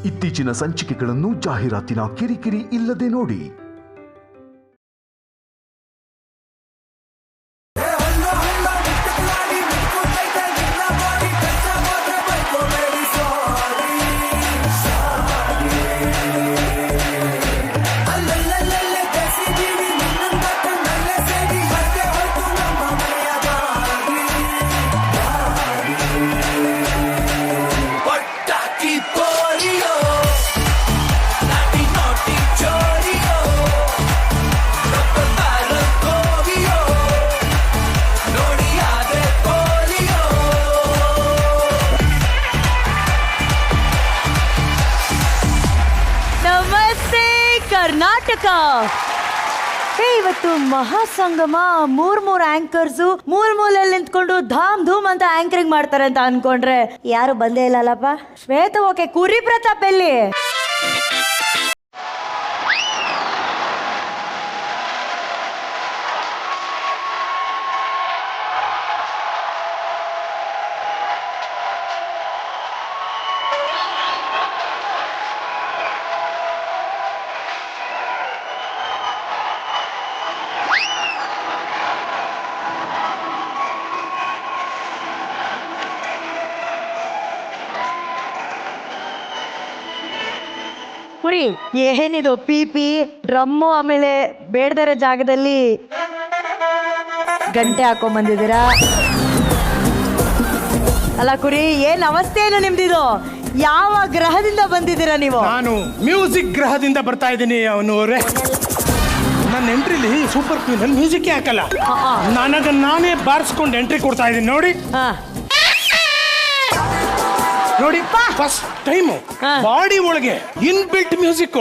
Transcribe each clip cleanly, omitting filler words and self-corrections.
ಇತ್ತೀಚಿನ ಸಂಚಿಕೆಗಳನ್ನು ಜಾಹೀರಾತಿನ ಕಿರಿಕಿರಿ ಇಲ್ಲದೆ ನೋಡಿ. ಕರ್ನಾಟಕ ಇವತ್ತು ಮಹಾಸಂಗಮ ಮೂರ್ ಆಂಕರ್ಸು ಮೂಲೆಯಲ್ಲಿ ನಿಂತ್ಕೊಂಡು ಧಾಮ್ ಧೂಮ್ ಅಂತ ಆಂಕರಿಂಗ್ ಮಾಡ್ತಾರೆ ಅಂತ ಅನ್ಕೊಂಡ್ರೆ ಯಾರು ಬಂದೇ ಇಲ್ಲಲ್ಲಪ್ಪ. ಶ್ವೇತ ಓಕೆ, ಕುರಿ ಪ್ರತಾಪ್ ಎಲ್ಲಿ? ಕುರಿ ಏನಿದು ಪಿ ಡ್ರಮ್ಮು, ಆಮೇಲೆ ಬೇಡದರ ಜಾಗದಲ್ಲಿ ಗಂಟೆ ಹಾಕೊಂಡ್ ಬಂದಿದ್ದೀರಾ ಅಲ್ಲ ಕುರಿ? ಏನ್ ಅವಸ್ಥೆ ಏನು ನಿಮ್ದಿದು? ಯಾವ ಗ್ರಹದಿಂದ ಬಂದಿದ್ದೀರಾ ನೀವು? ನಾನು ಮ್ಯೂಸಿಕ್ ಗ್ರಹದಿಂದ ಬರ್ತಾ ಇದ್ದೀನಿ. ಅವನವರೇ, ನನ್ನ ಎಂಟ್ರಿಲಿ ಸೂಪರ್ ಕ್ವೀನ್ ಅಲ್ಲಿ ಮ್ಯೂಸಿಕ್ ಹಾಕಲ್ಲ, ನಾನೇ ಬಾರಿಸ್ಕೊಂಡು ಎಂಟ್ರಿ ಕೊಡ್ತಾ ಇದ್ದೀನಿ. ನೋಡಿ ನೋಡಿ, ಫಸ್ಟ್ ಟೈಮ್ ಬಾಡಿ ಒಳಗೆ ಇನ್ಬಿಲ್ಟ್ ಮ್ಯೂಸಿಕ್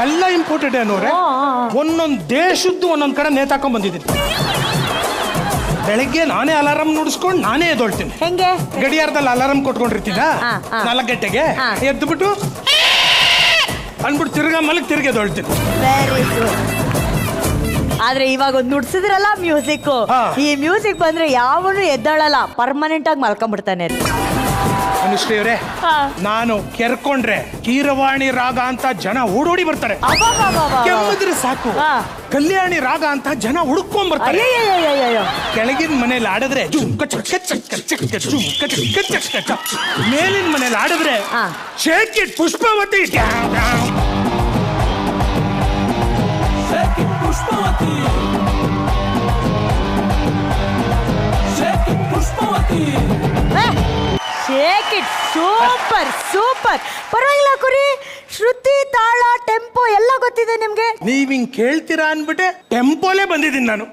ಎಲ್ಲ ಇಂಪಾರ್ಟೆಂಟ್ ಅನ್ನೋರೆ. ಒಂದೊಂದು ದೇಶದ್ದು ಒಂದೊಂದ್ ಕಡೆ ನೇತಾಕೊಂಡ್ ಬಂದಿದ್ದೀನಿ. ಬೆಳಗ್ಗೆ ನಾನೇ ಅಲಾರಾಮ್ ನುಡಿಸ್ಕೊಂಡು ನಾನೇ ಎದ್ದೊಳ್ತೀನಿ. ಹೆಂಗೆ? ಗಡಿಯಾರದಲ್ಲಿ ಅಲಾರಾಮ್ ಕೊಟ್ಕೊಂಡಿರ್ತೀನ 4 ಗಂಟೆಗೆ ಎದ್ದುಬಿಟ್ಟು ಅಂದ್ಬಿಟ್ಟು ತಿರ್ಗಾ ಮಲಗಿ ತಿರ್ಗಿ ಎದ್ದೊಳ್ತೀನಿ. ಆದ್ರೆ ಇವಾಗ ಒಂದು ನುಡ್ಸಿದ್ರಲ್ಲ ಮ್ಯೂಸಿಕ್, ಈ ಮ್ಯೂಸಿಕ್ ಬಂದ್ರೆ ಯಾವನು ಎದ್ದಳಲ್ಲ, ಪರ್ಮನೆಂಟ್ ಆಗಿ ಮಲ್ಕೊಂಡ್ಬಿಡ್ತಾನೆ. ಅನುಶ್ರೀ ಅವರೇ, ನಾನು ಕೆರ್ಕೊಂಡ್ರೆ ಕೀರವಾಣಿ ರಾಗ ಅಂತ ಜನ ಓಡೋಡಿ ಬರ್ತಾರೆ. ಕೆಮ್ಮಿದ್ರೆ ಸಾಕು ಕಲ್ಯಾಣಿ ರಾಗ ಅಂತ ಜನ ಹುಡುಕೊಂಡ್ ಬರ್ತಾರೆ. ಕೆಳಗಿನ ಮನೇಲಿ ಆಡಿದ್ರೆ ಮೇಲಿನ ಮನೇಲಿ ಆಡಿದ್ರೆ shake it Pushpavati. Super super, ಪರವಾಗಿಲ್ಲ ಕುರಿ. ಶ್ರುತಿ, ತಾಳ, ಟೆಂಪೋ ಎಲ್ಲ ಗೊತ್ತಿದೆ ನಿಮ್ಗೆ. ನೀವ್ ಹಿಂಗ್ ಕೇಳ್ತೀರಾ ಅನ್ಬಿಟ್ಟೆ ಟೆಂಪೋಲೇ ಬಂದಿದ್ದೀನಿ ನಾನು.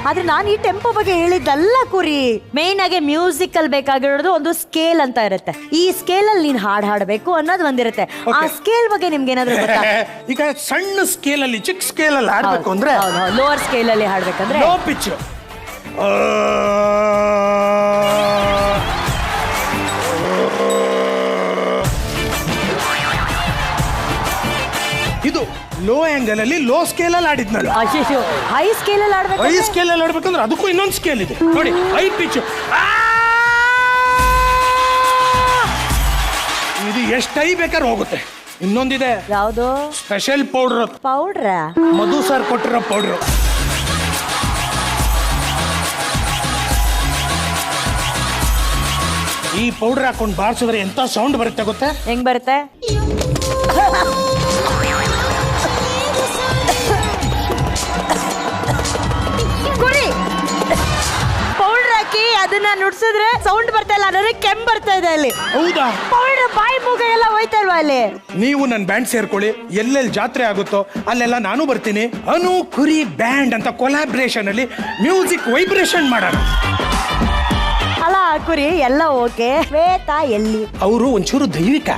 ಆದ್ರೆ ನಾನು ಈ ಟೆಂಪೋ ಬಗ್ಗೆ ಹೇಳಿದ್ದಲ್ಲ ಕುರಿ. ಮೇನ್ ಆಗಿ ಮ್ಯೂಸಿಕ್ ಅಲ್ಲಿ ಬೇಕಾಗಿರೋದು ಒಂದು ಸ್ಕೇಲ್ ಅಂತ ಇರುತ್ತೆ. ಈ ಸ್ಕೇಲ್ ಅಲ್ಲಿ ನೀನ್ ಹಾಡ್ ಹಾಡಬೇಕು ಅನ್ನೋದು ಒಂದಿರುತ್ತೆ. ಆ ಸ್ಕೇಲ್ ಬಗ್ಗೆ ನಿಮ್ಗೆ ಏನಾದ್ರು ಗೊತ್ತಾ? ಈಗ ಸಣ್ಣ ಸ್ಕೇಲ್ ಅಲ್ಲಿ, ಚಿಕ್ಕ ಸ್ಕೇಲ್ ಅಲ್ಲಿ ಹಾಡ್ಬೇಕು ಅಂದ್ರೆ, ಲೋವರ್ ಸ್ಕೇಲ್ ಅಲ್ಲಿ ಹಾಡ್ಬೇಕಂದ್ರೆ ಲೋ ಪಿಚ್. ಇದು ಲೋ ಆಂಗಲ್ ಅಲ್ಲಿ ಲೋ ಸ್ಕೇಲ್ ಅಲ್ಲಿ ಆಡಿದ್ ನಾನು. ಹೈ ಸ್ಕೇಲ್ ಅಲ್ಲಿ ಆಡ್ಬೇಕು. ಹೈ ಸ್ಕೇಲ್ ಅಲ್ಲಿ ಆಡ್ಬೇಕಂದ್ರೆ ಅದಕ್ಕೂ ಇನ್ನೊಂದು ಸ್ಕೇಲ್ ಇದೆ ನೋಡಿ, ಹೈ ಪಿಚ್. ಇದು ಎಷ್ಟು ಹೈ ಬೇಕಾದ್ರೆ ಹೋಗುತ್ತೆ. ಇನ್ನೊಂದಿದೆ. ಯಾವುದು? Special powder. ಪೌಡ್ರ? ಮಧು ಸರ್ ಕೊಟ್ಟಿರೋ ಪೌಡ್ರು. ಈ ಪೌಡರ್ ಹಾಕೊಂಡು ಬಾರಿಸಿದ್ರೆ ಎಂತ ಸೌಂಡ್ ಬರುತ್ತೆ ಗೊತ್ತಾ? ಹೆಂಗ್ ಬರುತ್ತೆ? ಕುರಿ ಪೌಡರ್ ಹಾಕಿ ಅದನ್ನ ನುಡ್ಸಿದ್ರೆ ಸೌಂಡ್ ಬರ್ತಾ ಇಲ್ಲ, ನನಗೆ ಕೆಮ್ಮು ಬರ್ತಾ ಇದೆ ಅಲ್ಲಿ. ಹೌದಾ? ಪೌಡರ್ ಬಾಯಿ ಮೂಗ ಎಲ್ಲ ಹೋಯ್ತಾ ಇಲ್ವಾ ಅಲ್ಲಿ? ನೀವು ನನ್ನ ಬ್ಯಾಂಡ್ ಸೇರ್ಕೊಳ್ಳಿ, ಎಲ್ಲೆಲ್ಲಿ ಜಾತ್ರೆ ಆಗುತ್ತೋ ಅಲ್ಲೆಲ್ಲ ನಾನು ಬರ್ತೀನಿ. ಅನು ಕುರಿ ಬ್ಯಾಂಡ್ ಅಂತ ಕೊಲಾಬ್ರೇಷನ್ ಅಲ್ಲಿ ಮ್ಯೂಸಿಕ್ ವೈಬ್ರೇಷನ್ ಮಾಡೋಣ. ಅಲ್ಲ ಕುರಿ ಎಲ್ಲ ಓಕೆ, ಶ್ವೇತಾ ಎಲ್ಲಿ? ಅವರು ಒಂಚೂರು ದೈವಿಕ,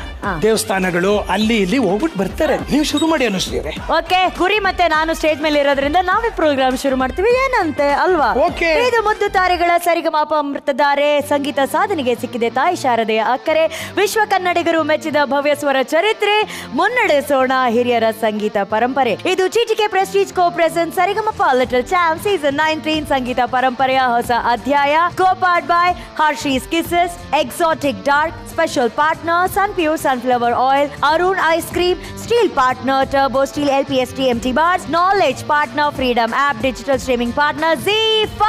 ದೇವಸ್ಥಾನಗಳು ಅಲ್ಲಿ ಇಲ್ಲಿ ಹೋಗ್ಬಿಟ್ಟು ಬರ್ತಾರೆ. ನೀವು ಶುರು ಮಾಡಿ ಅನುಶ್ರೀ ಅವರೇ. ಓಕೆ, ಗುರಿ ಮತ್ತೆ ನಾನು ಸ್ಟೇಜ್ ಮೇಲೆ ಇರೋದ್ರಿಂದ ನಾವೇ ಪ್ರೋಗ್ರಾಮ್ ಶುರು ಮಾಡ್ತೀವಿ, ಏನಂತೆ ಅಲ್ವಾ? ಓಕೆ. ಇದು ಮುದ್ದು ತಾರೆಗಳ ಸರಿಗಮಾಪ ಅಮೃತಧಾರೆ ಸಂಗೀತ ಸಾಧನೆಗೆ ಸಿಕ್ಕಿದೆ ತಾಯಿ ಶಾರದೆಯ ಅಕ್ಕರೆ. ವಿಶ್ವ ಕನ್ನಡಿಗರು ಮೆಚ್ಚಿದ ಭವ್ಯ ಸ್ವರ ಚರಿತ್ರೆ, ಮುನ್ನಡೆಸೋಣ ಹಿರಿಯರ ಸಂಗೀತ ಪರಂಪರೆ. ಇದು ಚಿಟಿಕೆ prestige co present Sarigamapa little champ season 19 ಸಂಗೀತ ಪರಂಪರೆಯ ಹೊಸ ಅಧ್ಯಾಯ. Co powered by Hershey's kisses, exotic dark, special partner Sunpure sunflower oil, Arun ice cream, steel partner turbo steel LPS TMT bars, knowledge partner freedom app, digital streaming partner ZEE5.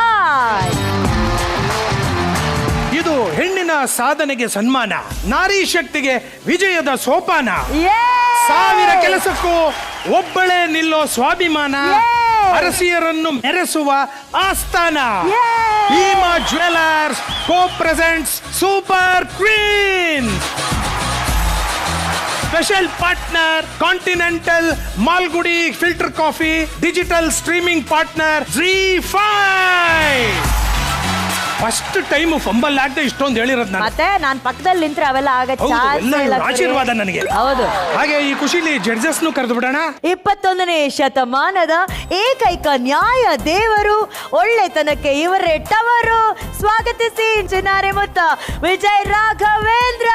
ಇದು ಹೆಣ್ಣಿನ ಸಾಧನೆಗೆ ಸನ್ಮಾನ, ನಾರಿ ಶಕ್ತಿಗೆ ವಿಜಯದ ಸೋಪಾನ, ಸಾವಿರ ಕೆಲಸಕ್ಕೂ ಒಬ್ಬಳೇ ನಿಲ್ಲೋ ಸ್ವಾಭಿಮಾನ, ಅರಸಿಯರನ್ನು ಮೆರೆಸುವ ಆಸ್ಥಾನ. Bhima jewellers co presents super queen. Special partner continental Malgudi filter coffee, digital streaming partner ZEE5. First time fumble ಆಗದೆ ಇಷ್ಟೊಂದು ಹೇಳಿರೋದು ನಾನು. ಮತ್ತೆ ನಾನು ಪಕ್ಕದಲ್ಲಿ ನಿಂತ್ರೆ ಅವೆಲ್ಲ ಆಶೀರ್ವಾದ ನನಗೆ. ಹೌದು. ಹಾಗೆ ಈ ಖುಷಿಲಿ ಜಡ್ಜಸ್ನು ಕರೆದು ಬಿಡೋಣ. 21ನೇ ಶತಮಾನದ ಏಕೈಕ ನ್ಯಾಯ ದೇವರು, ಒಳ್ಳೆತನಕ್ಕೆ ಇವರೇ ಟವರು. ಸ್ವಾಗತಿಸಿ ಚಿನ್ನಾರೆ ಮುತ್ತ ವಿಜಯ್ ರಾಘವೇಂದ್ರ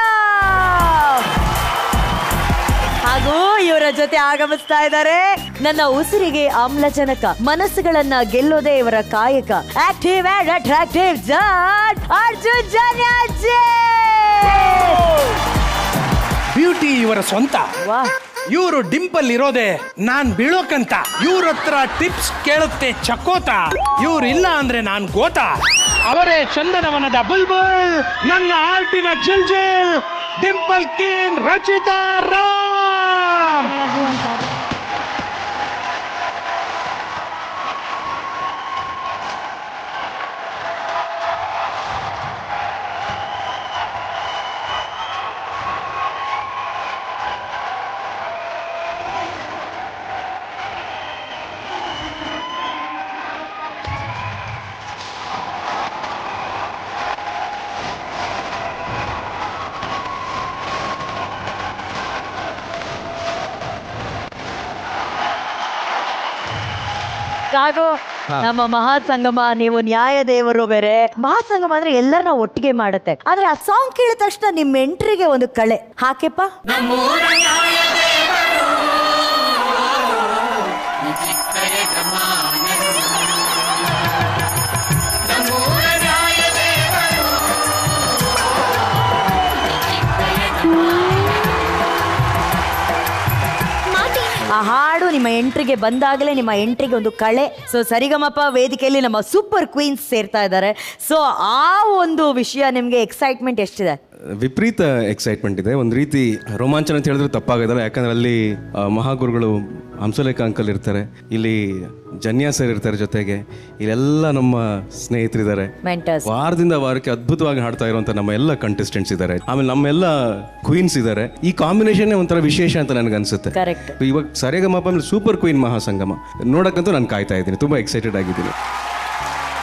ಹಾಗೂ ಇವರ ಜೊತೆ ಆಗಮಿಸ್ತಾ ಇದ್ದಾರೆ ನನ್ನ ಉಸಿರಿಗೆ ಆಮ್ಲಜನಕ, ಮನಸ್ಸುಗಳನ್ನ ಗೆಲ್ಲೋದೇ ಇವರ ಕಾಯಕ, ಆಕ್ಟಿವ್ ಅಂಡ್ ಅಟ್ರಾಕ್ಟಿವ್ ಜಾಟ್ ಅರ್ಜುನ್ ಜನ್ಯಾಜೆ. ಬ್ಯೂಟಿ ಇವರ ಸ್ವಂತ. ವಾಹ್. ಇವರು ಡಿಂಪಲ್ ಇರೋದೆ ನಾನ್ ಬೀಳೋಕಂತ. ಇವ್ರ ಹತ್ರ ಟಿಪ್ಸ್ ಕೇಳುತ್ತೆ ಚಕೋತ. ಇವ್ರು ಇಲ್ಲ ಅಂದ್ರೆ ನಾನ್ ಗೋತ. ಅವರೇ ಚಂದನವನದ ಬುಲ್ಬುಲ್, ನನ್ನ ಆರ್ಟಿನ ಜಿಲ್ಜಿಲ್, ಡಿಂಪಲ್ ಕಿಂಗ್ ರಚಿತಾ ರಾಮ್. ಹಾಗೂ ನಮ್ಮ ಮಹಾಸಂಗಮ, ನೀವು ನ್ಯಾಯ ದೇವರು ಬೇರೆ. ಮಹಾಸಂಗಮ ಅಂದ್ರೆ ಎಲ್ಲರನ್ನ ಒಟ್ಟಿಗೆ ಮಾಡುತ್ತೆ. ಆದ್ರೆ ಆ ಸಾಂಗ್ ಕೇಳಿದ ತಕ್ಷಣ ನಿಮ್ಮ ಎಂಟ್ರಿಗೆ ಒಂದು ಕಳೆ ಹಾಕೆಪ್ಪ. ಆ ಹಾಡು ನಿಮ್ಮ ಎಂಟ್ರಿಗೆ ಬಂದಾಗಲೇ ನಿಮ್ಮ ಎಂಟ್ರಿಗೆ ಒಂದು ಕಳೆ. ಸೊ ಸರಿಗಮಪ ವೇದಿಕೆಯಲ್ಲಿ ನಮ್ಮ ಸೂಪರ್ ಕ್ವೀನ್ಸ್ ಸೇರ್ತಾ ಇದ್ದಾರೆ. ಸೊ ಆ ಒಂದು ವಿಷಯ ನಿಮ್ಗೆ ಎಕ್ಸೈಟ್ಮೆಂಟ್ ಎಷ್ಟಿದೆ? ವಿಪರೀತ ಎಕ್ಸೈಟ್ಮೆಂಟ್ ಇದೆ. ಒಂದು ರೀತಿ ರೋಮಾಂಚನ ಅಂತ ಹೇಳಿದ್ರೆ ತಪ್ಪಾಗೋದಲ್ಲ, ಯಾಕಂದ್ರೆ ಅಲ್ಲಿ ಮಹಾಗುರುಗಳು ಹಂಸಲೇಖ ಅಂಕಲ್ ಇರ್ತಾರೆ, ಇಲ್ಲಿ ಜನ್ಯಾ ಸರ್ ಇರ್ತಾರೆ, ಜೊತೆಗೆ ಇಲ್ಲೆಲ್ಲ ನಮ್ಮ ಸ್ನೇಹಿತರಿದ್ದಾರೆ. ವಾರದಿಂದ ವಾರಕ್ಕೆ ಅದ್ಭುತವಾಗಿ ಹಾಡ್ತಾ ಇರುವಂತ ನಮ್ಮ ಎಲ್ಲ ಕಂಟೆಸ್ಟೆಂಟ್ಸ್ ಇದ್ದಾರೆ, ಆಮೇಲೆ ನಮ್ಮೆಲ್ಲ ಕ್ವೀನ್ಸ್ ಇದ್ದಾರೆ. ಈ ಕಾಂಬಿನೇಷನ್ ಒಂಥರ ವಿಶೇಷ ಅಂತ ನನಗೆ ಅನ್ಸುತ್ತೆ. ಇವಾಗ ಸರಿಗಮಪ ಆಮೇಲೆ ಸೂಪರ್ ಕ್ವೀನ್ ಮಹಾಸಂಗಮ ನೋಡಕ್ಕಂತೂ ನಾನು ಕಾಯ್ತಾ ಇದ್ದೀನಿ, ತುಂಬಾ ಎಕ್ಸೈಟೆಡ್ ಆಗಿದ್ದೀನಿ.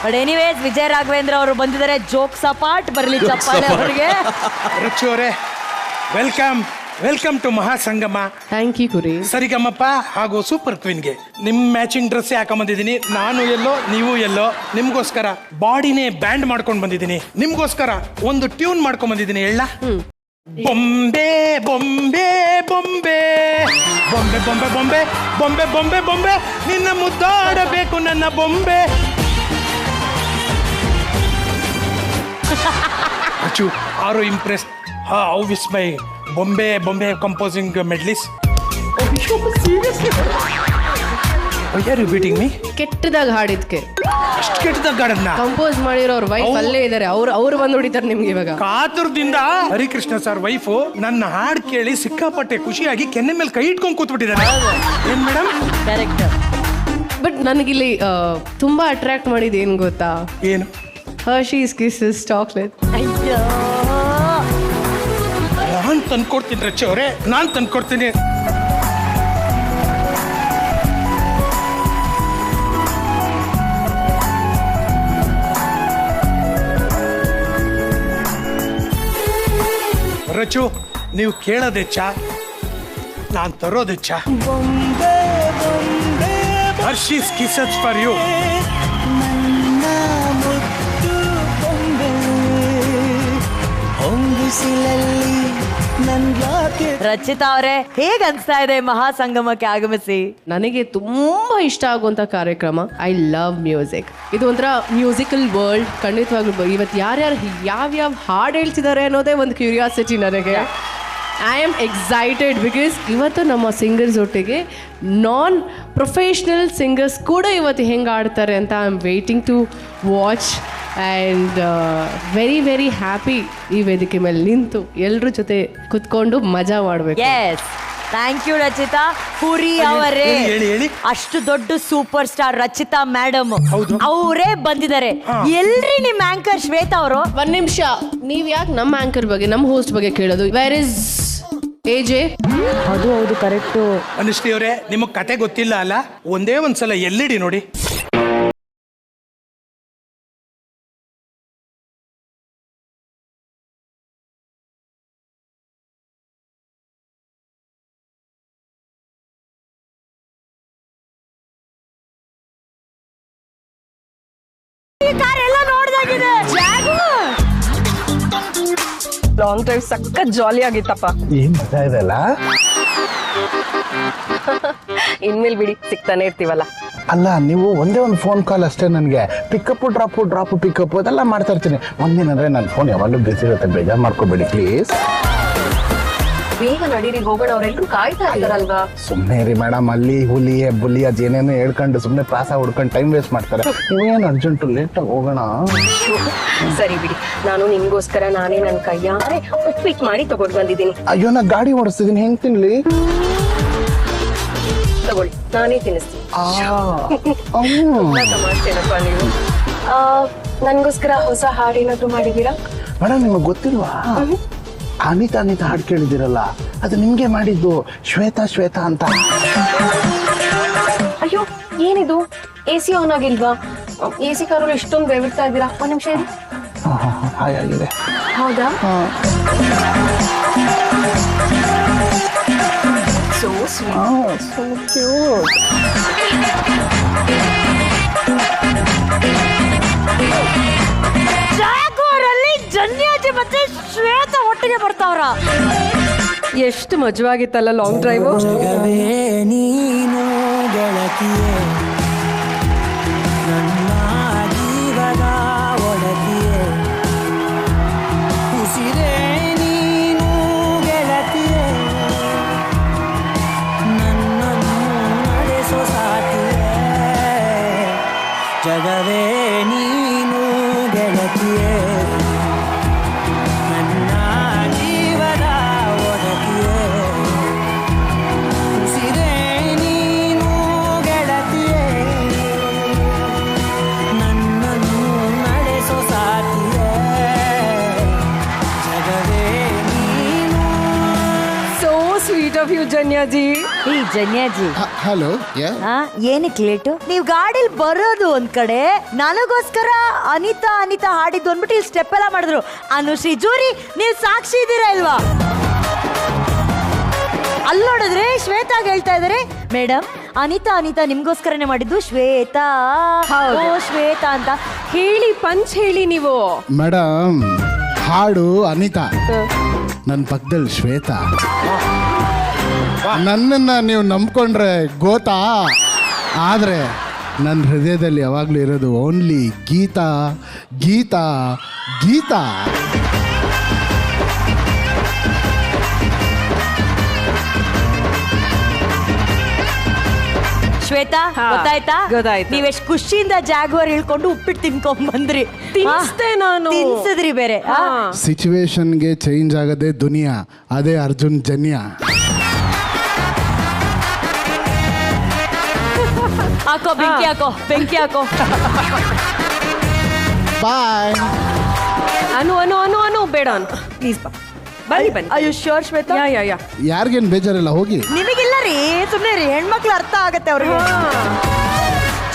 ಬಟ್ ಎನಿವೇಸ್ ವಿಜಯ್ ರಾಘವೇಂದ್ರ ಅವರು ಬಂದಿದ್ದಾರೆ. ಜೋಕ್ ಸಪಾಟ್ ಬರಲಿ ಚಪ್ಪಾಳೆ ಅವರಿಗೆ. ರುಚಿ ಅವರೇ, welcome welcome to Mahasangama. Thank you ಗುರಿ. ಸರಿಗಮಪ್ಪ ಹಾಗೂ ಸೂಪರ್ ಕ್ವೀನ್ಗೆ ನಿಮ್ಮ ಮ್ಯಾಚಿಂಗ್ ಡ್ರೆಸ್ ಹಾಕೊಂಬಂದಿದ್ದೀನಿ. ನಾನು ಎಲ್ಲೋ ನೀವು ಎಲ್ಲೋ, ನಿಮ್ಗೋಸ್ಕರ ಬಾಡಿನೇ ಬ್ಯಾಂಡ್ ಮಾಡ್ಕೊಂಡು ಬಂದಿದ್ದೀನಿ. ನಿಮ್ಗೋಸ್ಕರ ಒಂದು ಟ್ಯೂನ್ ಮಾಡ್ಕೊಂಡ್ ಬಂದಿದ್ದೀನಿ. ಹೇಳ ಬೊಂಬೆ ಬೊಂಬೆ ಬೊಂಬೆ ಬೊಂಬೆ ಬೊಂಬೆ ಬೊಂಬೆ ಬೊಂಬೆ ಬೊಂಬೆ ಬೊಂಬೆ ನಿನ್ನ ಮುದ್ದಾಡಬೇಕು ನನ್ನ ಬೊಂಬೆ. Achchu, are you impressed? How is my ಬೊಂಬೆ ಬೊಂಬೆ composing medleys? Why are you beating me? ಕೆಟ್ಟದಾಗ ಹಾಡಿದ್ಕೆ. ಅಷ್ಟು ಕೆಟ್ಟದಾಗ ಹಾಡದ್ನ ಕಂಪೋಸ್ ಮಾಡಿರೋರ್ ವೈಫ್ ಅಲ್ಲೇ ಇದಾರೆ, ಅವ್ರು ಬಂದು ಹೊಡಿತಾರೆ ನಿಮ್ಗೆ ಇವಾಗ. ಕಾತುರದಿಂದ ಹರಿಕೃಷ್ಣ ಸರ್ ವೈಫು ನನ್ನ ಹಾಡ್ ಕೇಳಿ ಸಿಕ್ಕಾಪಟ್ಟೆ ಖುಷಿಯಾಗಿ ಕೆನ್ನೆ ಮೇಲೆ ಕೈ ಇಟ್ಕೊಂಡು ಕೂತ್ಬಿಟ್ಟಿದ್ದಾರೆ. ಏನ್ ಮೇಡಮ್? ಕರೆಕ್ಟ್. ಬಟ್ ನನಗಿಲ್ಲಿ ತುಂಬಾ ಅಟ್ರಾಕ್ಟ್ ಮಾಡಿದ್ ಏನ್ ಗೊತ್ತಾ? ಏನು? Hershey's ಕಿಸಸ್ chocolate. ಅಯ್ಯೋ, ನಾನ್ ತಂದ್ಕೊಡ್ತೀನಿ ರಚೆ ಅವರೇ, ನಾನ್ ತಂದ್ಕೊಡ್ತೀನಿ. ರಚು, ನೀವು ಕೇಳೋದೆಚ್ಚ, ನಾನು ತರೋದೆಚ್ಚ. Hershey's kisses for you. Rachita ಅವರೇ, ಹೇಗ್ ಅನ್ಸ್ತಾ ಇದೆ ಮಹಾಸಂಗಮಕ್ಕೆ ಆಗಮಿಸಿ? ನನಗೆ ತುಂಬಾ ಇಷ್ಟ ಆಗುವಂತ ಕಾರ್ಯಕ್ರಮ. I love music. ಇದು ಒಂಥರ ಮ್ಯೂಸಿಕಲ್ ವರ್ಲ್ಡ್. ಖಂಡಿತವಾಗ್ಲೂ ಇವತ್ತು ಯಾರ್ಯಾರು ಯಾವ್ಯಾವ ಹಾಡು ಹೇಳ್ತಿದ್ದಾರೆ ಅನ್ನೋದೇ ಒಂದು ಕ್ಯೂರಿಯಾಸಿಟಿ ನನಗೆ. ಐ ಆಮ್ ಎಕ್ಸೈಟೆಡ್ ಬಿಕಾಸ್ ಇವತ್ತು ನಮ್ಮ ಸಿಂಗರ್ಸ್ ಒಟ್ಟಿಗೆ ನಾನ್ ಪ್ರೊಫೆಷ್ನಲ್ ಸಿಂಗರ್ಸ್ ಕೂಡ ಇವತ್ತು ಹೆಂಗೆ ಆಡ್ತಾರೆ ಅಂತ I am waiting to watch. And very very happy ಈ ವೇದಿಕೆ ಮೇಲೆ ನಿಂತು ಎಲ್ಲರ ಜೊತೆ ಕುತ್ಕೊಂಡು ಮಜಾ ಮಾಡಬೇಕು. Yes, thank you Rachita. Puri ಅವರೇ, ಅಷ್ಟು ದೊಡ್ಡ ಸೂಪರ್ ಸ್ಟಾರ್ ರಚಿತಾ ಮೇಡಮ್ ಅವರೇ ಬಂದಿದ್ದಾರೆ. ಎಲ್ರಿ ನಿಮ್ ಆಂಕರ್ ಶ್ವೇತಾ ಅವರು? ಒಂದ್ ನಿಮಿಷ, ನೀವ್ ಯಾಕೆ ನಮ್ಮ ಆಂಕರ್ ಬಗ್ಗೆ, ನಮ್ಮ ಹೋಸ್ಟ್ ಬಗ್ಗೆ ಕೇಳೋದು? Where is AJ? ಅದು ಹೌದು, ಕರೆಕ್ಟು. ಅನುಶ್ರೀ ಅವರೇ, ನಿಮಗ್ ಕತೆ ಗೊತ್ತಿಲ್ಲ ಅಲ್ಲ? ಒಂದೇ ಒಂದ್ಸಲ ಎಲ್ಲಿಡಿ ನೋಡಿ. ಲಾಂಗ್ ಡ್ರೈವ್ ಸಖತ್ ಜಾಲಿ ಆಗಿತ್ತಪ್ಪ. ಏನ್ ಮಜಾ ಇದೆಲ್ಲ. ಇನ್ಮೇಲೆ ಬಿಡಿ, ಸಿಗ್ತಾನೆ ಇರ್ತೀವಲ್ಲ. ಅಲ್ಲ, ನೀವು ಒಂದೇ ಒಂದು ಫೋನ್ ಕಾಲ್ ಅಷ್ಟೇ ನನಗೆ. ಪಿಕಪ್ ಡ್ರಾಪ್ ಪಿಕಪ್ ಅದೆಲ್ಲ ಮಾಡ್ತಾ ಇರ್ತೀನಿ. ಒಂದಿನ ಅಂದ್ರೆ ನನ್ನ ಫೋನ್ ಯಾವಾಗಲೂ ಬಿಸಿ ಇರುತ್ತೆ, ಬೇಜಾರು ಮಾಡ್ಕೋಬೇಡಿ ಪ್ಲೀಸ್. ಬೇಗ ನಡೀರಿ, ಹೋಗೋಣ. ಅವರೆಲ್ಲರೂ ಕಾಯ್ತಾ ಇದ್ದಾರಲ್ವಾ? ಸುಮ್ಮನೆ ರೀ ಮೇಡಮ್, ಅಲ್ಲಿ ಹುಲಿ ಬುಲಿ ಅದೇನೇನೋ ಹೇಳ್ಕೊಂಡು ಸುಮ್ಮನೆ ಪ್ರಾಸ ಹುಡ್ಕೊಂಡು ಟೈಮ್ ವೇಸ್ಟ್ ಮಾಡ್ತಾರೆ. ನೀವೇನು ಅರ್ಜೆಂಟು, ಲೇಟಾಗಿ ಹೋಗೋಣ. ಸರಿ ಬಿಡಿ, ನಾನು ನಿಮ್ಗೋಸ್ಕರ ನಾನೇ ನನ್ನ ಕೈಯಾರೆ ಉಪ್ಪಿಟ್ಟು ಮಾಡಿ ತಗೊಂಡು ಬಂದಿದ್ದೀನಿ. ಅಯ್ಯೋ, ನಾ ಗಾಡಿ ಓಡಿಸ್ತಿದ್ದೀನಿ, ಹೆಂಗ್ ತಿನ್ಲಿ? ತಗೊಳ್ಳಿ, ನಾನೇ ತಿನ್ನಿಸ್ತೀನಿ. ಮಾಡ್ತೇನಪ್ಪ ನೀವು. ನನ್ಗೋಸ್ಕರ ಹೊಸ ಹಾಡೇನಾದ್ರು ಮಾಡಿದ್ದೀರಾ? ಮೇಡಮ್, ನಿಮಗೆ ಗೊತ್ತಿಲ್ವಾ? ಅನಿತಾ ಹಾಡು ಕೇಳಿದಿರಲ್ಲ, ಅದು ನಿಮ್ಗೆ ಮಾಡಿದ್ದು. ಶ್ವೇತಾ ಅಂತ. ಅಯ್ಯೋ, ಏನಿದು? AC ಆನ್ ಆಗಿಲ್ವಾ? AC ಕಾರಲ್ಲಿ ಇಷ್ಟೊಂದು ಬೆವರ್ತಾ ಇದ್ದೀರಾ? ಒಂದ್ ನಿಮಿಷ ಇರಿ. ಹಾಯಾಗಿದೆ. ಹೌದಾ? So sweet. So cute. ಜಾಗೋರಲ್ಲಿ Janyaji ಮತ್ತೆ ಶ್ವೇತಾ ಒಟ್ಟಿಗೆ ಬರ್ತಾವ್ರ. ಎಷ್ಟು ಮಜವಾಗಿತ್ತಲ್ಲ ಲಾಂಗ್ ಡ್ರೈವ್. ನೀನು ಗೆಳತಿಯೇ, ನನ್ನ ಜೀವದ ಒಡತಿಯೇ, ಉಸಿರೇ ನೀನು ಗೆಳತಿಯೇ, ನನ್ನನ್ನು ನಡೆಸೋ ಸಾಟಿಯೇ, ಜಗವೇ ನೀನು ಗೆಳತಿಯೇ, ನನ್ನ ಜೀವದ ಒಡತಿಯೇ, ಉಸಿರೇ ನೀನು ಗೆಳತಿಯೇ, ನನ್ನನ್ನು ನಡೆಸೋ ಸಾಟಿಯೇ, ಜಗವೇ ನೀನು. So sweet of you Janyaji. ಈ ಜನ್ಯಾಜಿ, ಹಲೋ. ಏನಕ್ಕೆ ಲೇಟು? ನೀವ್ ಗಾಡಿಲಿ ಬರೋದು ಒಂದ್ ಕಡೆ, ನನಗೋಸ್ಕರ ಅನಿತಾ ಹಾಡಿದ್ದು ಅಂದ್ಬಿಟ್ಟು ಇಲ್ಲಿ ಸ್ಟೆಪ್ ಎಲ್ಲ ಮಾಡಿದ್ರು. ಅನುಶ್ರೀ ಜೂರಿ, ನೀವು ಸಾಕ್ಷಿ ಇದ್ದೀರಾ ಇಲ್ವಾ? ಅಲ್ಲಿ ನೋಡಿದ್ರೆ ಶ್ವೇತಾಗ ಹೇಳ್ತಾ ಇದಾರೆ, ಮೇಡಮ್ ಅನಿತಾ ನಿಮ್ಗೋಸ್ಕರನೇ ಮಾಡಿದ್ದು ಶ್ವೇತಾ. ಓ ಶ್ವೇತಾ ಅಂತ ಹೇಳಿ, ಪಂಚ್ ಹೇಳಿ ನೀವು. ಮೇಡಮ್, ಹಾಡು ಅನಿತಾ, ನನ್ನ ಪಕ್ಕದಲ್ಲಿ ಶ್ವೇತಾ. ನನ್ನನ್ನು ನೀವು ನಂಬ್ಕೊಂಡ್ರೆ ಗೋತಾ, ಆದರೆ ನನ್ನ ಹೃದಯದಲ್ಲಿ ಯಾವಾಗಲೂ ಇರೋದು ಓನ್ಲಿ ಗೀತಾ. ಶ್ವೇತಾ, ಗೊತ್ತಾಯ್ತಾ? ಗೊತ್ತಾಯ್ತು. ನೀವೆಷ್ಟು ಖುಷಿಯಿಂದ ಜಾಗ್ವಾರ್ ಇಳ್ಕೊಂಡು ಉಪ್ಪಿಟ್ಟು ತಿನ್ಕೊಂಡ್ ಬಂದ್ರಿ. ತಿನ್ನಿಸ್ದೆ ನಾನು. ತಿನ್ಸಿದ್ರಿ ಬೇರೆ. ಸಿಚುವೇಶನ್ಗೆ ಚೇಂಜ್ ಆಗದೆ ದುನಿಯಾ, ಅದೇ ಅರ್ಜುನ್ ಜನ್ಯ. ಹಾಕೋ ಬೆಂಕಿ ಹಾಕೋ. ಬಾಯ್. ಅನು ಬೇಡ ಅನು, ಪ್ಲೀಸ್ ಬಾ. ಬನ್ನಿ. ಅಯ್ಯೋ ಶ್ಯೂರ್ ಶ್ವೇತಾ. ಯಾ ಯಾರಿಗೇನು ಬೇಜಾರಿಲ್ಲ, ಹೋಗಿ. ನಿಮಗಿಲ್ಲ ರೀ, ಸುಮ್ಮನೆ ರೀ, ಹೆಣ್ಮಕ್ಳು ಅರ್ಥ ಆಗತ್ತೆ ಅವ್ರಿಗೆ.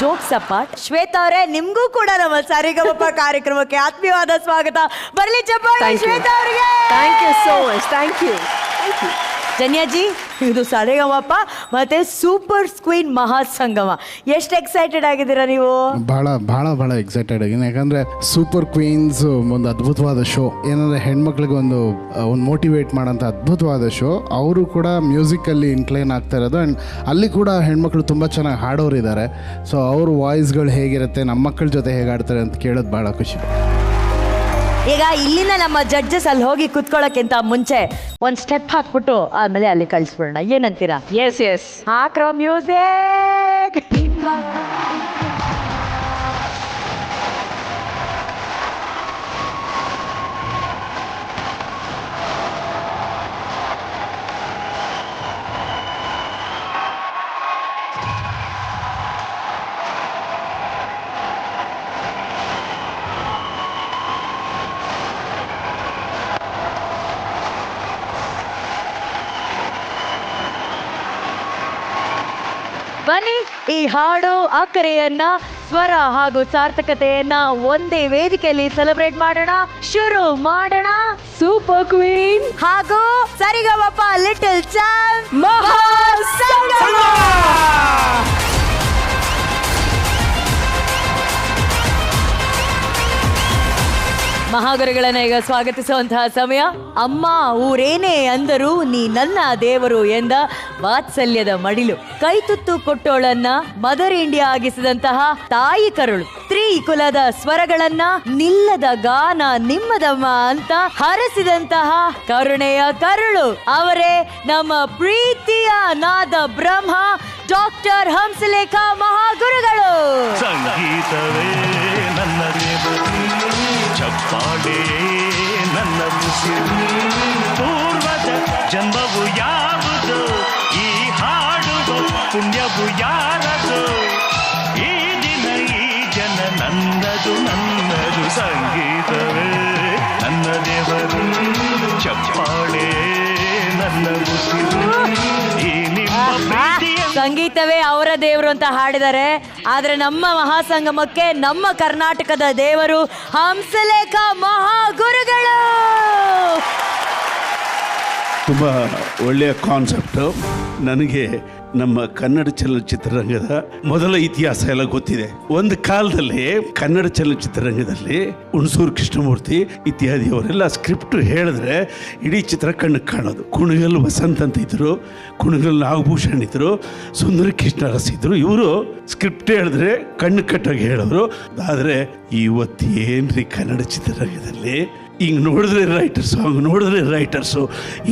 ಜೋಕ್ಸ್ ಅಪಾರ್ಟ್, ಶ್ವೇತಾ ಅವರೇ, ನಿಮ್ಗೂ ಕೂಡ ನಮ್ಮ ಸರಿಗಮಪ ಕಾರ್ಯಕ್ರಮಕ್ಕೆ ಆತ್ಮೀಯವಾದ ಸ್ವಾಗತ. ಬರ್ಲಿ ಚಪ್ಪಾಳೆ ಶ್ವೇತಾ ಅವರಿಗೆ. Thank you so much. Thank you. Janyaji, ಇದು ಸರಿಗಮಪ ಮತ್ತೆ ಸೂಪರ್ ಕ್ವೀನ್ ಮಹಾಸಂಗಮ. ಎಷ್ಟು ಎಕ್ಸೈಟೆಡ್ ಆಗಿದ್ದೀರಾ ನೀವು? ಭಾಳ ಭಾಳ ಭಾಳ ಎಕ್ಸೈಟೆಡ್ ಆಗಿದ್ದೀನಿ. ಯಾಕಂದರೆ ಸೂಪರ್ ಕ್ವೀನ್ಸ್ ಒಂದು ಅದ್ಭುತವಾದ ಶೋ. ಏನಂದರೆ ಹೆಣ್ಮಕ್ಳಿಗೆ ಒಂದು ಮೋಟಿವೇಟ್ ಮಾಡೋಂಥ ಅದ್ಭುತವಾದ ಶೋ. ಅವರು ಕೂಡ ಮ್ಯೂಸಿಕಲ್ಲಿ ಇನ್ಕ್ಲೈನ್ ಆಗ್ತಾ ಇರೋದು. ಆ್ಯಂಡ್ ಅಲ್ಲಿ ಕೂಡ ಹೆಣ್ಮಕ್ಳು ತುಂಬ ಚೆನ್ನಾಗಿ ಹಾಡೋರು ಇದ್ದಾರೆ. ಸೊ ಅವ್ರ ವಾಯ್ಸ್ಗಳು ಹೇಗಿರುತ್ತೆ, ನಮ್ಮ ಮಕ್ಕಳ ಜೊತೆ ಹೇಗೆ ಆಡ್ತಾರೆ ಅಂತ ಕೇಳೋದು ಭಾಳ ಖುಷಿ. ಈಗ ಇಲ್ಲಿಂದ ನಮ್ಮ ಜಡ್ಜಸ್ ಅಲ್ಲಿ ಹೋಗಿ ಕುತ್ಕೊಳ್ಳೋಕ್ಕಿಂತ ಮುಂಚೆ ಒಂದು ಸ್ಟೆಪ್ ಹಾಕ್ಬಿಟ್ಟು ಆಮೇಲೆ ಅಲ್ಲಿ ಕಳಿಸ್ಬಿಡೋಣ. ಏನಂತೀರಾ? ಎಸ್ ಎಸ್, ಹಾಕ್ರೋ ಮ್ಯೂಸಿಕ್. ಬನ್ನಿ, ಈ ಹಾಡು ಅಕ್ಕರೆಯನ್ನ, ಸ್ವರ ಹಾಗೂ ಸಾರ್ಥಕತೆಯನ್ನ ಒಂದೇ ವೇದಿಕೆಯಲ್ಲಿ ಸೆಲೆಬ್ರೇಟ್ ಮಾಡೋಣ. ಶುರು ಮಾಡೋಣ. ಸೂಪರ್ ಕ್ವೀನ್ ಹಾಗೂ ಸರಿಗಮಪ ಲಿಟಲ್ ಚಾಂಪ್ ಮಹಾಸಂಗಮ. ಮಹಾಗುರುಗಳನ್ನ ಈಗ ಸ್ವಾಗತಿಸುವಂತಹ ಸಮಯ. ಅಮ್ಮ ಊರೇನೇ ಅಂದರು ನೀ ನನ್ನ ದೇವರು ಎಂದ ವಾತ್ಸಲ್ಯದ ಮಡಿಲು, ಕೈತುತ್ತು ಕೊಟ್ಟೋಳನ್ನ ಮದರ್ ಇಂಡಿಯಾ ಆಗಿಸಿದಂತಹ ತಾಯಿ ಕರುಳು, ತ್ರಿಕುಲದ ಸ್ವರಗಳನ್ನ ನಿಲ್ಲದ ಗಾನ ನಿಮ್ಮದಮ್ಮ ಅಂತ ಹರಸಿದಂತಹ ಕರುಣೆಯ ಕರುಳು, ಅವರೇ ನಮ್ಮ ಪ್ರೀತಿಯ ನಾದ ಬ್ರಹ್ಮ ಡಾಕ್ಟರ್ ಹಂಸಲೇಖ ಮಹಾಗುರುಗಳು. ಸಂಗೀತವೇ ನನ್ನ ಚಪ್ಪಾಳೆ ನನ್ನ ಉಸಿರು, ಪೂರ್ವದ ಜನ್ಮವು ಯಾವುದು, ಈ ಹಾಡುವ ಪುಣ್ಯವು ಯಾರದು, ಈ ದಿನ ಈ ಜನ ನನ್ನದು ನನ್ನದು. ಸಂಗೀತವೇ ನನ್ನ ದೇವರು, ಚಪ್ಪಾಳೆ ನನ್ನ ಉಸಿರು, ಈ ನಿಮ್ಮ ಪ್ರೀತಿಯ ಸಂಗೀತವೇ ಅವರ ದೇವರು ಅಂತ ಹಾಡಿದ್ದಾರೆ. ಆದ್ರೆ ನಮ್ಮ ಮಹಾಸಂಗಮಕ್ಕೆ ನಮ್ಮ ಕರ್ನಾಟಕದ ದೇವರು ಹಂಸಲೇಖ ಮಹಾಗುರುಗಳು. ತುಂಬ ಒಳ್ಳೆಯ ಕಾನ್ಸೆಪ್ಟು. ನನಗೆ ನಮ್ಮ ಕನ್ನಡ ಚಲನಚಿತ್ರರಂಗದ ಮೊದಲ ಇತಿಹಾಸ ಎಲ್ಲ ಗೊತ್ತಿದೆ. ಒಂದು ಕಾಲದಲ್ಲಿ ಕನ್ನಡ ಚಲನಚಿತ್ರರಂಗದಲ್ಲಿ ಹುಣಸೂರು ಕೃಷ್ಣಮೂರ್ತಿ ಇತ್ಯಾದಿಯವರೆಲ್ಲ ಸ್ಕ್ರಿಪ್ಟ್ ಹೇಳಿದ್ರೆ ಇಡೀ ಚಿತ್ರ ಕಣ್ಣಿಗೆ ಕಾಣೋದು. ಕುಣಗಲ್ ವಸಂತ್ ಅಂತ ಇದ್ರು, ಕುಣಗಲ್ ನಾಗಭೂಷಣ್ ಇದ್ರು, ಸುಂದರ ಕೃಷ್ಣರಸ್ ಇದ್ರು. ಇವರು ಸ್ಕ್ರಿಪ್ಟ್ ಹೇಳಿದ್ರೆ ಕಣ್ಣು ಕಟ್ಟಾಗಿ ಹೇಳೋರು. ಆದರೆ ಇವತ್ತೇನ್ರಿ ಕನ್ನಡ ಚಿತ್ರರಂಗದಲ್ಲಿ ಹಿಂಗೆ ನೋಡಿದ್ರೆ ರೈಟರ್ಸು, ಹಂಗೆ ನೋಡಿದ್ರೆ ರೈಟರ್ಸು,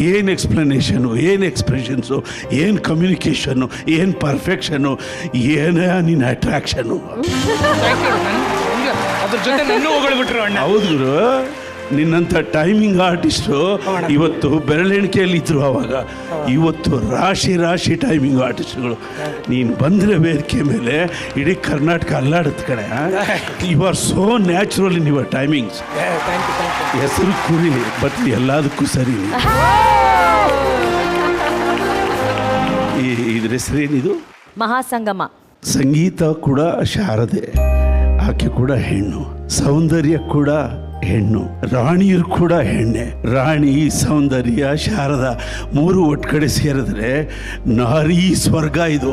ಏನು ಎಕ್ಸ್ಪ್ಲನೇಷನು, ಏನು ಎಕ್ಸ್ಪ್ರೆಷನ್ಸು, ಏನು ಕಮ್ಯುನಿಕೇಷನ್ನು, ಏನು ಪರ್ಫೆಕ್ಷನ್ನು, ಏನೇ ನಿನ್ನ ಅಟ್ರಾಕ್ಷನು. ಅದ್ರ ಜೊತೆ ನನ್ನ ಹೊಗಳ್ಬಿಟ್ರು ಅಣ್ಣ. ಹೌದು ಗುರು, ನಿನ್ನಂಥ ಟೈಮಿಂಗ್ ಆರ್ಟಿಸ್ಟು ಇವತ್ತು ಬೆರಳೆಣಿಕೆಯಲ್ಲಿ ಇದ್ರು ಅವಾಗ. ಇವತ್ತು ರಾಶಿ ರಾಶಿ ಟೈಮಿಂಗ್ ಆರ್ಟಿಸ್ಟ್ಗಳು. ನೀನು ಬಂದರೆ ವೇದಿಕೆ ಮೇಲೆ ಇಡೀ ಕರ್ನಾಟಕ ಅಲ್ಲಾಡುತ್ತೆ ಕಡೆ. You are so natural in your timings. ಹೆಸರು ಕುರಿಲಿ, ಬಟ್ ಎಲ್ಲದಕ್ಕೂ ಸರಿ. ಇದ್ರ ಹೆಸರೇನಿದು? ಮಹಾಸಂಗಮ. ಸಂಗೀತ ಕೂಡ ಶಾರದೆ, ಆಕೆ ಕೂಡ ಹೆಣ್ಣು. ಸೌಂದರ್ಯ ಕೂಡ ಹೆಣ್ಣು, ರಾಣಿಯರು ಕೂಡ ಹೆಣ್ಣೆ. ರಾಣಿ, ಸೌಂದರ್ಯ, ಶಾರದ ಮೂರು ಒಟ್ಟು ಕಡೆ ಸೇರಿದ್ರೆ ನಾರಿ ಸ್ವರ್ಗ ಇದು.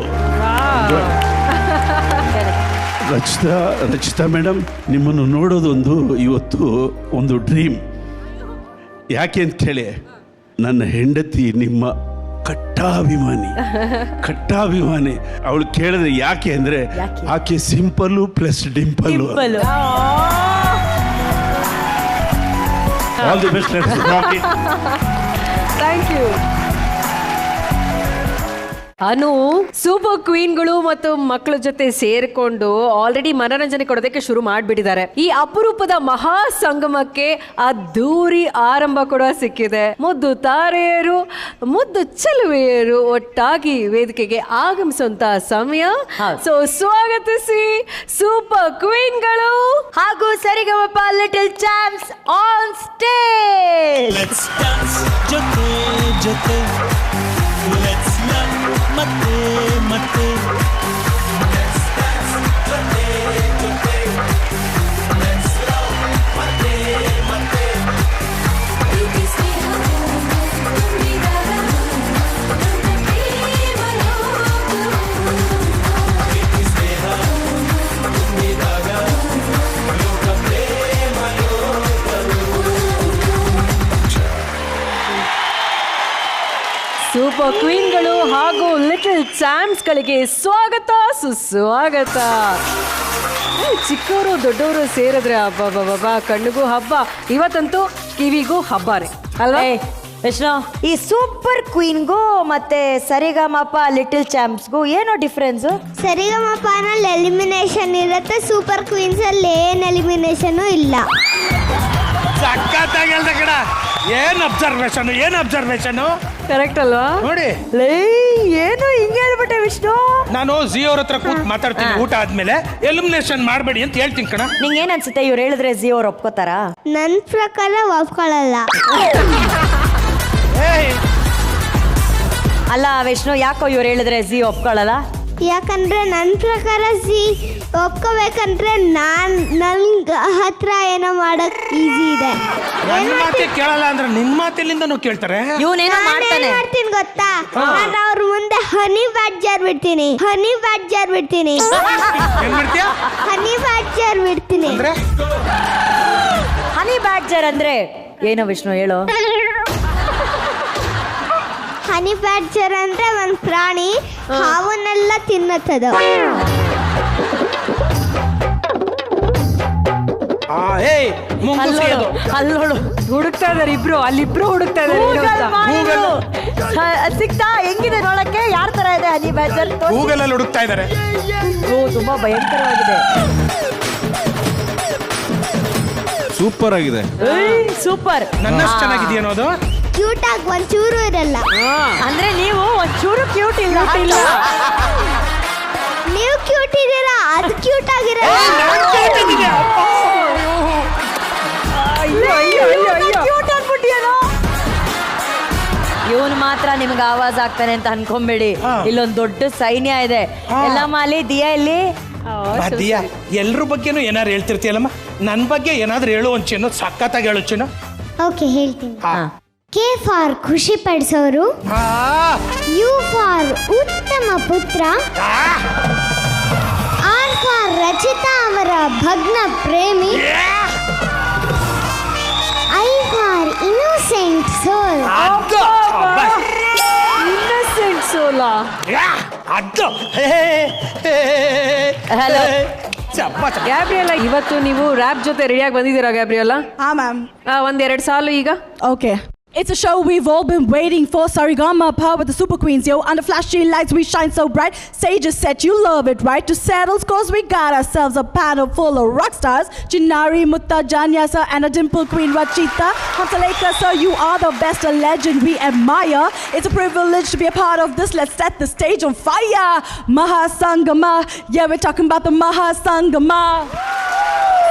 ರಚಿತಾ ಮೇಡಮ್, ನಿಮ್ಮನ್ನು ನೋಡೋದೊಂದು ಇವತ್ತು ಒಂದು ಡ್ರೀಮ್. ಯಾಕೆ ಅಂತ ಕೇಳಿ, ನನ್ನ ಹೆಂಡತಿ ನಿಮ್ಮ ಕಟ್ಟಾಭಿಮಾನಿ. ಅವಳು ಕೇಳಿದ್ರೆ ಯಾಕೆ ಅಂದ್ರೆ ಆಕೆ simple plus dimple. All the best. Thank you. Anu, super ಕ್ವೀನ್ಗಳು ಮತ್ತು ಮಕ್ಕಳ ಜೊತೆ ಸೇರಿಕೊಂಡು ಆಲ್ರೆಡಿ ಮನರಂಜನೆ ಕೊಡೋದಕ್ಕೆ ಶುರು ಮಾಡಿಬಿಟ್ಟಿದ್ದಾರೆ. ಈ ಅಪರೂಪದ ಮಹಾ ಸಂಗಮಕ್ಕೆ ಅದ್ದೂರಿ ಆರಂಭ ಕೂಡ ಸಿಕ್ಕಿದೆ. ಮುದ್ದು ತಾರೆಯರು, ಮುದ್ದು ಚೆಲುವೆಯರು ಒಟ್ಟಾಗಿ ವೇದಿಕೆಗೆ ಆಗಮಿಸುವಂತ ಸಮಯ. ಸೊ ಸ್ವಾಗತಿಸಿ ಸೂಪರ್ ಕ್ವೀನ್ಗಳು ಹಾಗೂ Sarigamapa little champs on stage. Let's dance ಜೊತೆ ಜೊತೆ, let's love ಮತ್ತೆ ಮತ್ತೆ, let's dance ಜೊತೆ ಜೊತೆ, let's love ಮತ್ತೆ ಮತ್ತೆ. ಪ್ರೀತಿ ಸ್ನೇಹ ತುಂಬಿದಾಗ ಸೂಪರ್ ಕ್ವೀನ್ಗಳು ಹಾಗೂ ಲಿಟಲ್ ಚಾಂಪ್ಸ್ಗಳಿಗೆ ಸ್ವಾಗತ ಸುಸ್ವಾಗತ. ಚಿಕ್ಕವರು ದೊಡ್ಡವರು ಸೇರಿದ್ರೆ ಹಬ್ಬ ಕಣ್ಣಿಗೂ ಹಬ್ಬ, ಇವತ್ತಂತೂ ಕಿವಿಗೂ ಹಬ್ಬನೇ ಅಲ್ವಾ? ವಿಷ್ಣು, ಈ ಸೂಪರ್ ಕ್ವೀನ್ಗೂ ಮತ್ತೆ ಸರಿಗಮಪ ಲಿಟಲ್ ಚಾಂಪ್ಸ್ಗೂ ಏನೋ ಡಿಫ್ರೆನ್ಸ್? ಸರಿಗಮಪನಲ್ಲಿ ಎಲಿಮಿನೇಷನ್ ಇರುತ್ತೆ, ಸೂಪರ್ ಕ್ವೀನ್ಸ್ ಅಲ್ಲಿ ಏನ್ ಎಲಿಮಿನೇಷನ್ ಇಲ್ಲ. ಸಕ್ಕತ್ತಾಗಿ ಹೇಳ್ದ ಕಣ. ಏನ್ ಅಬ್ಸರ್ವೇಷನ್ ಕರೆಕ್ಟ್ ಅಲ್ವಾ? ನೋಡಿ ಏನು ಹಿಂಗೆ ಹೇಳ್ಬಿಟ್ಟೆ ವಿಷ್ಣು. ನಾನು ಝೀ ಅವ್ರ ಹತ್ರ ಕೂತ್ ಮಾತಾಡ್ತೀನಿ ಊಟ ಆದ್ಮೇಲೆ. ಎಲಿಮಿನೇಷನ್ ಮಾಡಬೇಡಿ ಅಂತ ಹೇಳ್ತೀನಿ ಕಣ. ನಿಂಗೆ ಏನ್ ಅನ್ಸುತ್ತೆ, ಇವ್ರು ಹೇಳಿದ್ರೆ ಝೀ ಅವ್ರು ಒಪ್ಕೋತಾರ? ನನ್ ಪ್ರಕಾರ ಒಪ್ಕೊಳ್ಳಲ್ಲ. ಅಲ್ಲ ವಿಷ್ಣು, ಯಾಕೋ ಇವ್ರು ಹೇಳಿದ್ರೆ ಝೀ ಒಪ್ಕೊಳ್ಳಲ್ಲ? ಯಾಕಂದ್ರೆ ನನ್ನ ಪ್ರಕಾರ ಒಪ್ಕೋಬೇಕಂದ್ರೆ ನನ್ ಹತ್ರ ಏನೋ ಮಾಡಕ್ ಈಸಿ ಇದೆ. ನನ್ನ ಮಾತೆ ಕೇಳಲ್ಲ ಅಂದ್ರೆ ನಿನ್ ಮಾತೆಲ್ಲಿಂದನೂ ಕೇಳ್ತಾರೆ. ಇವನೇನೋ ಮಾಡ್ತಾನೆ. ಮಾಡ್ತೀನಿ ಗೊತ್ತಾ, ನಾನು ಅವ್ರ ಮುಂದೆ ಹನಿ ಬ್ಯಾಡ್ಜರ್ ಬಿಡ್ತೀನಿ. ಏನ್ ಮಾಡ್ತೀಯ? ಹನಿ ಬ್ಯಾಡ್ಜರ್ ಬಿಡ್ತೀನಿ. ಹನಿ ಬ್ಯಾಡ್ಜರ್ ಅಂದ್ರೆ ಏನೋ ವಿಷ್ಣು ಹೇಳು. ಹನಿ ಬ್ಯಾಡ್ಜರ್ ಅಂದ್ರೆ ಒಂದ್ ಪ್ರಾಣಿ, ಹಾವನ್ನೆಲ್ಲ ತಿನ್ನತ್ತದ. ಅಲ್ಲೋಳು ಹುಡುಕ್ತಾ ಇದಾರೆ ಇಬ್ರು, ಅಲ್ಲಿಬ್ರು ಹುಡುಕ್ತಾ ಇದಾರೆ. ಸಿಕ್ತಾ? ಹೆಂಗಿದೆ ನೋಡಕ್ಕೆ? ಯಾರ ತರ ಇದೆ ಹನಿ ಬ್ಯಾಡ್ಜರ್? ಗೂಗಲ್ ಅಲ್ಲಿ ಹುಡುಕ್ತಾ ಇದಾರೆ. ತುಂಬಾ ಭಯಂಕರವಾಗಿದೆ. ಸೂಪರ್ ಆಗಿದೆ. ಸೂಪರ್. ನನ್ನಷ್ಟು ಚೆನ್ನಾಗಿದೆಯೋ ಅನ್ನೋದು. ಕ್ಯೂಟ್ ಆಗಿ ಒಂಚೂರು ಇರಲ್ಲ. ಅಂದ್ರೆ ನೀವು ಒಂಚೂರು ಕ್ಯೂಟ್ ಇಲ್ಲ. ನೀವು ಕ್ಯೂಟ್ ಇದೀರಾ, ಅದು ಕ್ಯೂಟ್ ಆಗಿರಲ್ಲ. ಇವನು ಮಾತ್ರ ನಿಮ್ಗೆ ಆವಾಜ್ ಆಗ್ತಾನೆ ಅಂತ ಅನ್ಕೊಂಬೇಡಿ. ಇಲ್ಲೊಂದು ದೊಡ್ಡ ಸೈನ್ಯ ಇದೆ. ಎಲ್ಲ ಮಾಲಿ ದಿಯಾ ಇಲ್ಲಿ. ದಿಯಾ, ಎಲ್ರ ಬಗ್ಗೆನೂ ಏನಾರು ಹೇಳ್ತಿರ್ತೀಯಲ್ಲಮ್ಮ, ನನ್ನ ಬಗ್ಗೆ ಏನಾದ್ರು ಹೇಳು ಒಂಚೇನು. ಸಖತ್ತಾಗಿ ಹೇಳು ಚಿನ್ನು. ಓಕೆ, ಹೇಳ್ತೀನಿ. ಕೆ ಫಾರ್ ಖುಷಿ ಪಡಿಸೋರು, ಯು ಫಾರ್ ಉತ್ತಮ ಪುತ್ರ, ಆರ್ ಫಾರ್ ರಚಿತಾ ಅವರ ಭಗ್ನ ಪ್ರೇಮಿ, I for innocent soul. Innocent ಸೋಲಾ? ಹಲೋ ಗ್ಯಾಬ್ರಿಯಲ್ಲ, ಇವತ್ತು ನೀವು ರ್ಯಾಪ್ ಜೊತೆ ರೆಡಿಯಾಗಿ ಬಂದಿದ್ದೀರಾ ಗ್ಯಾಬ್ರಿಯಲ್ಲ? ಹಾ ಮ್ಯಾಮ್. ಒಂದೆರಡು ಸಾಲು ಈಗ. Okay. It's a show we've all been waiting for. Sarigama with the super queens, yo. Under flashy lights we shine so bright. Stage is set, you love it, right? To settle scores we got ourselves a panel full of rock stars. Chinari, Mutta, Janyasa and a dimple queen Rachita. Hamsaleka sir, you are the best, a legend we admire. It's a privilege to be a part of this. Let's set the stage on fire. Mahasangama, yeah, we're talking about the Mahasangama.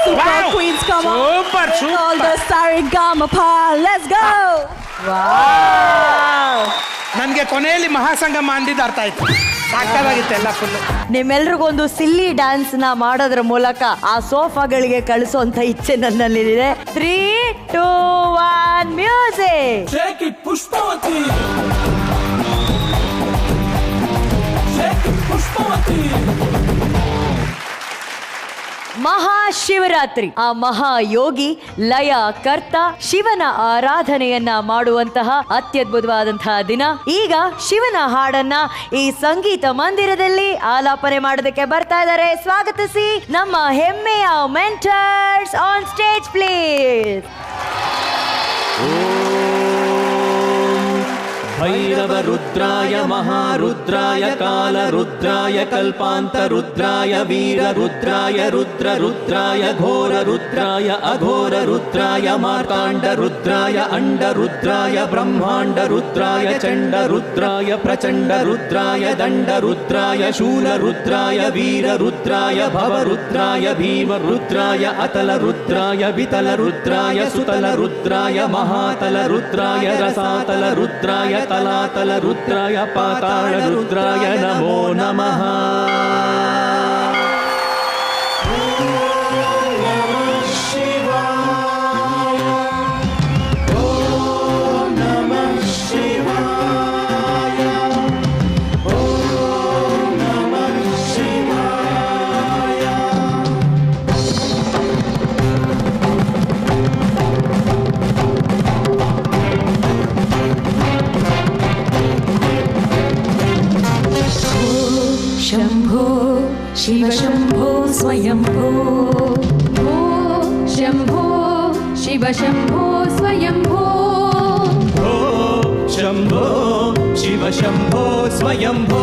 Super queens, come on. Super. All the Sarigama, let's go. ನನಗೆ ಕೊನೆಯಲ್ಲಿ ಮಹಾಸಂಗಮ ಅಂದಿದ್ದು ಅರ್ಥ ಆಯ್ತು. ಸಾಕಾಗಿತ್ತು ಎಲ್ಲ full. ನಿಮ್ಮೆಲ್ರಿಗೊಂದು ಸಿಲ್ಲಿ dance ನ ಮಾಡೋದ್ರ ಮೂಲಕ ಆ ಸೋಫಾಗಳಿಗೆ ಕಳಿಸುವಂತ ಇಚ್ಛೆ ನನ್ನಲ್ಲಿದೆ. 3, 2, 1 music. Shake it, Pushpavati. Mahashivratri, ಆ ಮಹಾಯೋಗಿ ಲಯ ಕರ್ತ ಶಿವನ ಆರಾಧನೆಯನ್ನ ಮಾಡುವಂತಹ ಅತ್ಯದ್ಭುತವಾದಂತಹ ದಿನ. ಈಗ ಶಿವನ ಹಾಡನ್ನ ಈ ಸಂಗೀತ ಮಂದಿರದಲ್ಲಿ ಆಲಾಪನೆ ಮಾಡೋದಕ್ಕೆ ಬರ್ತಾ ಇದ್ದಾರೆ. ಸ್ವಾಗತಿಸಿ ನಮ್ಮ ಹೆಮ್ಮೆಯ ಮೆಂಟರ್ಸ್ ಆನ್ ಸ್ಟೇಜ್ ಪ್ಲೀಸ್. ಭೈರವ ರುದ್ರಾಯ ಮಹಾರುದ್ರಾಯ ಕಾಲ ರುದ್ರಾಯ ಕಲ್ಪಾಂತ ರುದ್ರಾಯ ವೀರ ರುದ್ರಾಯ ರುದ್ರ ರುದ್ರಾಯ ಘೋರ ರುದ್ರಾಯ ಅಘೋರ ರುದ್ರಾಯ ಮಾರ್ತಾಂಡ ರುದ್ರಾಯ ಅಂಡ ರುದ್ರಾಯ ಬ್ರಹ್ಮಾಂಡ ರುದ್ರಾಯ ಚಂಡ ರುದ್ರಾಯ ಪ್ರಚಂಡ ರುದ್ರಾಯ ದಂಡ ರುದ್ರಾಯ ಶೂಲ ರುದ್ರಾಯ ವೀರ ರುದ್ರಾಯ ಭವ ರುದ್ರಾಯ ಭೀಮ ರುದ್ರಾಯ ಅತಲ ರುದ್ರಾಯ ವಿತಲ ರುದ್ರಾಯ ಸುತಲ ರುದ್ರಾಯ ಮಹಾತಲ ರುದ್ರಾಯ ರಸಾತಲ ರುದ್ರಾಯ ತಲಾತಲ ರುದ್ರಾಯ ಪಾತಾಳ ರುದ್ರಾಯ ನಮೋ ನಮಃ. ಶಿವ ಶಂಭೋ ಸ್ವಯಂಭೋ ಶಂಭೋ ಶಿವ ಶಂಭೋ ಸ್ವಯಂಭೋ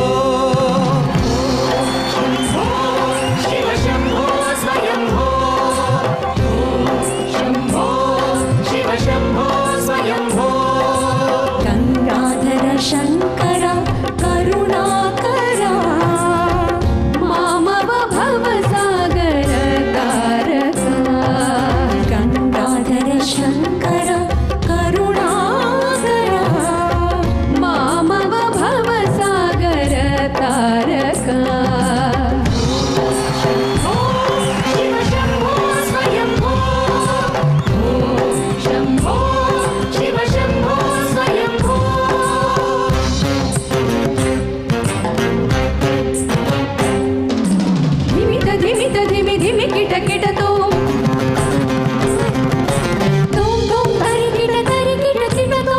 ಶಿವ ಶಂಭೋ ಸ್ವಯಂಭೋ ಶಂಭೋ ಶಿವ ಶಂಭೋ ಸ್ವಯಂಭೋ ಗಂಗಾಧರ ಶಂಕರ ಕರುಣಾಕರ ಮಾಮವ ಭವಸಾಗರ ತಾರಕ ಗಂಗಾಧರ ಶಂಕರ ಕರುಣಾಕರ ಮಾಮವ ಭವಸಾಗರ ತಾರಕ ಶಿವ ಶಂಭೋ ಸ್ವಯಂಭೋ ಶಂಭೋ ಶಿವ ಶಂಭೋ ಸ್ವಯಂಭೋ ಧಿಮಿತ ಧಿಮಿತ ಧಿಮಿ ಧಿಮಿ ಕಿಟ ಕಿಟತೋ ತೋಂ ತೋಂ ತರಿ ಕಿಟ ಕಿಟತೋ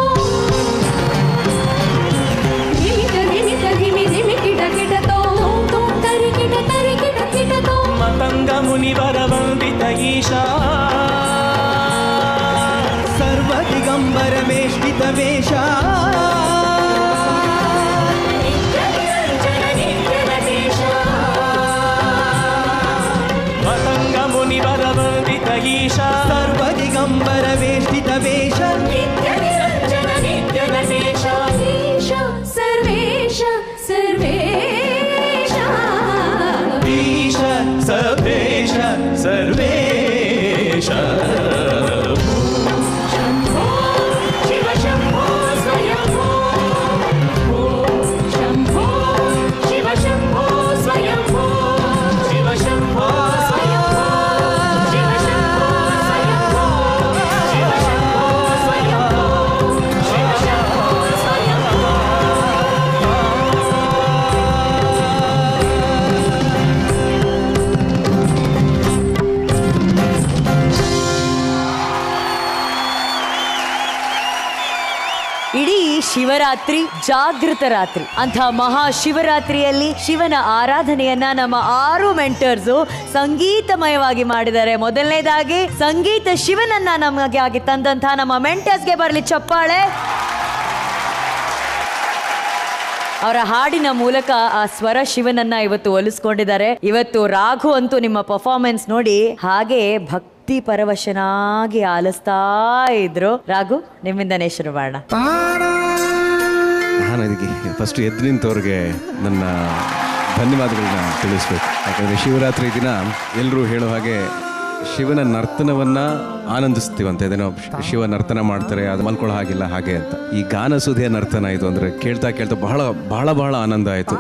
ಧಿಮಿತ ಧಿಮಿತ ಧಿಮಿ ಧಿಮಿ ಕಿಟ ಕಿಟತೋ ತೋಂ ತೋಂ ತರಿ ಕಿಟ ಕಿಟತೋ ಮತಂಗ ಮುನಿವರ ವಂದಿತ ಈಶಾ ಸರ್ವ ದಿಗಂಬರ ಮೇಷ್ಟಿತ ವೇಷ ಮತಂಗ ಮುನಿವರ ವಂದಿತ ಈಶಾ ಸರ್ವ ದಿಗಂಬರ ವೇಷ್ಟಿತ ವೇಷ ನಿತ್ಯ ನಿರಂಜನ ನಿತ್ಯ ನಟೇಶ ಈಶ ಸರ್ವೇಶ ಸರ್ವೇಶ ಈಶ ಸರ್ವೇಶ ಸರ್ವೇಶ ಶಂಭೋ ಶಿವ ಶಂಭೋ ಸ್ವಯಂಭೋ ಶಂಭೋ ಶಿವ ಶಂಭೋ ಸ್ವಯಂಭೋ ಶಿವ ಶಂಭೋ ಸ್ವಯಂಭೋ ಶಿವ ಶಂಭೋ ಸ್ವಯಂಭೋ ಶಿವ ಶಂಭೋ ಸ್ವಯಂಭೋ ಶಿವ ಶಂಭೋ ಸ್ವಯಂಭೋ ಇಡೀ ಶಿವರಾತ್ರಿ ಜಾಗೃತ ರಾತ್ರಿ ಅಂತ ಮಹಾಶಿವರಾತ್ರಿಯಲ್ಲಿ ಶಿವನ ಆರಾಧನೆಯನ್ನ ನಮ್ಮ 6 ಮೆಂಟರ್ಸು ಸಂಗೀತಮಯವಾಗಿ ಮಾಡಿದ್ದಾರೆ. ಮೊದಲನೇದಾಗಿ ಸಂಗೀತ ಶಿವನನ್ನ ನಮಗೆ ಆಗಿ ತಂದಂತಹ ನಮ್ಮ ಮೆಂಟರ್ಸ್ಗೆ ಬರಲಿ ಚಪ್ಪಾಳೆ. ಅವರ ಹಾಡಿನ ಮೂಲಕ ಆ ಸ್ವರ ಶಿವನನ್ನ ಇವತ್ತು ಒಲಿಸ್ಕೊಂಡಿದ್ದಾರೆ. ಇವತ್ತು ರಾಘು ಅಂತೂ ನಿಮ್ಮ ಪರ್ಫಾರ್ಮೆನ್ಸ್ ನೋಡಿ ಹಾಗೆ ಭಕ್ತಿ ಪರವಶನಾಗಿ ಆಲಿಸ್ತಾ ಇದ್ರು. ರಾಘು, ನಿಮ್ಮಿಂದನೇ ಶುರು ಮಾಡೋಣ. ನಾನು ಇದಕ್ಕೆ ಫಸ್ಟ್ ಎದ್ದು ನಿಂತವ್ರಿಗೆ ನನ್ನ ಧನ್ಯವಾದಗಳನ್ನ ತಿಳಿಸ್ಬೇಕು. ಯಾಕಂದರೆ ಶಿವರಾತ್ರಿ ದಿನ ಎಲ್ಲರೂ ಹೇಳೋ ಹಾಗೆ ಶಿವನ ನರ್ತನವನ್ನು ಆನಂದಿಸ್ತೀವಂತೆ. ಅದೇನೋ ಶಿವ ನರ್ತನ ಮಾಡ್ತಾರೆ, ಅದು ಮಲ್ಕೊಳ್ಳೋ ಹಾಗಿಲ್ಲ ಹಾಗೆ ಅಂತ. ಈ ಗಾನಸುಧೆಯ ನರ್ತನ ಇದು ಅಂದರೆ ಕೇಳ್ತಾ ಕೇಳ್ತಾ ಬಹಳ ಬಹಳ ಬಹಳ ಆನಂದ ಆಯಿತು.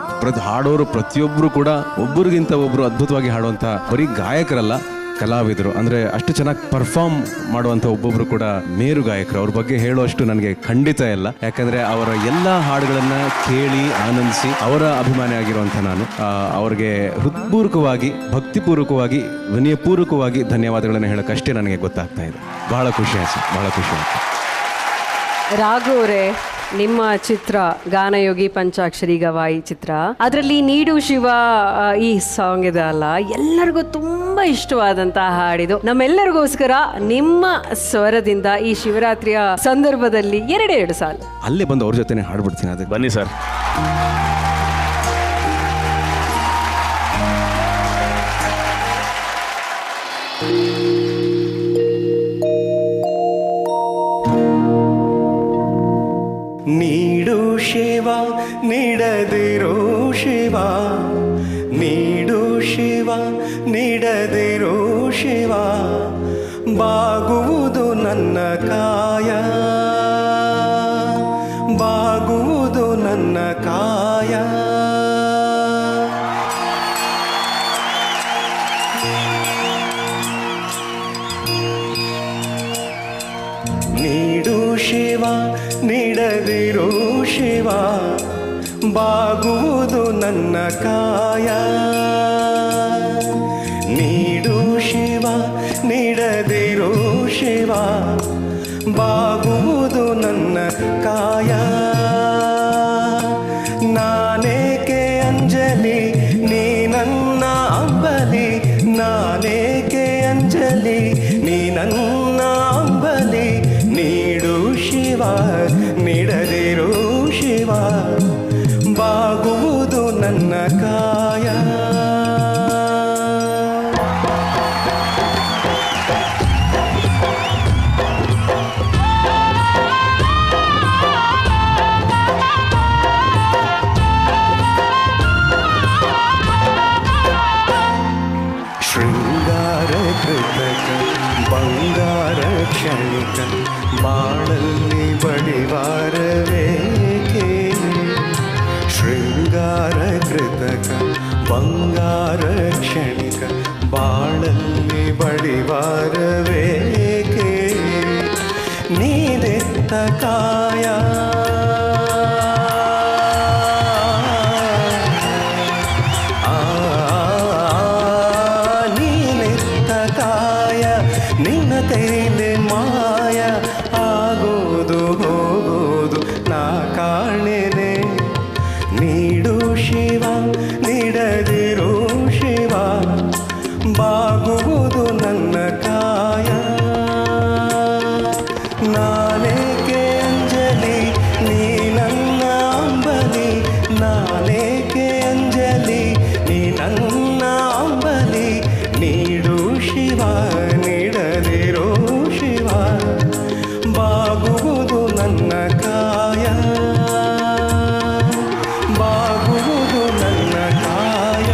ಹಾಡೋರು ಪ್ರತಿಯೊಬ್ಬರು ಕೂಡ ಒಬ್ಬರಿಗಿಂತ ಒಬ್ಬರು ಅದ್ಭುತವಾಗಿ ಹಾಡುವಂಥ ಬರೀ ಗಾಯಕರಲ್ಲ, ಕಲಾವಿದರು. ಅಂದರೆ ಅಷ್ಟು ಚೆನ್ನಾಗಿ ಪರ್ಫಾರ್ಮ್ ಮಾಡುವಂಥ ಒಬ್ಬೊಬ್ಬರು ಕೂಡ ಮೇರು ಗಾಯಕರು. ಅವ್ರ ಬಗ್ಗೆ ಹೇಳುವಷ್ಟು ನನಗೆ ಖಂಡಿತ ಇಲ್ಲ. ಯಾಕಂದರೆ ಅವರ ಎಲ್ಲ ಹಾಡುಗಳನ್ನು ಕೇಳಿ ಆನಂದಿಸಿ ಅವರ ಅಭಿಮಾನಿ ಆಗಿರುವಂಥ ನಾನು ಅವ್ರಿಗೆ ಹೃತ್ಪೂರ್ವಕವಾಗಿ, ಭಕ್ತಿಪೂರ್ವಕವಾಗಿ, ವಿನಯಪೂರ್ವಕವಾಗಿ ಧನ್ಯವಾದಗಳನ್ನು ಹೇಳೋಕ್ಕಷ್ಟೇ ನನಗೆ ಗೊತ್ತಾಗ್ತಾ ಇದೆ. ಬಹಳ ಖುಷಿ ಆಯ್ತು, ಬಹಳ ಖುಷಿ ಆಯ್ತು. ರಾಘು ಅವರೇ, ನಿಮ್ಮ ಚಿತ್ರ ಗಾನಯೋಗಿ ಪಂಚಾಕ್ಷರಿ ಗವಾಯಿ ಚಿತ್ರ, ಅದರಲ್ಲಿ ನೀಡು ಶಿವ ಈ ಸಾಂಗ್ ಇದೆ ಅಲ್ಲ, ಎಲ್ಲರಿಗೂ ತುಂಬಾ ಇಷ್ಟವಾದಂತಹ ಹಾಡಿದು. ನಮ್ಮೆಲ್ಲರಿಗೋಸ್ಕರ ನಿಮ್ಮ ಸ್ವರದಿಂದ ಈ ಶಿವರಾತ್ರಿಯ ಸಂದರ್ಭದಲ್ಲಿ 2 ಸಾಲು ಅಲ್ಲೇ ಬಂದು ಅವ್ರ ಜೊತೆನೆ ಹಾಡ್ಬಿಡ್ತೀನಿ. ಅದಕ್ಕೆ ಬನ್ನಿ ಸರ್. ನೀಡು ಶಿವ ನೀಡದಿರೋ ಶಿವ, ನೀಡು ಶಿವ ನೀಡದಿರೋ ಶಿವ, ಬಾಗುವುದು ನನ್ನ ಕಾಯ, ಬಾಗುವುದು ನನ್ನ ಕಾಯ. ನೀಡು ಶಿವ ನೀಡದಿರೋ ಶಿವ, ಬಾಗುವುದು ನನ್ನ ಕಾಯ. ನೀಡು ಶಿವ ನೀಡದಿರೋ ಶಿವ, ಬಾಗುವುದು ನನ್ನ ಕಾಯ. ನಾನೇಕೆ ಅಂಜಲಿ ನೀ ನನ್ನ ಅಂಬಲಿ, ನಾನೇಕೆ ಅಂಜಲಿ ನೀ ನನ್ನ ಅಂಬಲಿ. ಶಿವ ನೀಡದಿರು ಶಿವ ಬಾಗುವುದು ನನ್ನ ಕಾಯ ಶೃಂಗಾರ ಕೃತಕ ಬಂಗಾರ ಕ್ಷಣಿಕ ಬಾಳಲ್ಲಿ ಬಡಿವಾರವೇಕೆ ಶೃಂಗಾರ ಕೃತಕ ಬಂಗಾರ ಕ್ಷಣಿಕ ಬಾಳಲ್ಲಿ ಬಡಿವಾರವೇಕೆ ನೀನೆತ್ತ ಕಾಯ ಕೈಲೆ ಮಾಯ ಆಗೋದು ಹೋಗೋದು ನಾ ಕಾಣೆನೆ ನೀಡು ಶಿವ ನೀಡದಿರು ಶಿವ ಬಾಗುವುದು ನನ್ನ ಕಾಯ ನಾನೇಕೆ ಅಂಜಲಿ ನೀ ನನ್ನ ಅಂಬಲಿ ನಾನೇಕೆ ಅಂಜಲಿ ನೀ ನನ್ನ ಅಂಬಲಿ ನೀಡು ಶಿವ ನೀಡದಿರೋ ಶಿವ ಬಾಗುವುದು ನನ್ನ ಕಾಯ ಬಾಗುವುದು ನನ್ನ ಕಾಯ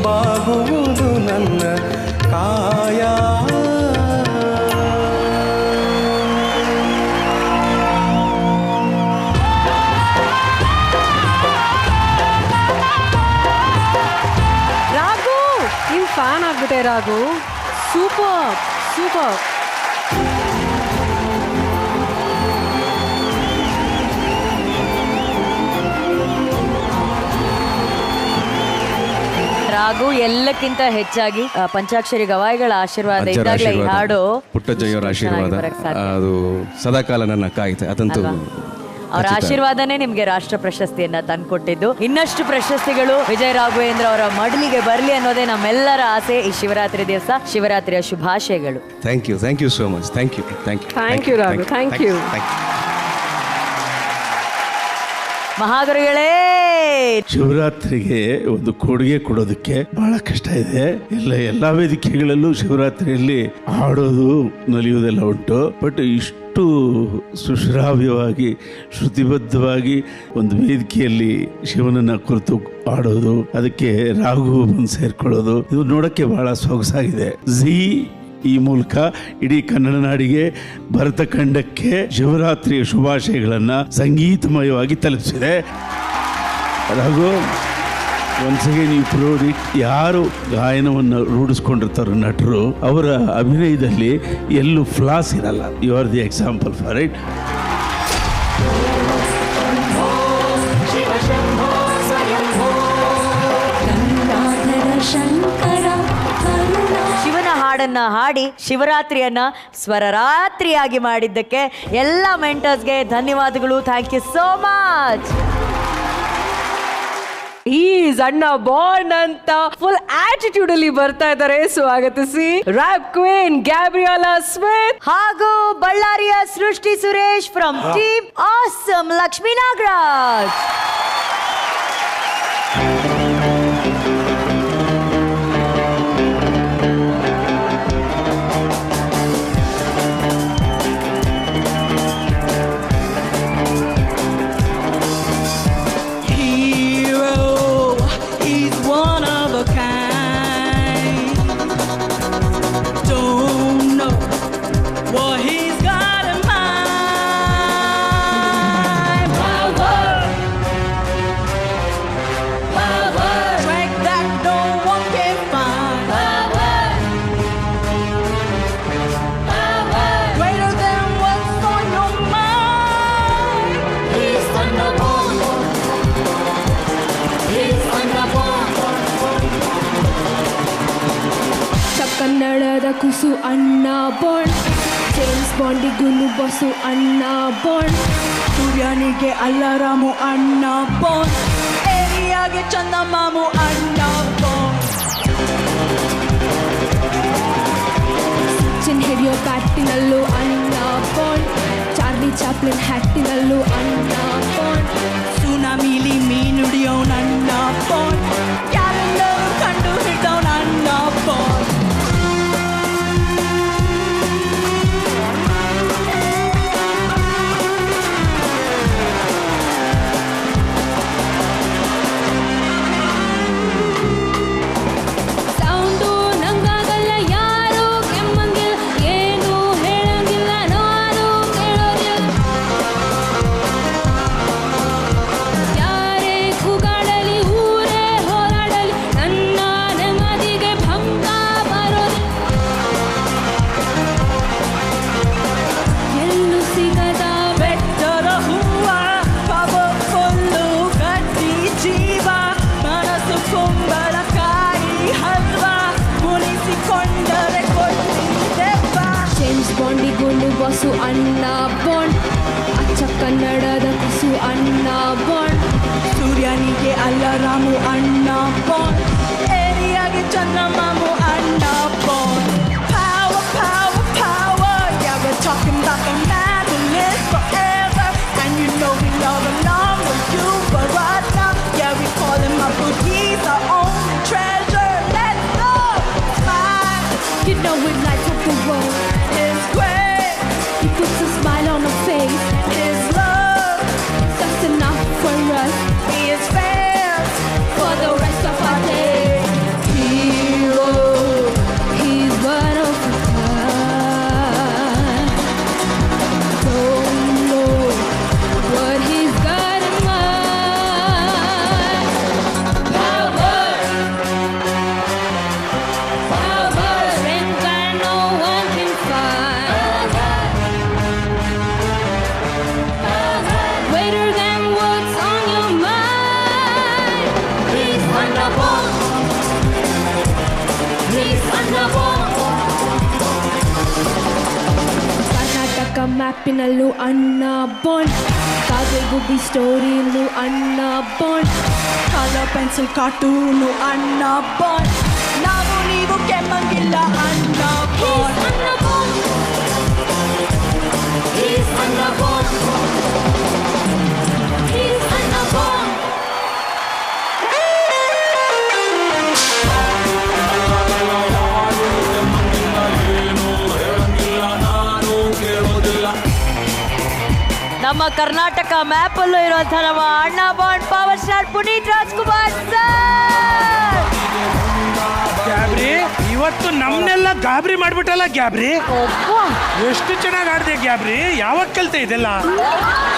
ಬಾಗುವುದು ನನ್ನ ಕಾಯ ಫ್ಯಾನ್ ಆಗ್ಬಿಟ್ಟೆ ರಾಘು ಸೂಪರ್ ಸೂಪರ್ ರಾಘು ಎಲ್ಲಕ್ಕಿಂತ ಹೆಚ್ಚಾಗಿ ಪಂಚಾಕ್ಷರಿ ಗವಾಯಿಗಳ ಆಶೀರ್ವಾದ ಇದ್ದಾಗಲೇ ಈ ಹಾಡು ಪುಟ್ಟಜ್ಜಯ್ಯವರ ಆಶೀರ್ವಾದ ಅದು ಸದಾಕಾಲ ನನ್ನ ಕಾಯುತ್ತೆ ಅದಂತೂ ಅವರ ಆಶೀರ್ವಾದನೇ ನಿಮ್ಗೆ ರಾಷ್ಟ್ರ ಪ್ರಶಸ್ತಿಯನ್ನ ತಂದ್ಕೊಟ್ಟಿದ್ದು ಇನ್ನಷ್ಟು ಪ್ರಶಸ್ತಿಗಳು ವಿಜಯ ರಾಘವೇಂದ್ರ ಅವರ ಮಡಲಿಗೆ ಬರಲಿ ಅನ್ನೋದೇ ನಮ್ಮೆಲ್ಲರ ಆಸೆ ಈ ಶಿವರಾತ್ರಿ ದಿವಸ ಶಿವರಾತ್ರಿಯ ಶುಭಾಶಯಗಳು thank you so much thank you Raghu thank you ಮಹಾಗುರುಗಳೇ ಶಿವರಾತ್ರಿಗೆ ಒಂದು ಕೊಡುಗೆ ಕೊಡೋದಕ್ಕೆ ಬಹಳ ಕಷ್ಟ ಇದೆ ಎಲ್ಲಾ ವೇದಿಕೆಗಳಲ್ಲೂ ಶಿವರಾತ್ರಿಯಲ್ಲಿ ಹಾಡೋದು ನಲಿಯೋದೆಲ್ಲ ಉಂಟು ಬಟ್ ಇಷ್ಟು ಸುಶ್ರಾವ್ಯವಾಗಿ ಶ್ರುತಿಬದ್ಧವಾಗಿ ಒಂದು ವೇದಿಕೆಯಲ್ಲಿ ಶಿವನನ್ನ ಕುರಿತು ಹಾಡೋದು ಅದಕ್ಕೆ ರಾಘು ಬಂದು ಸೇರ್ಕೊಳ್ಳೋದು ಇದು ನೋಡಕ್ಕೆ ಬಹಳ ಸೊಗಸಾಗಿದೆ ಈ ಮೂಲಕ ಇಡೀ ಕನ್ನಡ ನಾಡಿಗೆ ಭರತಖಂಡಕ್ಕೆ ಶಿವರಾತ್ರಿಯ ಶುಭಾಶಯಗಳನ್ನು ಸಂಗೀತಮಯವಾಗಿ ತಲುಪಿಸಿದೆ. Raghu once again you proved it. ಯಾರು ಗಾಯನವನ್ನು ರೂಢಿಸ್ಕೊಂಡಿರ್ತಾರೋ ನಟರು ಅವರ ಅಭಿನಯದಲ್ಲಿ ಎಲ್ಲೂ ಫ್ಲಾಸ್ ಇರಲ್ಲ. You are the example for it. ಶಿವನ ಹಾಡನ್ನ ಹಾಡಿ ಶಿವರಾತ್ರಿಯನ್ನ ಸ್ವರರಾತ್ರಿಯಾಗಿ ಮಾಡಿದ್ದಕ್ಕೆ ಎಲ್ಲ ಮೆಂಟರ್ಸ್ಗೆ ಧನ್ಯವಾದಗಳು. Thank you so much. Is ಅಣ್ಣ ಬಾಂಡ್ ಅಂತ ಫುಲ್ ಆಟಿಟ್ಯೂಡ್ ಅಲ್ಲಿ ಬರ್ತಾ ಇದ್ದಾರೆ. ಸ್ವಾಗತಿಸಿ ರ್ಯಾಪ್ ಕ್ವೀನ್ ಗ್ಯಾಬ್ರಿಯಲಾ ಸ್ಮಿತ್ ಹಾಗೂ ಬಳ್ಳಾರಿಯ ಸೃಷ್ಟಿ Suresh from team awesome Lakshmi Nagaraj. ಕನ್ನಡದ ಕುಸು ಅಣ್ಣ ಬಾಂಡ್, ಜೇಮ್ಸ್ ಬಾಂಡಿಗುನು ಬಸು ಅಣ್ಣ ಬಾಂಡ್, ಸೂರ್ಯನಿಗೆ ಅಲ್ಲಾರಾಮು ಅಣ್ಣ ಬಾಂಡ್, ಏರಿಯಾಗೆ ಚಂದಮಾಮು ಅಣ್ಣ ಬಾಂಡ್. ಸಚಿನ್ ಹಿಡಿಯೋ ಬ್ಯಾಟಿನಲ್ಲೂ ಅಣ್ಣ ಬಾಂಡ್ ಚಾರ್ಲಿ ಚಾಪ್ಲಿನ್ ಹ್ಯಾಟಿನಲ್ಲೂ ಅಣ್ಣ ಬಾಂಡ್ ಸುನಾಮಿಲಿ ಮೀನುಡಿಯೋನ್ ಅಣ್ಣ ಬಾಂಡ್ ಯಾರೆಲ್ಲರೂ ಕಂಡು ಹಿಡ್ದವನ್ ಅಣ್ಣ ಬಾಂಡ್ ಸೌಂಡು ನಂಗಾಗಲ್ಲ ಯಾರು ಕೆಮ್ಮಂಗಿಲ್ಲ ಏನು ಹೇಳಂಗಿಲ್ಲ ನಾನು ಕೇಳೋದಿಲ್ಲ ಯಾರೇ ಕೂಗಾಡಲಿ ಊರೇ ಹೋರಾಡಲಿ ನನ್ನ ನೆಮ್ಮದಿಗೆ ಭಂಗ ಬರೋದಿಲ್ಲ ಎಲ್ಲೂ ಸಿಗದ ಬೆಟ್ಟದ ಹೂವ ಪವರ್ಫುಲ್ಲು ಗಟ್ಟಿ ಜೀವ ಮನಸ್ಸು ಕುಂಬಳಕಾಯಿ ಹಲ್ವ ಮುನಿಸಿಕೊಂಡರೆ ಕೊಟ್ಟಿದ್ದೆವ್ವ ಜೇಮ್ಸ್ ಬಾಂಡಿಗೊಂಡು ಬಸು ಅಣ್ಣ ಬಾಂಡ್ ಅಚ್ಚ ಕನ್ನಡದ ಕುಸು ಅಣ್ಣ ಬಾಂಡ್ ಸೂರ್ಯನಿಗೆ ಅಲ್ಲರಾಮು ಅಣ್ಣ ಬಾಂಡ್ ಏರಿಯಾಗೆ ಚಂದ್ರಮಾಮು ಅಣ್ಣ bond Power, power, power. Yeah, we're talking about the man who lives forever. And you know we love along with you, but right now, yeah, we call him up, but he's our only treasure. Let's go! Smile. You know we light up the world. It's great. He puts a smile on our face. His love, that's enough for us. He is fans for the rest of our days. Hero, he's one of a kind. Don't know what he's got in mind. Power, power, strength that no one can find. Greater than what's on your mind. He's wonderful. He's wonderful. Karnataka ಮ್ಯಾಪಿನಲ್ಲೂ ಅಣ್ಣ bond ಕಾಗಲ್ಗುಬ್ಬಿ ಸ್ಟೋರಿಯಲ್ಲೂ ಅಣ್ಣ bond colour pencil cartoon ಅಣ್ಣ bond ನಾವು ನೀವು ಕೆಮ್ಮಂಗಿಲ್ಲ ಅಣ್ಣ bond He's ಅಣ್ಣ ಬಾಂಡ್ He's ಅಣ್ಣ ಬಾಂಡ್ ನಮ್ಮ ಕರ್ನಾಟಕ ಮ್ಯಾಪ್ ಅಲ್ಲೂ ಇರುವಂತಹ ನಮ್ಮ ಅಣ್ಣ bond power star Puneeth Rajkumar sir. Gabri ಇವತ್ತು ನಮ್ನೆಲ್ಲ ಗಾಬರಿ ಮಾಡ್ಬಿಟ್ಟಲ್ಲ ಗ್ಯಾಬ್ರಿ. ಎಷ್ಟು ಚೆನ್ನಾಗಿ ಆಡ್ದೆ ಗ್ಯಾಬ್ರಿ. ಯಾವಾಗ ಕಲ್ತೆ ಇದೆಲ್ಲ?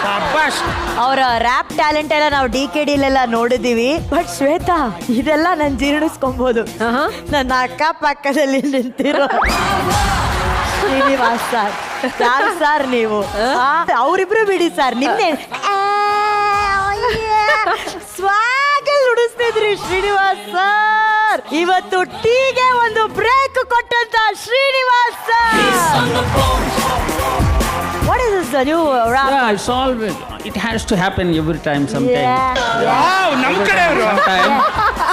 ಶಾಬಾಷ್. ಅವರ ರ್ಯಾಪ್ ಟ್ಯಾಲೆಂಟ್ ಎಲ್ಲ ನಾವು DKDಲೆಲ್ಲ ನೋಡಿದೀವಿ. ಬಟ್ ಶ್ವೇತಾ ಇದೆಲ್ಲ ನಾನು ಜೀರ್ಣಿಸ್ಕೊಬಹುದು. ನನ್ನ ಅಕ್ಕ ಪಕ್ಕದಲ್ಲಿ ನಿಂತಿರೋ ಶ್ರೀನಿವಾಸ್ ಸರ್. ಯಾರು ಸರ್ ನೀವು? ಅವರಿಬ್ರು ಬಿಡಿ ಸರ್. ನಿನ್ನೆ ಸ್ವಾಗಲ್ ಉಡಿಸ್ತಿದ್ರಿ ಶ್ರೀನಿವಾಸ್ ಸರ್. ಇವತ್ತು ಟೀಗೆ ಒಂದು ಬ್ರೇಕ್ ಕೊಟ್ಟಂತ Srinivas sir. What is this new rap? Yeah, it's all it has to happen every time sometime. Wow, ನಮ್ಮ ಕಡೆಯವರು.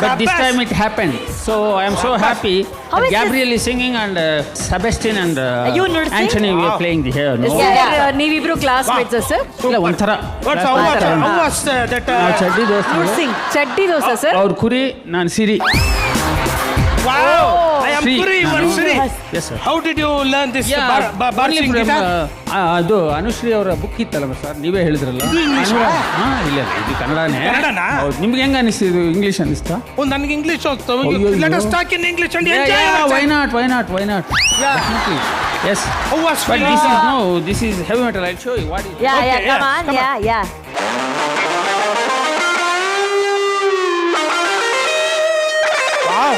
But this time it happened. So I am so happy. Gabriel is singing and Sebastian and Anthony we are playing here. No? ನೀವಿಬ್ರು classmates sir? ಇಲ್ಲ ಒಂಥರ. ಚಡ್ಡಿ dosa sir. ಅವ್ರ ಕುರಿ ನಾನು ಸಿರಿ. Wow, I am Puri, you are Sri. Yes sir. How did you learn this barching guitar? ಅದು ಅನುಶ್ರೀ ಅವರ book ಇತ್ತಲ್ಲ ಸರ್, ನೀವೇ ಹೇಳಿದ್ರಲ್ಲ. ಇಲ್ಲ ಇದು ಕನ್ನಡನೇ. ನಿಮ್ಗೆ ಹೆಂಗ ಅನಿಸ್ತಿದ್ದು? ಇಂಗ್ಲಿಷ್ ಅನಿಸ್ತಾ? ನನಗೆ English let us talk in English and enjoy. Why not? Definitely. Yes. But this is heavy metal. I'll show you what is. Yeah, come on. Yeah. Wow.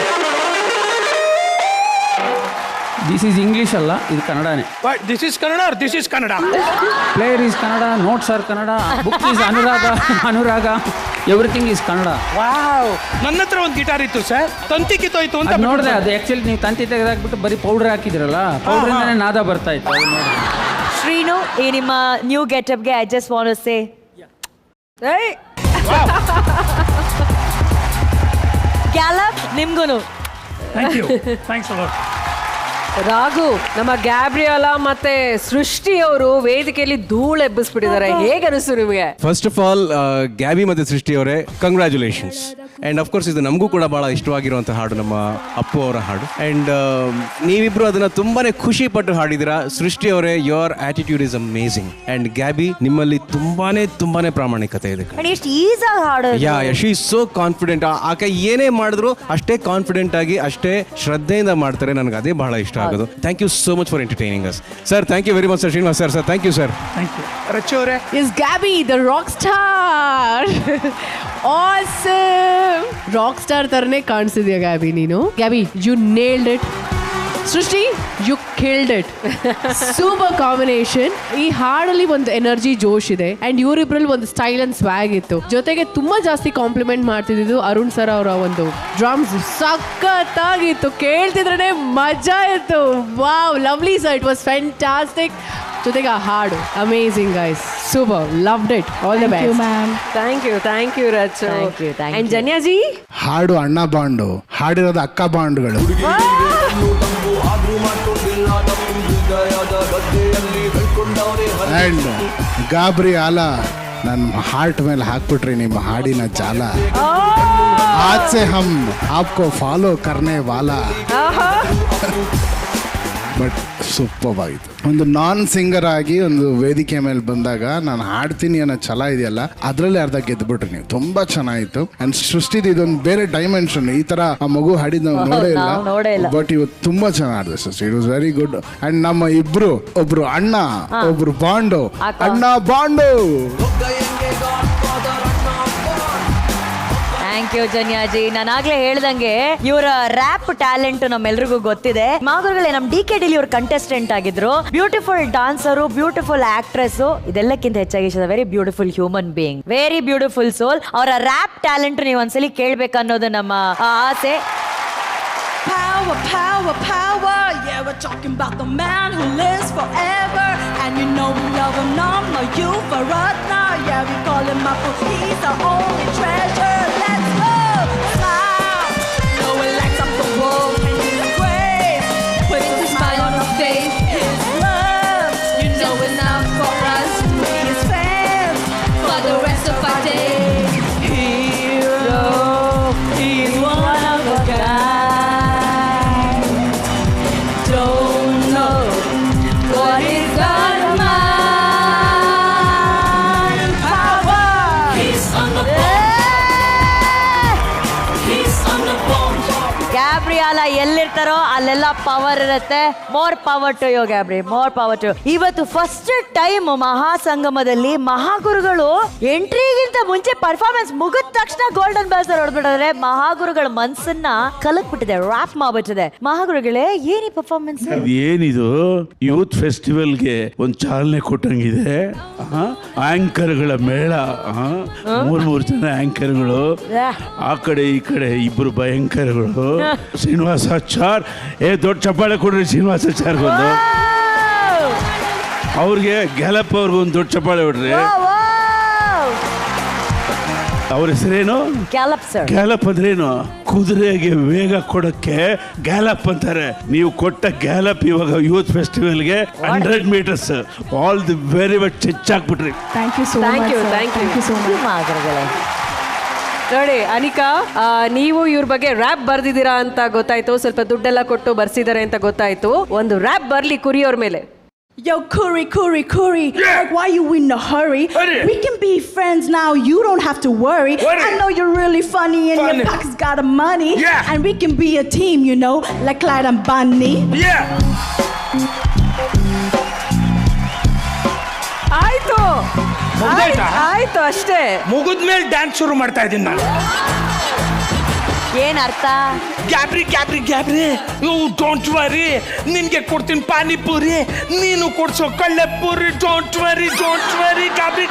This is English ಅಲ್ಲ, ಇದು ಕನ್ನಡನೇ. What? This is Kannada or this is Kannada? Player is Kannada, notes are Kannada, book is Anuraga, everything is Kannada. Wow. ನನ್ನ ಹತ್ರ ಒಂದು guitar ಇತ್ತು sir, ತಂತಿ ಕಿತ್ತೋಯ್ತು ಅಂತ ನೋಡಿದೆ. ಅದು ಆಕ್ಚುಲಿ ನೀವು ತಂತಿ ತೆಗೆದಾಕ್ಬಿಟ್ಟು ಬರೀ ಪೌಡರ್ ಹಾಕಿದ್ರಲ್ಲ, ಪೌಡರಿಂದಾನೇ ನಾದ ಬರ್ತಾ ಇತ್ತು. ಅದು ನೋಡಿ. ಶ್ರೀನು, ಈ ನಿಮ್ಮ ನ್ಯೂ ಗೆಟಪ್ಗೆ I just want to say gallop ನಿಮ್ಗೂನು. Thank you. Thanks a lot. Raghu, ನಮ್ಮ ಗ್ಯಾಬ್ರಿಯಲಾ ಮತ್ತೆ ಸೃಷ್ಟಿ ಅವರು ವೇದಿಕೆಯಲ್ಲಿ ಧೂಳು ಎಬ್ಬಿಸ್ಬಿಟ್ಟಿದ್ದಾರೆ. ಹೇಗೆ ಅನಿಸ್ತು ನಿಮಗೆ? ಫಸ್ಟ್ ಆಫ್ ಆಲ್ ಗ್ಯಾಬಿ ಮತ್ತೆ ಸೃಷ್ಟಿ ಅವರೇ ಕಂಗ್ರ್ಯಾಚುಲೇಷನ್ಸ್. ಅಂಡ್ ಅಫ್ ಕೋರ್ಸ್ ಇದು ನಮಗೂ ಕೂಡ ಬಹಳ ಇಷ್ಟವಾಗಿರುವಂಥ ಹಾಡು, ನಮ್ಮ ಅಪ್ಪು ಅವರ ಹಾಡು. ಅಂಡ್ ನೀವಿಬ್ರು ಅದನ್ನ ತುಂಬಾನೇ ಖುಷಿ ಪಟ್ಟು ಹಾಡಿದಿರಾ. ಸೃಷ್ಟಿ ಅವರೇ, your attitude is amazing. And Gabby, ನಿಮ್ಮಲ್ಲಿ ತುಂಬಾನೇ ಪ್ರಾಮಾಣಿಕತೆ ಇದೆ. ಎಷ್ಟು ಈಸಾಗಿ ಹಾಡೋದು. Yeah, she is so confident. ಆಕೆ ಏನೇ ಮಾಡಿದ್ರು ಅಷ್ಟೇ ಕಾನ್ಫಿಡೆಂಟ್ ಆಗಿ, ಅಷ್ಟೇ ಶ್ರದ್ಧೆಯಿಂದ ಮಾಡ್ತಾರೆ. ನನಗೆ ಅದೇ ಬಹಳ ಇಷ್ಟ ಆಗೋದು. Thank you so much for entertaining us. Sir, thank you very much sir. Srinivas sir, thank you sir. Thank you. Rachu ಅವರೇ, is Gabby the rock star. Awesome. Rock star ತರನೇ ಕಾಣಿಸಿದ್ಯಾ ಗ್ಯಾಬಿ ನೀನು. Gabby, you nailed it. Srishti, you killed it. Super combination. ಈ ಹಾಡಲ್ಲಿ ಒಂದು energy, ಜೋಶ್ ಇದೆ. And ಇವರಿಬ್ರಲ್ಲಿ ಒಂದು style and ಸ್ವ್ಯಾಗ್ ಇತ್ತು. ಜೊತೆಗೆ ತುಂಬಾ ಜಾಸ್ತಿ ಕಾಂಪ್ಲಿಮೆಂಟ್ ಮಾಡ್ತಿದ್ದು ಅರುಣ್ ಸರ್ ಅವರ ಒಂದು ಡ್ರಮ್ಸ್ ಸಖತ್ತಾಗಿತ್ತು. ಕೇಳ್ತಿದ್ರೆ ಮಜಾ ಇತ್ತು. Wow, lovely sir, it was fantastic. ಜೊತೆಗೆ ಆ ಹಾಡು amazing guys, super, loved it. All the best ma'am. Thank you Rachu. And Janyaji, ಹಾಡು ಅಣ್ಣ ಬಾಂಡು, ಹಾಡಿರೋದು ಅಕ್ಕ ಬಾಂಡುಗಳು. ಅಂಡ್ ಗಾಬ್ರಿಯಾಲಾ, ನನ್ನ ಹಾರ್ಟ್ ಮೇಲೆ ಹಾಕ್ಬಿಟ್ರಿ ನಿಮ್ಮ ಹಾಡಿನ ಜಾಲ. ಆಜ್ ಸೆ ಹಮ್ ಆಪ್ಕೋ ಫಾಲೋ ಕರ್ನೆ ವಾಲಾ. ಬಟ್ ಸೂಪರ್ ಆಗಿತ್ತು. ಒಂದು ನಾನ್ ಸಿಂಗರ್ ಆಗಿ ಒಂದು ವೇದಿಕೆ ಮೇಲೆ ಬಂದಾಗ ನಾನು ಹಾಡ್ತೀನಿ ಅನ್ನೋ ಛಲ ಇದೆಯಲ್ಲ, ಅದರಲ್ಲೇ ಅರ್ಧ ಗೆದ್ಬಿಟ್ರಿ ನೀವು. ತುಂಬಾ ಚೆನ್ನಾಗಿತ್ತು. ಅಂಡ್ ಸೃಷ್ಟಿದು ಇದೊಂದು ಬೇರೆ ಡೈಮೆನ್ಷನ್. ಈ ತರ ಆ ಮಗು ಹಾಡಿದ್ ನಾವು ನೋಡೇ ಇಲ್ಲ. ಬಟ್ ಇವತ್ತು ತುಂಬಾ ಚೆನ್ನಾಗಿ ಆಡಿದೆ ಸೃಷ್ಟಿ. It was very good. And ನಮ್ಮ ಇಬ್ರು, ಒಬ್ರು ಅಣ್ಣ, ಒಬ್ರು ಬಾಂಡು. ಅಣ್ಣ ಬಾಂಡು. Thank you Janyaji. ನಾನು ಆಗ್ಲೇ ಹೇಳ್ದಂಗೆ ಇವರ ರ್ಯಾಪ್ ಟ್ಯಾಲೆಂಟ್ ನಮ್ಮೆಲ್ರಿಗೂ ಗೊತ್ತಿದೆ. ಮಾಗುರುಗಳೇ, ನಮ್ DKD ಇವ್ರ ಕಂಟೆಸ್ಟೆಂಟ್ ಆಗಿದ್ರು. ಬ್ಯೂಟಿಫುಲ್ ಡಾನ್ಸರು, ಬ್ಯೂಟಿಫುಲ್ ಆಕ್ಟ್ರೆಸ್, ಇದೆಲ್ಲಕ್ಕಿಂತ ಹೆಚ್ಚಾಗಿ very beautiful human being, very beautiful soul. ಅವರ ರ್ಯಾಪ್ ಟ್ಯಾಲೆಂಟ್ ನೀವು ಒಂದ್ಸಲಿ ಕೇಳ್ಬೇಕನ್ನೋದು ನಮ್ಮ ಆಸೆ. Power, power, power. Yeah, we're talking about the man who lives forever. And you know we love him now, no you for us now. Yeah, we call him up, he's our only treasure. Let's go! Smile, know it lights up the world. And his grace puts a smile on our face. His love, you know enough for us to be his fans for the rest of our days. Hero, he's one of a kind. ಗ್ಯಾಬ್ರಿಯಾಲ ಎಲ್ಲಿರ್ತಾರೋ ಅಲ್ಲೆಲ್ಲ power ಇರುತ್ತೆ. More power to you Gabri, more power to. ಇವತ್ತು first time ಮಹಾಸಂಗಮದಲ್ಲಿ ಮಹಾಗುರುಗಳು ಎಂಟ್ರಿಗಿಂತ ಮುಂಚೆ performance ಮುಗಿದ ತಕ್ಷಣ golden ಬ್ಯಾಸರ್ ಹೊಡೆದ್ಬಿಟ್ಟಿದ್ರೆ ಮಹಾಗುರುಗಳ ಮನ್ಸನ್ನ ಕಲಕ್ಬಿಟ್ಟಿದೆ, rap ಮಾಡ್ಬಿಟ್ಟಿದೆ. ಮಹಾಗುರುಗಳೇ, ಏನಿ ಪರ್ಫಾರ್ಮೆನ್ಸ್? ಏನಿದು ಯೂತ್ ಫೆಸ್ಟಿವಲ್ಗೆ ಒಂದು ಚಾಲನೆ ಕೊಟ್ಟಂಗಿದೆ. ಆಂಕರ್ಗಳ ಮೇಳ, ಮೂರ್ ಜನ ಆಂಕರ್ಗಳು, ಆ ಕಡೆ ಈ ಕಡೆ ಇಬ್ರು ಭಯಂಕರಗಳು. ಶ್ರೀನಿವಾಸಾಚಾರ್, ದೊಡ್ಡ ಚಪ್ಪಾಳೆ ಕೊಡ್ರಿ ಶ್ರೀನಿವಾಸಾಚಾರ್ಗೊಂದು. ಅವ್ರಿಗೆ ಗ್ಯಾಲಪ್ ಅವ್ರಿಗೊಂದು ದೊಡ್ಡ ಚಪ್ಪಾಳೆ ಹೊಡ್ರಿ. ಅವ್ರ ಹೆಸರೇನು? Gallop sir. ಗ್ಯಾಲಪ್ ಅಂದ್ರೇನು? ಕುದುರೆಗೆ ವೇಗ ಕೊಡಕ್ಕೆ ಗ್ಯಾಲಪ್ ಅಂತಾರೆ. ನೀವು ಕೊಟ್ಟ ಗ್ಯಾಲಪ್ ಇವಾಗ ಯೂತ್ ಫೆಸ್ಟಿವಲ್ಗೆ 100 meters all the very much ಹೆಚ್ಚಾಕ್ಬಿಟ್ರಿ. Thank you so much. ನೋಡಿ ಅನಿಕಾ, ನೀವು ಇವ್ರ ಬಗ್ಗೆ ರ್ಯಾಪ್ ಬರ್ದಿದ್ದೀರಾ ಅಂತ ಗೊತ್ತಾಯ್ತು. ಸ್ವಲ್ಪ ದುಡ್ಡೆಲ್ಲ ಕೊಟ್ಟು ಬರ್ಸಿದ್ದಾರೆ ಅಂತ ಗೊತ್ತಾಯ್ತು. ಒಂದು ರ್ಯಾಪ್ ಬರ್ಲಿ ಕುರಿಯೋರ್ ಮೇಲೆ. Yo, Kuri, like, why you in a hurry? We can be friends now, you don't have to worry. I know you're really funny and your pockets got the money. And we can be a team, you know, like Clyde and Bunny. ಆಯ್ತು ಅಷ್ಟೇ. ಮುಗಿದ್ಮೇಲೆ dance ಶುರು ಮಾಡ್ತಾ ಇದ್ದೀನಿ ನಾನು. ಏನ್ ಅರ್ಥ? ಗ್ಯಾಬ್ರಿ you don't worry, ನಿನ್ಗೆ ಕೊಡ್ತೀನಿ ಪಾನಿಪುರಿ, ನೀನು ಕೊಡ್ಸೋ ಕಳ್ಳೆಪುರಿ. Don't worry ಗ್ಯಾಬ್ರಿ.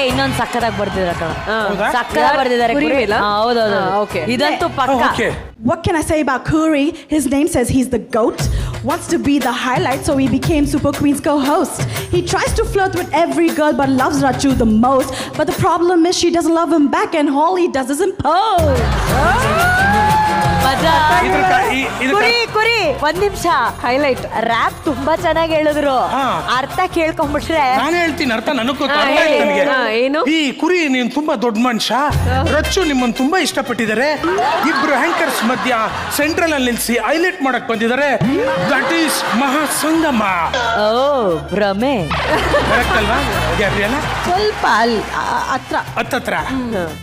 ಇನ್ನೊಂದು ಸಕ್ಕದಾಗಿ ಬರ್ದಿದ್ದಾರೆ, ಸಕ್ಕದಾಗಿ ಬರ್ದಿದ್ದಾರೆ. ಹೌದೌದು, ಇದಂತೂ ಪಕ್ಕ. What can I say about Kuri? His name says he's the GOAT. wants to be the highlight, so he became Super Queen's co-host. He tries to flirt with every girl but loves Rachu the most. But the problem is she doesn't love him back and all he does is impose. ಕುರಿ ಒಂದ್ ನಿಮಿಷ highlight rap ತುಂಬಾ ಚೆನ್ನಾಗಿ ಹೇಳಿದ್ರು ಅರ್ಥ ಕೇಳ್ಕೊಂಡ್ಬಿಟ್ರೆ ನಾನು ಹೇಳ್ತೀನಿ ಅರ್ಥ ನನಗೂ ಏನು ಈ ಕುರಿ ನೀನ್ ತುಂಬಾ ದೊಡ್ಡ ಮನುಷ್ಯ ರಚ್ಚು ನಿಮ್ಮನ್ನು ತುಂಬಾ ಇಷ್ಟಪಟ್ಟಿದ್ದಾರೆ ಇಬ್ರು ಹ್ಯಾಂಕರ್ಸ್ ಮಧ್ಯ ಸೆಂಟ್ರಲ್ ಅಲ್ಲಿ ನಿಲ್ಸಿ ಹೈಲೈಟ್ ಮಾಡಕ್ ಬಂದಿದ್ದಾರೆ ದಟ್ ಈಸ್ ಮಹಾಸಂಗಮ. ಓ ಭ್ರಮೆ ಕರೆಕ್ಟ್ ಅಲ್ವಾ ಗ್ಯಾಬ್ರಿಯಲ್ಲ? ಸ್ವಲ್ಪ ಹತ್ರ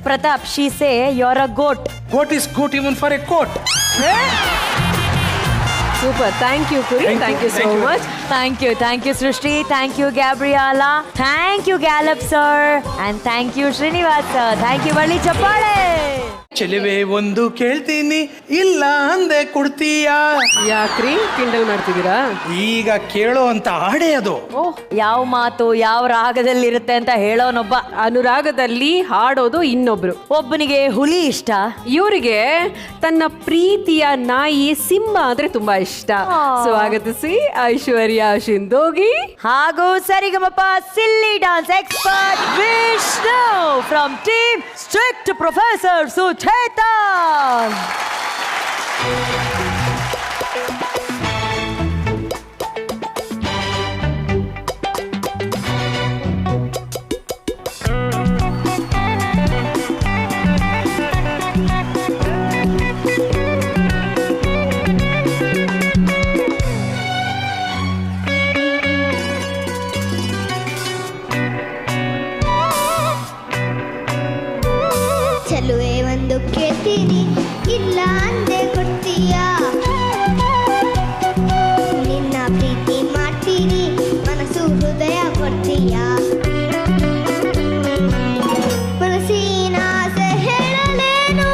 Pratap she says you're a goat. Goat is goat even for a coat. Super. Thank you, Kuri. Thank you so much. Thank you, Srishti. Thank you, Gabriella. Thank you, Gallup sir. And thank you, Srinivas sir. Thank you, Valli Chappale. ಚೆಲುವೆ ಒಂದು ಕೇಳ್ತೀನಿ ಇಲ್ಲ ಅಂದೆ ಕೊಡ್ತೀಯಾ? ಯಾಕ್ರಿ Kindle ಮಾಡ್ತಿದ್ದೀರಾ? ಈಗ ಕೇಳೋ ಅಂತ ಹಾಡೇ ಅದು. ಯಾವ ಮಾತು ಯಾವ ರಾಗದಲ್ಲಿ ಇರುತ್ತೆ ಅಂತ ಹೇಳೋನೊಬ್ಬ. ಅನುರಾಗದಲ್ಲಿ ಹಾಡೋದು ಇನ್ನೊಬ್ರು. ಒಬ್ಬನಿಗೆ ಹುಲಿ ಇಷ್ಟ, ಇವರಿಗೆ ತನ್ನ ಪ್ರೀತಿಯ ನಾಯಿ ಸಿಂಹ ಅಂದ್ರೆ ತುಂಬಾ ಇಷ್ಟ. ಸ್ವಾಗತಿಸಿ ಐಶ್ವರ್ಯ ಶಿಂದೋಗಿ ಹಾಗೂ Sarigamapa silly dance expert Vishnu from team strict professor Suchethan. ಚೆಲುವೆ ಒಂದು ಕೇಳ್ತೀನಿ ಇಲ್ಲ ಅಂದೆ ಕೊಡ್ತೀಯಾ? ನಿನ್ನ ಪ್ರೀತಿ ಮಾಡ್ತೀನಿ ಮನಸ್ಸು ಹೃದಯ ಕೊಡ್ತೀಯಾ? ಮನಸ್ಸಿನ ಆಸೆ ಹೇಳಲೇನು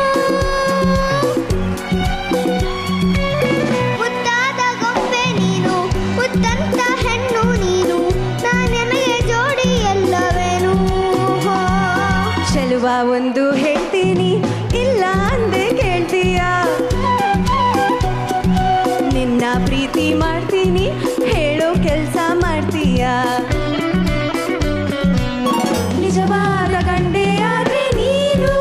ಮುದ್ದಾದ ಗೊಂಬೆ ನೀನು ಮುದ್ದಂತ ಹೆಣ್ಣು ನೀನು ನಾನೆನಗೆ ಜೋಡಿ ಎಲ್ಲವೇನು? ಚೆಲುವ ಒಂದು ಹೇಳ್ತೀನಿ ಇಲ್ಲ ಅಂದೆ ಕೇಳ್ತೀಯಾ? ನಿನ್ನ ಪ್ರೀತಿ ಮಾಡ್ತೀನಿ ಹೇಳೋ ಕೆಲ್ಸ ಮಾಡ್ತೀಯಾ? ನಿಜವಾದ ಗಂಡೆ ಆದ್ರೆ ನೀನು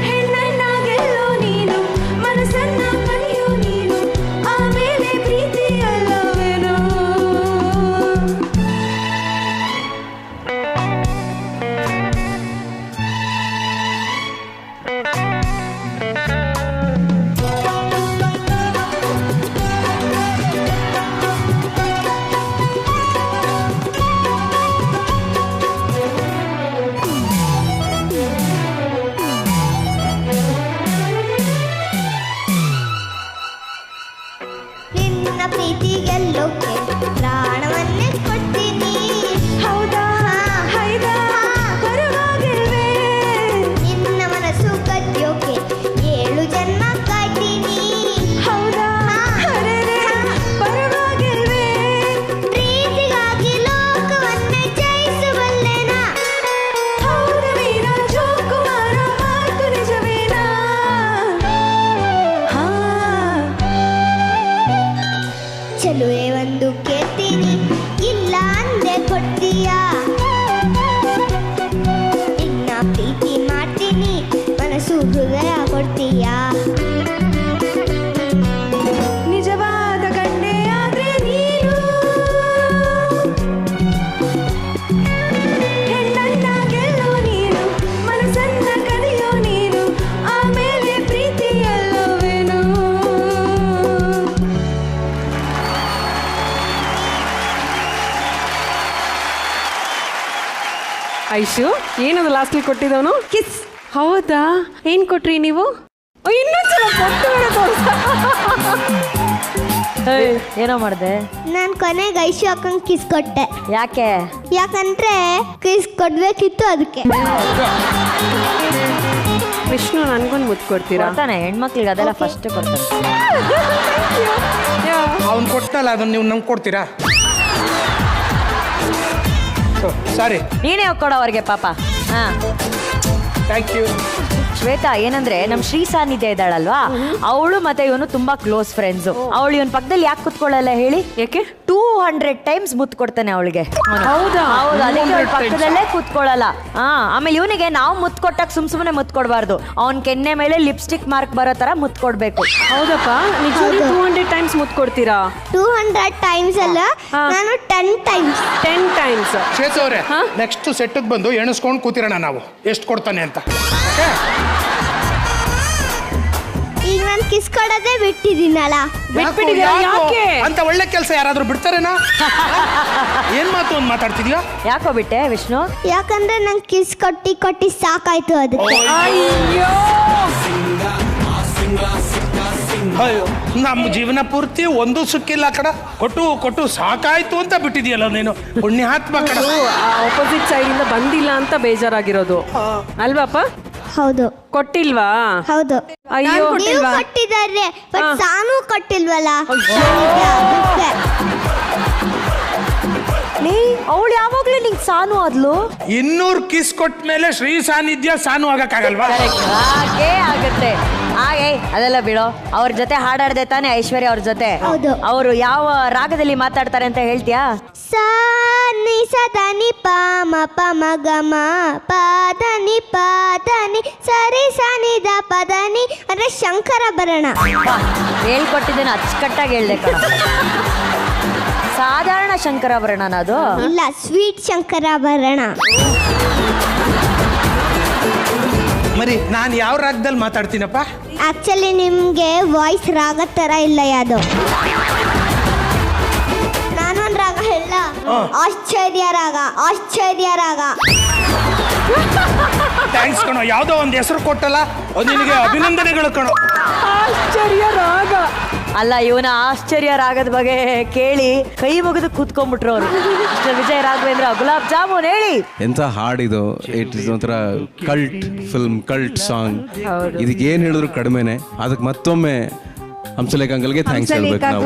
ಹೆಣ್ಣನ್ನ ಗೆಲ್ಲೋ ನೀನು ಮನಸ್ಸನ್ನ ಕಲಿಯೋ ನೀನು ಆಮೇಲೆ ಪ್ರೀತಿ ಅಲ್ಲವೇನೋ? ನಿನ್ನ ಪ್ರೀತಿ ಗೆಲ್ಲೋಕೆ ಪ್ರಾಣವನ್ನೇ ಕೊಡ್ತೀನಿ. ಹೌದಾ? ಹೈದಾ? ಪರವಾಗಿಲ್ವೇ? ನಿನ್ನ ಮನಸ್ಸು ಕದ್ಯೋಕೆ 7 ಜನ್ಮ ಕಾಯ್ತೀನಿ. ಹೌದಾ? ಪರವಾಗಿಲ್ವೇ? ಪ್ರೀತಿಗಾಗಿ ಲೋಕವನ್ನೇ ಜಯಿಸಬಲ್ಲೆನಾ? ಹೌದು ವೀರ ಜೋಕುಮಾರ ಮಾತು ನಿಜವೇನಾ? ಚೆಲುವೆ ಒಂದು ಕೇಳ್ತೀನಿ ಇಲ್ಲ ಅಂದೆ ಕೊಡ್ತೀಯಾ? ನಿನ್ನ ಪ್ರೀತಿ ಮಾಡ್ತೀನಿ ಮನಸ್ಸು ಹೃದಯ ಕೊಡ್ತೀಯಾ? ನಿಜವಾದ ಗಂಡೆ ಆದ್ರೆ ನೀನು ಹೆಣ್ಣನ್ನ ಗೆಲ್ಲೋ ನೀನು ಮನಸ್ಸನ್ನ ಕದಿಯೋ ನೀನು ಆಮೇಲೆ ಪ್ರೀತಿ ಅಲ್ಲವೇನು? ಐಶು ಏನದು ಲಾಸ್ಟ್ಲಿ ಕೊಟ್ಟಿದ್ದವನು? ಕಿಸ್. ಹೌದಾ? ಏನ್ ಕೊಟ್ರಿ ನೀವು? ಇನ್ನೊಂದ್ಸಲ ಕೊಟ್ಟು ಏನೋ ಮಾಡಿದೆ ನಾನು ಕೊನೆಗೆ ಐಶು ಅಕ್ಕಂಗೆ ಕಿಸ್ ಕೊಟ್ಟೆ. ಯಾಕೆ? ಯಾಕಂದ್ರೆ ಕಿಸ್ ಕೊಡ್ಬೇಕಿತ್ತು ಅದಕ್ಕೆ. ವಿಷ್ಣು ನನ್ಗೊಂದು ಮುತ್ತು ಕೊಡ್ತೀರಾ? ತಾನೆ ಹೆಣ್ಮಕ್ಳಿಗೆ ಅದೆಲ್ಲ ಫಸ್ಟ್ ಬರ್ತಾನೆ. ಅವ್ನು ಕೊಟ್ಟಲ್ಲ ಅದನ್ನ ನೀವು ನಮ್ಗೆ ಕೊಡ್ತೀರಾ? ಸಾರಿ ನೀನೇ ಹೋಗ್ಕೊಡೋ ಅವ್ರಿಗೆ ಪಾಪ. ಹಾ ಥ್ಯಾಂಕ್ ಯು. ಶ್ವೇತಾ, ಏನಂದ್ರೆ ನಮ್ ಶ್ರೀ ಸಾನ್ನಿಧ್ಯ ಇದ್ದಾಳಲ್ವಾ, ಅವಳು ಮತ್ತೆ ಇವನು ತುಂಬಾ ಕ್ಲೋಸ್ ಫ್ರೆಂಡ್ಸ್. ಅವಳು ಇವನ್ ಪಕ್ಕದಲ್ಲಿ ಯಾಕೆ ಕುತ್ಕೊಳ್ಳಲ್ಲ ಹೇಳಿ? ಯಾಕೆ? 200 ಟೈಮ್ಸ್ ಮುತ್ತು ಕೊಡ್ತಾನೆ ಅವಳಿಗೆ. ಹೌದಾ? ಹೌದು, ಅದಕ್ಕೆ ಅವ್ಳ ಪಕ್ಕದಲ್ಲೇ ಕುತ್ಕೊಳ್ಳಲ್ಲ. ಆಮೇಲೆ ಇವನಿಗೆ ನಾವು ಮುತ್ತು ಕೊಟ್ಟಾಗ ಸುಮ್ನೆ ಮುತ್ತು ಕೊಡಬಾರ್ದು, ಅವನ್ ಕೆನ್ನೆ ಮೇಲೆ ಲಿಪ್ಸ್ಟಿಕ್ ಮಾರ್ಕ್ ಬರೋ ತರ ಮುತ್ತು ಕೊಡ್ಬೇಕು. ಹೌದಪ್ಪ, ನಿಜವಾಗಿ 200 ಟೈಮ್ಸ್ ಮುತ್ತು ಕೊಡ್ತೀರಾ? 200 ಟೈಮ್ಸ್ ಅಲ್ಲ, ನಾನು 10 ಟೈಮ್ಸ್. ಶ್ವೇತ ಅವರೇ, ನೆಕ್ಸ್ಟ್ ಸೆಟ್ಗೆ ಬಂದು ಎಣಿಸ್ಕೊಂಡು ಕೂತಿರೋಣ ನಾವು ಎಷ್ಟು ಕೊಡ್ತಾನೆ ಅಂತ. ಈಗ ನಾನು ಕಿಸ್ ಕೊಡೋದೇ ಬಿಟ್ಟಿದ್ದೀನಲ್ಲ. ಯಾಕೆ ಅಂತ ಒಳ್ಳೆ ಕೆಲಸ ಯಾರಾದ್ರೂ ಬಿಡ್ತಾರೇನಾ? ಏನ್ ಮಾತು ಅಂತ ಮಾತಾಡ್ತಿದ್ಯಾ? ಯಾಕೋ ಬಿಟ್ಟೆ ವಿಷ್ಣು? ಯಾಕಂದ್ರೆ ನಂಗೆ ಕಿಸ್ ಕೊಟ್ಟಿ ಸಾಕಾಯ್ತು ಅದಕ್ಕೆ. ಅಯ್ಯೋ, ನಮ್ಮ ಜೀವನ ಪೂರ್ತಿ ಒಂದು ಸುಕ್ಕಿಲ್ಲ ಕಡ, ಕೊಟ್ಟು ಸಾಕಾಯ್ತು ಅಂತ ಬಿಟ್ಟಿದ್ಯಲ್ಲ ನೀನು. ಪುಣ್ಯಾತ್ಮ ಕಡ. ಆಪೋಸಿಟ್ ಸೈಡ್ ಇಂದ ಬಂದಿಲ್ಲ ಅಂತ ಬೇಜಾರಾಗಿರೋದು ಅಲ್ವಾಪ್ಪ? ಹೌದು. ಕೊಟ್ಟಿಲ್ವಾ? ಹೌದು. ಅಯ್ಯೋ, ನೀವು ಕೊಟ್ಟಿದ್ದಾರೆ, ಬಟ್ ಸಾನು ಕೊಟ್ಟಿಲ್ವಲ್ಲ. ಅವಳು ಯಾವಾಗ್ಲೂ ನಿಂಗೆ ಸಾನು ಆದ್ಲು. 200 ಕಿಸ್ ಕೊಟ್ಟ ಮೇಲೆ ಶ್ರೀ ಸಾನ್ನಿಧ್ಯ ಸಾನು ಆಗಕ್ಕಾಗಲ್ವಾ? ಹಾಗೆ ಆಗುತ್ತೆ. ಹಾಗೆ ಅದೆಲ್ಲ ಬಿಡೋ. ಅವ್ರ ಜೊತೆ ಹಾಡಾಡ್ದೆ ತಾನೆ ಐಶ್ವರ್ಯ ಅವ್ರ ಜೊತೆ? ಅವರು ಯಾವ ರಾಗದಲ್ಲಿ ಮಾತಾಡ್ತಾರೆ ಅಂತ ಹೇಳ್ತೀಯಾ? ಸಾ ನಿ ಸದ ನಿ ಪ ಮ ಪ ಮ ಗ ಮ ಪ ದ ನಿ ಪ ದ ನಿ ಸರಿ ಸ ನಿ ದ ಪ ದ ನಿ ಅಂದ್ರೆ ಶಂಕರಾಭರಣ. ಹೇಳ್ಕೊಟ್ಟಿದ್ದೇನೆ, ಅಚ್ಚುಕಟ್ಟಾಗಿ ಹೇಳ್ದೆ ಕಣ. ಸಾಧಾರಣ ಶಂಕರಾಭರಣ ಅದು? ಇಲ್ಲ, ಸ್ವೀಟ್ ಶಂಕರಾಭರಣ. ಮರಿ ನಾನು ಯಾವ ರಾಗದಲ್ಲಿ ಮಾತಾಡ್ತೀನಪ್ಪ? ಆಕ್ಚುಲಿ ನಿಮ್ಗೆ ವಾಯ್ಸ್ ರಾಗ ತರ ಇಲ್ಲ ಯಾವುದು. ನಾನೊಂದು ರಾಗ ಹೇಳ, ಆಶ್ಚರ್ಯ ರಾಗ. ಥ್ಯಾಂಕ್ಸ್ ಕಣೋ, ಯಾವ್ದೋ ಒಂದು ಹೆಸರು ಕೊಟ್ಟಲ್ಲ, ಅದು ನಿನಗೆ ಅಭಿನಂದನೆಗಳು ಕಣೋ. ಆಶ್ಚರ್ಯ ರಾಗ ಅಲ್ಲ, ಇವನ ಆಶ್ಚರ್ಯ ರಾಗದ ಬಗ್ಗೆ ಕೇಳಿ ಕೈ ಮುಗಿದು ಕೂತ್ಕೊಂಡ್ಬಿಟ್ರು ಅವರು. ವಿಜಯ ರಾಘವೇಂದ್ರ ಗುಲಾಬ್ ಜಾಮೂನ್ ಹೇಳಿ. ಎಂತ ಹಾಡಿದು. ಇಟ್ ಇಸ್ ಒಂಥರ ಕಲ್ಟ್ ಫಿಲ್ಮ್, ಕಲ್ಟ್ ಸಾಂಗ್. ಇದಕ್ಕೆ ಏನ್ ಹೇಳಿದ್ರು ಕಡಿಮೆನೆ. ಅದಕ್ಕೆ ಮತ್ತೊಮ್ಮೆ ಹಂಸಲೇಖ ಅಂಕಲ್ಗೆ ಥ್ಯಾಂಕ್ಸ್ ಹೇಳ್ಬೇಕು ನಾವು,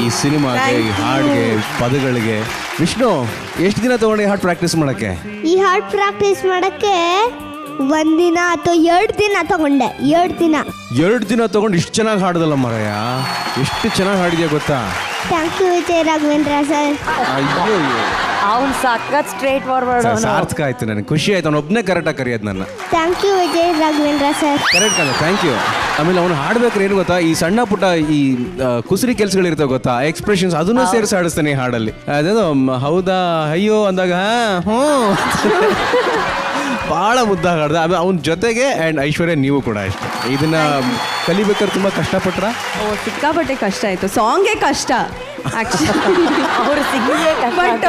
ಈ ಸಿನಿಮಾಗೆ, ಈ ಹಾಡಿಗೆ, ಪದಗಳಿಗೆ. ವಿಷ್ಣು, ಎಷ್ಟು ದಿನ ತಗೊಂಡು ಈ ಹಾಡು ಪ್ರಾಕ್ಟೀಸ್ ಮಾಡಕ್ಕೆ? ಈ ಹಾಡು ಪ್ರಾಕ್ಟೀಸ್ ಮಾಡಕ್ಕೆ 1 ದಿನ ಅಥವಾ 2 ದಿನ ತಗೊಂಡೆ. 2 ದಿನ ತಗೊಂಡು ಇಷ್ಟು ಚೆನ್ನಾಗಿ ಹಾಡ್ದಲ್ಲ ಮರಯ್ಯ. ಎಷ್ಟು ಚೆನ್ನಾಗಿ ಹಾಡಿದ್ಯಾ ಗೊತ್ತಾ? Thank you Vijay Raghavendra sir. ಅಯ್ಯೋ, ಅವ್ನು ಸಖತ್ ಸ್ಟ್ರೇಟ್ ಫಾರ್ವರ್ಡ್. ಸಾರ್ಥಕ ಆಯ್ತು, ನನಗೆ ಖುಷಿ ಆಯ್ತು. ಅವ್ನು ಒಬ್ಬನೇ ಕರೆಕ್ಟಾಗಿ ಕರೆಯೋದು ನನ್ನ. Thank you Vijay Raghavendra sir. Correct ಅಲ್ಲ, ಥ್ಯಾಂಕ್ ಯು. ಆಮೇಲೆ ಅವ್ನು ಹಾಡ್ಬೇಕಾದ್ರೆ ಏನು ಗೊತ್ತಾ, ಈ ಸಣ್ಣ ಪುಟ್ಟ ಈ ಕುಸರಿ ಕೆಲಸಗಳಿರ್ತಾವೆ ಗೊತ್ತಾ, ಎಕ್ಸ್ಪ್ರೆಷನ್ಸ್, ಅದನ್ನು ಸೇರಿಸಿ ಹಾಡಿಸ್ತಾನೆ ಈ ಹಾಡಲ್ಲಿ. ಅದೇನೋ ಹೌದಾ ಅಯ್ಯೋ ಅಂದಾಗ ಹ್ಞೂ ಭಾಳ ಮುದ್ದಾಗಿ ಹಾಡ್ದ. ಆಮೇಲೆ ಅವನ ಜೊತೆಗೆ ಆ್ಯಂಡ್ ಐಶ್ವರ್ಯ ನೀವು ಕೂಡ ಅಷ್ಟೇ. ಇದನ್ನ ಕಲಿಬೇಕಾದ್ರೆ ತುಂಬ ಕಷ್ಟಪಟ್ರ? ಸಿಕ್ಕಾಪಟ್ಟೆ ಕಷ್ಟ ಆಯಿತು. ಸಾಂಗೇ ಕಷ್ಟ ಬಟ್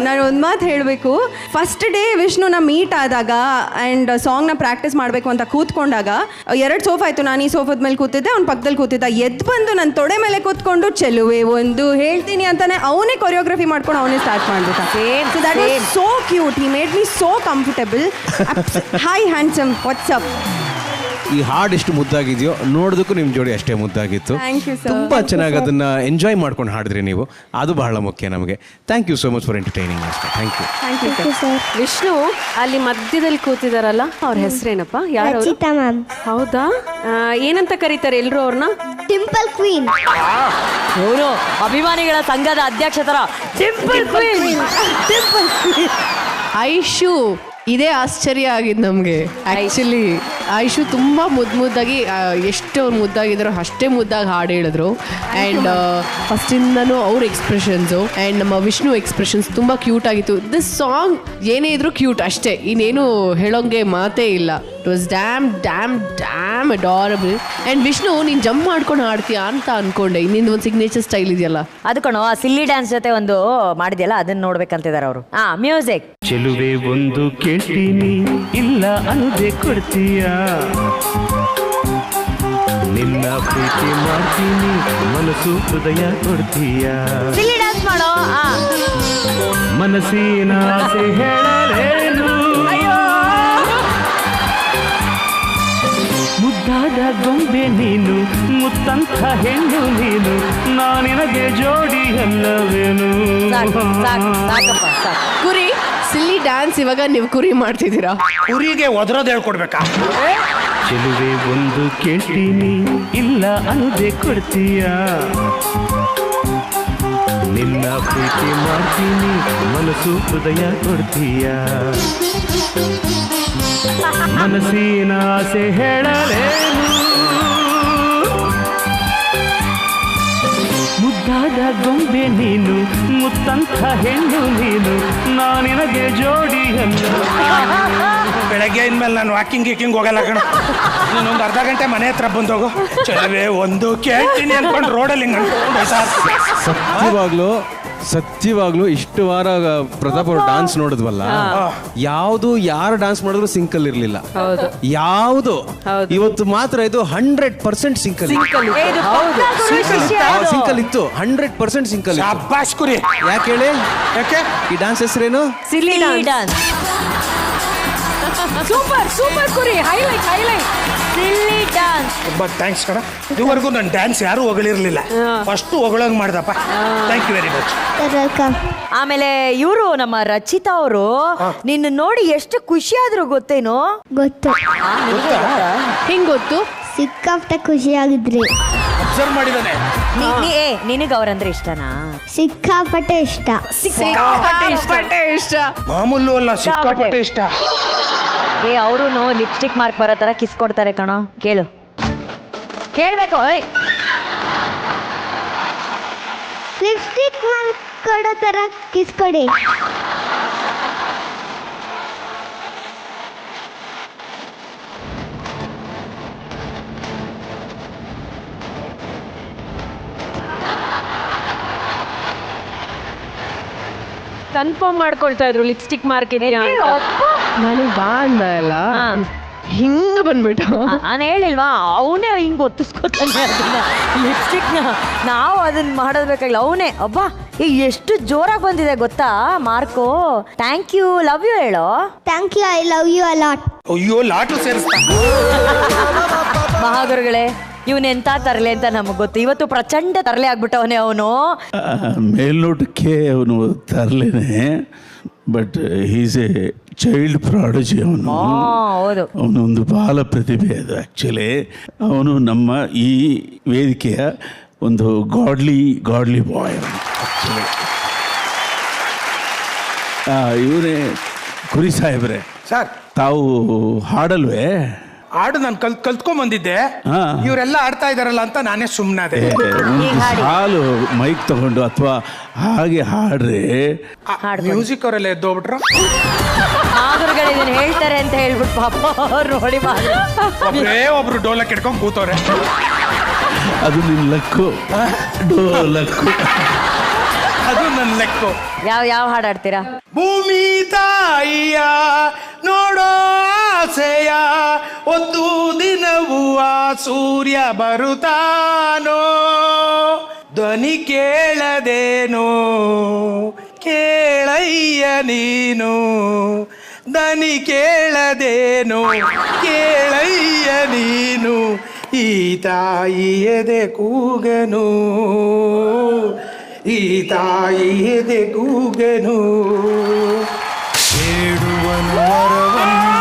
ನಾನು ಒಂದು ಮಾತು ಹೇಳಬೇಕು. ಫಸ್ಟ್ ಡೇ ವಿಷ್ಣುನ ಮೀಟ್ ಆದಾಗ ಆ್ಯಂಡ್ ಸಾಂಗ್ನ ಪ್ರಾಕ್ಟೀಸ್ ಮಾಡಬೇಕು ಅಂತ ಕೂತ್ಕೊಂಡಾಗ 2 ಸೋಫಾ ಆಯಿತು. ನಾನು ಈ ಸೋಫಾದ ಮೇಲೆ ಕೂತಿದ್ದೆ, ಅವ್ನ ಪಕ್ಕದಲ್ಲಿ ಕೂತಿದ್ದ. ಎದ್ದು ಬಂದು ನನ್ನ ತೊಡೆ ಮೇಲೆ ಕೂತ್ಕೊಂಡು ಚೆಲುವೆ ಒಂದು ಹೇಳ್ತೀನಿ ಅಂತಾನೆ ಅವನೇ ಕೊರಿಯೋಗ್ರಫಿ ಮಾಡ್ಕೊಂಡು ಅವನೇ ಸ್ಟಾರ್ಟ್ ಮಾಡ್ಬಿಟ್ಟ. So that was so cute. He made me so comfortable. Hi handsome, what's up. ಈ ಹಾಡು ಎಷ್ಟು ಮುದ್ದಾಗಿದೆಯೋ ನೋಡೋದಕ್ಕೂ ನಿಮ್ಮ ಜೋಡಿ ಅಷ್ಟೇ ಮುದ್ದಾಗಿತ್ತು. ತುಂಬಾ ಚೆನ್ನಾಗಿ ಅದನ್ನ ಎಂಜಾಯ್ ಮಾಡ್ಕೊಂಡು ಹಾಡಿದ್ರಿ ನೀವು. ಅದು ಬಹಳ ಮುಖ್ಯ ನಮಗೆ. Thank you so much for entertaining ಅಷ್ಟೇ. Thank you. ವಿಷ್ಣು, ಅಲ್ಲಿ ಮಧ್ಯದಲ್ಲಿ ಕೂತಿದಾರಲ್ಲ, ಅವ್ರ ಹೆಸರೇನಪ್ಪ? ಯಾರು? ಹೌದಾ? ಏನಂತ ಕರೀತಾರೆ ಎಲ್ರು ಅವ್ರನ್ನ? ಟಿಂಪಲ್ ಕ್ವೀನ್. ಅವರು ಅಭಿಮಾನಿಗಳ ಸಂಘದ ಅಧ್ಯಕ್ಷ ತರ ಟಿಂಪಲ್ ಕ್ವೀನ್. ಐಶು, ಇದೇ ಆಶ್ಚರ್ಯ ಆಗಿದ್ದು ನಮಗೆ. ಆ್ಯಕ್ಚುಲಿ ಐಶು ತುಂಬ ಮುದ್ದಾಗಿ, ಎಷ್ಟು ಅವ್ರು ಮುದ್ದಾಗಿದ್ರು ಅಷ್ಟೇ ಮುದ್ದಾಗಿ ಹಾಡು ಹೇಳಿದ್ರು. ಆ್ಯಂಡ್ ಫಸ್ಟಿಂದನೂ ಅವ್ರ ಎಕ್ಸ್ಪ್ರೆಷನ್ಸು ಆ್ಯಂಡ್ ನಮ್ಮ ವಿಷ್ಣು ಎಕ್ಸ್ಪ್ರೆಷನ್ಸ್ ತುಂಬ ಕ್ಯೂಟ್ ಆಗಿತ್ತು. ದಿಸ್ ಸಾಂಗ್ ಏನೇ ಇದ್ರು ಕ್ಯೂಟ್ ಅಷ್ಟೇ, ಇನ್ನೇನು ಹೇಳೋಂಗೆ ಮಾತೇ ಇಲ್ಲ. It was damn adorable. And Vishnu, ನೀನು ಜಂಪ್ ಮಾಡ್ಕೊಂಡು ಹಾಡ್ತೀಯಾ ಅಂತ ಅನ್ಕೊಂಡೆ. ಇನ್ನಿಂದ ಒಂದು ಸಿಗ್ನೇಚರ್ ಸ್ಟೈಲ್ ಇದೆಯಲ್ಲ ಅದು ಕಣೋ. ಆ ಸಿಲ್ಲಿ ಡ್ಯಾನ್ಸ್ ಜೊತೆ ಒಂದು ಮಾಡಿದ್ಯಲ್ಲ, ಅದನ್ನ ನೋಡ್ಬೇಕಂತಿದ್ದಾರೆ ಅವರು. ಮ್ಯೂಸಿಕ್. ಚೆಲುವೆ ಒಂದು ಕೇಳ್ತೀನಿ, ಇಲ್ಲ ಅನ್ನೋದೇ ಕೊಡ್ತೀಯ. ನಿನ್ನ ಪ್ರೀತಿ ಮಾಡ್ತೀನಿ, ಮನಸ್ಸು ಹೃದಯ ಕೊಡ್ತೀಯ. ಸಿಲ್ಲಿ ಡ್ಯಾನ್ಸ್ ಮಾಡೋ. ಮನಸ್ಸಿನ ಆಸೆ ಹೇಳಲೇನು, ಮುದ್ದಾದ ಗೊಂಬೆ ನೀನು, ಮುತ್ತಂಥ ಹೆಣ್ಣು ನೀನು, ನಾನಿನಗೆ ಜೋಡಿ ಅಲ್ಲವೇನು. ಕುರಿ ಸಿಲ್ಲಿ ಡ್ಯಾನ್ಸ್ ಇವಾಗ ನೀವು ಕುರಿ ಮಾಡ್ತಿದ್ದೀರಾ? ಕುರಿಗೆ ಒದರೋದು ಹೇಳ್ಕೊಡ್ಬೇಕಾ? ಚೆಲುವೆ ಒಂದು ಕೇಳ್ತೀನಿ, ಇಲ್ಲ ಅನ್ನೋದೇ ಕೊಡ್ತೀಯ. ನಿನ್ನ ಪ್ರೀತಿ ಮಾಡ್ತೀನಿ, ಮನಸ್ಸು ಹೃದಯ ಕೊಡ್ತೀಯ. ಮನಸ್ಸಿನ ಆಸೆ ಹೇಳಲೇನು, ಮುದ್ದಾದ ಗೊಂಬೆ ನೀನು, ಮುತ್ತಂಥ ಹೆಣ್ಣು ನೀನು, ನಾನಿನಗೆ ಜೋಡಿಯಲ್ಲ. ಬೆಳಗ್ಗೆ ಇನ್ಮೇಲೆ ನಾನು ವಾಕಿಂಗ್ ಹೋಗಲ್ಲ ಕಣ. ನೀನೊಂದು ಅರ್ಧ ಗಂಟೆ ಮನೆ ಹತ್ರ ಬಂದೋಗು. ಚೆಲುವೆ ಒಂದು ಕೇಳ್ತೀನಿ ಅನ್ಕೊಂಡು ರೋಡಲ್ಲಿ ಸತ್ಯವಾಗ್ಲೂ ಇಷ್ಟು ವಾರ ಪ್ರತಾಪ್ ಅವ್ರು ಡಾನ್ಸ್ ನೋಡಿದ್ವಲ್ಲ, ಯಾವುದು ಯಾರು ಡಾನ್ಸ್ ಮಾಡಿದ್ರು ಸಿಂಕಲ್ ಇರ್ಲಿಲ್ಲ. ಯಾವುದು ಇವತ್ತು ಮಾತ್ರ ಇದು 100% ಸಿಂಕಲ್ ಇತ್ತು. 100% ಸಿಂಕಲ್. ಯಾಕೆ ಹೇಳಿ? ಯಾಕೆ ಈ ಡಾನ್ಸ್ ಹೆಸರೇನು? Silly dance. ಸೂಪರ್ ಕುರಿ, ಹೈಲೈಟ್ ಸಿಲ್ಲಿ ಡಾನ್ಸ್. ಥ್ಯಾಂಕ್ಸ್ ಕಣ. ಇದುವರೆಗೂ ನನ್ನ ಡ್ಯಾನ್ಸ್ ಯಾರು ಹೊಗಳಿರ್ಲಿಲ್ಲ, ಫಸ್ಟ್ ಹೊಗಳಂಗ್ ಮಾಡ್ದಪ್ಪ. Thank you very much. ಆಮೇಲೆ ಇವರು ನಮ್ಮ ರಚಿತಾ ಅವರು ನಿನ್ನ ನೋಡಿ ಎಷ್ಟು ಖುಷಿ ಆದ್ರು ಗೊತ್ತೇನೋ? ಗೊತ್ತು. ಹೆಂಗ್ ಗೊತ್ತು? ಸಿಕ್ಕಾಪಟ್ಟೆ ಖುಷಿ ಆಗಿದ್ರಿ. ಅಬ್ಸರ್ವ್ ಮಾಡಿದಾನೆ. ನಿನಗೆ ಅವರಂದ್ರೆ ಇಷ್ಟನಾ? ಸಿಕ್ಕಾಪಟ್ಟೆ ಇಷ್ಟ. ಮಾಮೂಲು ಅಲ್ಲ, ಸಿಕ್ಕಾಪಟ್ಟೆ ಇಷ್ಟ. ಅವರು ಲಿಪ್ಸ್ಟಿಕ್ ಮಾರ್ಕ್ ಬರೋ ತರ ಕಿಸ್ ಕೊಡ್ತಾರೆ ಕಣೋ. ಕೇಳ್ಬೇಕು. ಲಿಪ್ಸ್ಟಿಕ್ ಮಾರ್ಕ್ ಕೊಡೋ ತರ ಕಿಸ್ ಕೊಡಿ. ಕನ್ಫರ್ಮ್ ಮಾಡ್ಕೊಳ್ತಾ ಇದ್ರು ಲಿಪ್ಸ್ಟಿಕ್ ಮಾರ್ಕ್ ಇದೆಯಾ ಅಂತ. ನನಗೆ ಬಾ ಅಂದ ಎಲ್ಲ ಹಿಂಗ ಬಂದ್ಬಿಟ್ಟು ನಾನು ಹೇಳಿಲ್ವಾ, ಅವನೇ ಹಿಂಗ್ ಒತ್ತಿಸ್ಕೊತಾನೆ ಲಿಪ್ಸ್ಟಿಕ್ನ. ನಾವು ಅದನ್ನ ಮಾಡೋದ್ಬೇಕಾಗಿಲ್ಲ, ಅವನೇ. ಅಬ್ಬಾ ಈಗ ಎಷ್ಟು ಜೋರಾಗಿ ಬಂದಿದೆ ಗೊತ್ತಾ mark. Thank you, love you ಹೇಳೋ. Thank you, I love you a lot. ಅಯ್ಯೋ, ಲಾಟು ಸೇರಿಸ್ತಾ. ಮಹಾಗುರುಗಳೇ, ಇವನೆಂತ ತರಲೆ ಅಂತ ನಮಗೆ ಗೊತ್ತು. ಇವತ್ತು ಪ್ರಚಂಡ ತರಲೆ ಆಗ್ಬಿಟ್ಟವನೇ ಅವನು. ಮೇಲ್ನೋಟಕ್ಕೆ ಅವನು ತರಲೇನೆ, ಬಟ್ ಹೀಸ್ ಎ ಚೈಲ್ಡ್ ಪ್ರಾಡಜಿ. ಅವನೊಂದು ಬಾಲ ಪ್ರತಿಭೆ ಅದು. ಆ್ಯಕ್ಚುಲಿ ಅವನು ನಮ್ಮ ಈ ವೇದಿಕೆಯ ಒಂದು ಗಾಡ್ಲಿ ಬಾಯ್. ಆ್ಯಕ್ಚುಲಿ ಇವನೇ ಕುರಿ ಸಾಹೇಬ್ರೆ ಸರ್, ತಾವು ಹಾಡಲ್ವೇ? ಹಾಡು ನಾನು ಕಲ್ತ್ಕೊಂಡ್ ಬಂದಿದ್ದೆ. ಇವರೆಲ್ಲ ಆಡ್ತಾ ಇದಾರಲ್ಲ ಅಂತ ನಾನೇ ಸುಮ್ಮನಾದೆ. ಹಾಲು ಮೈಕ್ ತಗೊಂಡು ಅಥವಾ ಹಾಗೆ ಹಾಡ್ರೆ ಮ್ಯೂಸಿಕ್ ಅವರೆಲ್ಲ ಎದ್ದೋಗ್ಬಿಟ್ರು. ಇದನ್ನ ಹೇಳ್ತಾರೆ ಅಂತ ಹೇಳ್ಬಿಟ್ಟು ಪಾಪ ಅವ್ರು ನೋಡಿ ಒಬ್ರು ಡೋಲಕ್ ಇಟ್ಕೊಂಡು ಕೂತವ್ರೆ. ಅದು ನಿನ್ ಲಕ್ಕು, ಡೋಲಕ್ಕು. ಅದು ನನ್ನ ಲೆಕ್ಕು. ಯಾವ ಹಾಡಾಡ್ತೀರಾ? ಭೂಮಿ ತಾಯಿಯ ನೋಡೋ ಆಸೆಯ ಒಂದು ದಿನವೂ ಆ ಸೂರ್ಯ ಬರುತ್ತಾನೋ, ಧ್ವನಿ ಕೇಳದೇನೋ ಕೇಳಯ್ಯ ನೀನು, ದನಿ ಕೇಳದೇನೋ ಕೇಳಯ್ಯ ನೀನು, ಈ ತಾಯಿ ಎದೆ ಕೂಗನು, ಈ ತಾಯಿ ಎದೆ ಕೂಗನು. ಬೇಡುವನು ವರವನ್ನು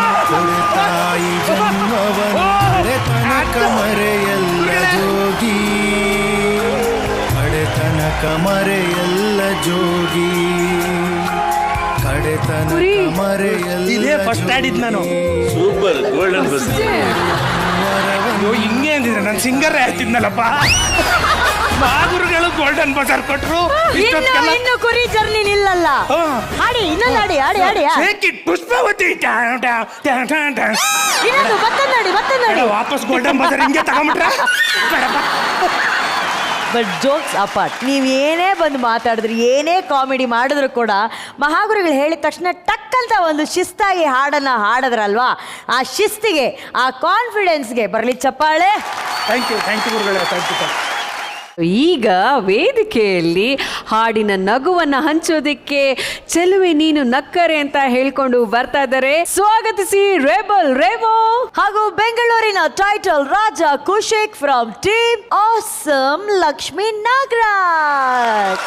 ತಾಯಿ ಜನ್ಮವನ್ನು ತನಕ ಮರೆಯಲ್ಲ ಜೋಗಿ, ಕಡೆತನಕ ಮರೆಯಲ್ಲ ಜೋಗಿ, ಕಡೆತನಕ ಮರೆಯಲ್ಲ. ಇದೇ ಫಸ್ಟ್ ಆಡಿದ್ ನಾನು. Super golden bus. ಅಯ್ಯೋ, ಹಿಂಗೆ ಅಂದಿದ್ರೆ ನಾನು ಸಿಂಗರ್ ಹೇಳ್ತಿದ್ನಲ್ಲಪ್ಪ. ಮಹಾಗುರುಗಳು ಗೋಲ್ಡನ್ ಬಜಾರ್ ಕೊಟ್ರು. ಇನ್ನು ಕುರಿ ಜರ್ನಿ ನಿಲ್ಲಲ್ಲ. ಹಾಡಿ, ಇನ್ನೊಂದು ಹಾಡಿ ಹಾಡಿ ಹಾಡಿ. ಪುಷ್ಪವತಿ ಇನ್ನೊಂದು ಬತ್ತಂದಾಡಿ. ವಾಪಸ್ ಗೋಲ್ಡನ್ ಬಜಾರ್ ಹಿಂಗೆ ತಗೊಂಡ್ಬಿಟ್ರ. ಬಟ್ ಜೋಕ್ಸ್ ಅಪಾರ್ಟ್, ನೀವು ಏನೇ ಬಂದು ಮಾತಾಡಿದ್ರು, ಏನೇ ಕಾಮಿಡಿ ಮಾಡಿದ್ರು ಕೂಡ ಮಹಾಗುರುಗಳು ಹೇಳಿದ ತಕ್ಷಣ ಟಕ್ ಅಂತ ಒಂದು ಶಿಸ್ತಾಗಿ ಹಾಡನ್ನ ಹಾಡಿದ್ರಲ್ವಾ, ಆ ಶಿಸ್ತಿಗೆ, ಆ ಕಾನ್ಫಿಡೆನ್ಸ್ಗೆ ಬರಲಿ ಚಪ್ಪಾಳೆ. ಥ್ಯಾಂಕ್ ಯು ಗುರುಗಳೇ, ಥ್ಯಾಂಕ್ ಯು. ಈಗ ವೇದಿಕೆಯಲ್ಲಿ ಹಾಡಿನ ನಗುವನ್ನ ಹಂಚೋದಿಕ್ಕೆ ಚೆಲುವೆ ನೀನು ನಕ್ಕರೆ ಅಂತ ಹೇಳ್ಕೊಂಡು ಬರ್ತಾ ಇದ್ದಾರೆ. ಸ್ವಾಗತಿಸಿ ರೇಬಲ್ ರೇವೋ ಹಾಗೂ ಬೆಂಗಳೂರಿನ title Raja Kushik from team awesome Lakshmi Nagaraj.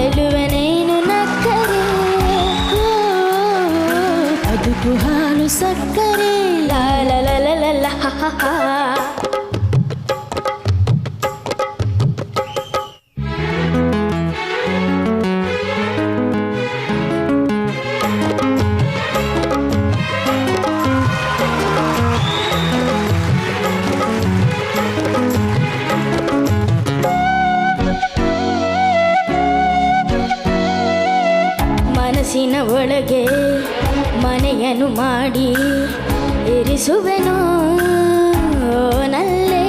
ಚೆಲುವನೇನು ನಕ್ಕರೆ ಬದುಕು ಹಾಲು ಸಕ್ಕರೆ ಲಾಲ ಲಲ ಮನಸ್ಸಿನ ಒಳಗೆ ಮನೆಯನ್ನು ಮಾಡಿ ಇರಿಸುವೆನೋ ನಲ್ಲೇ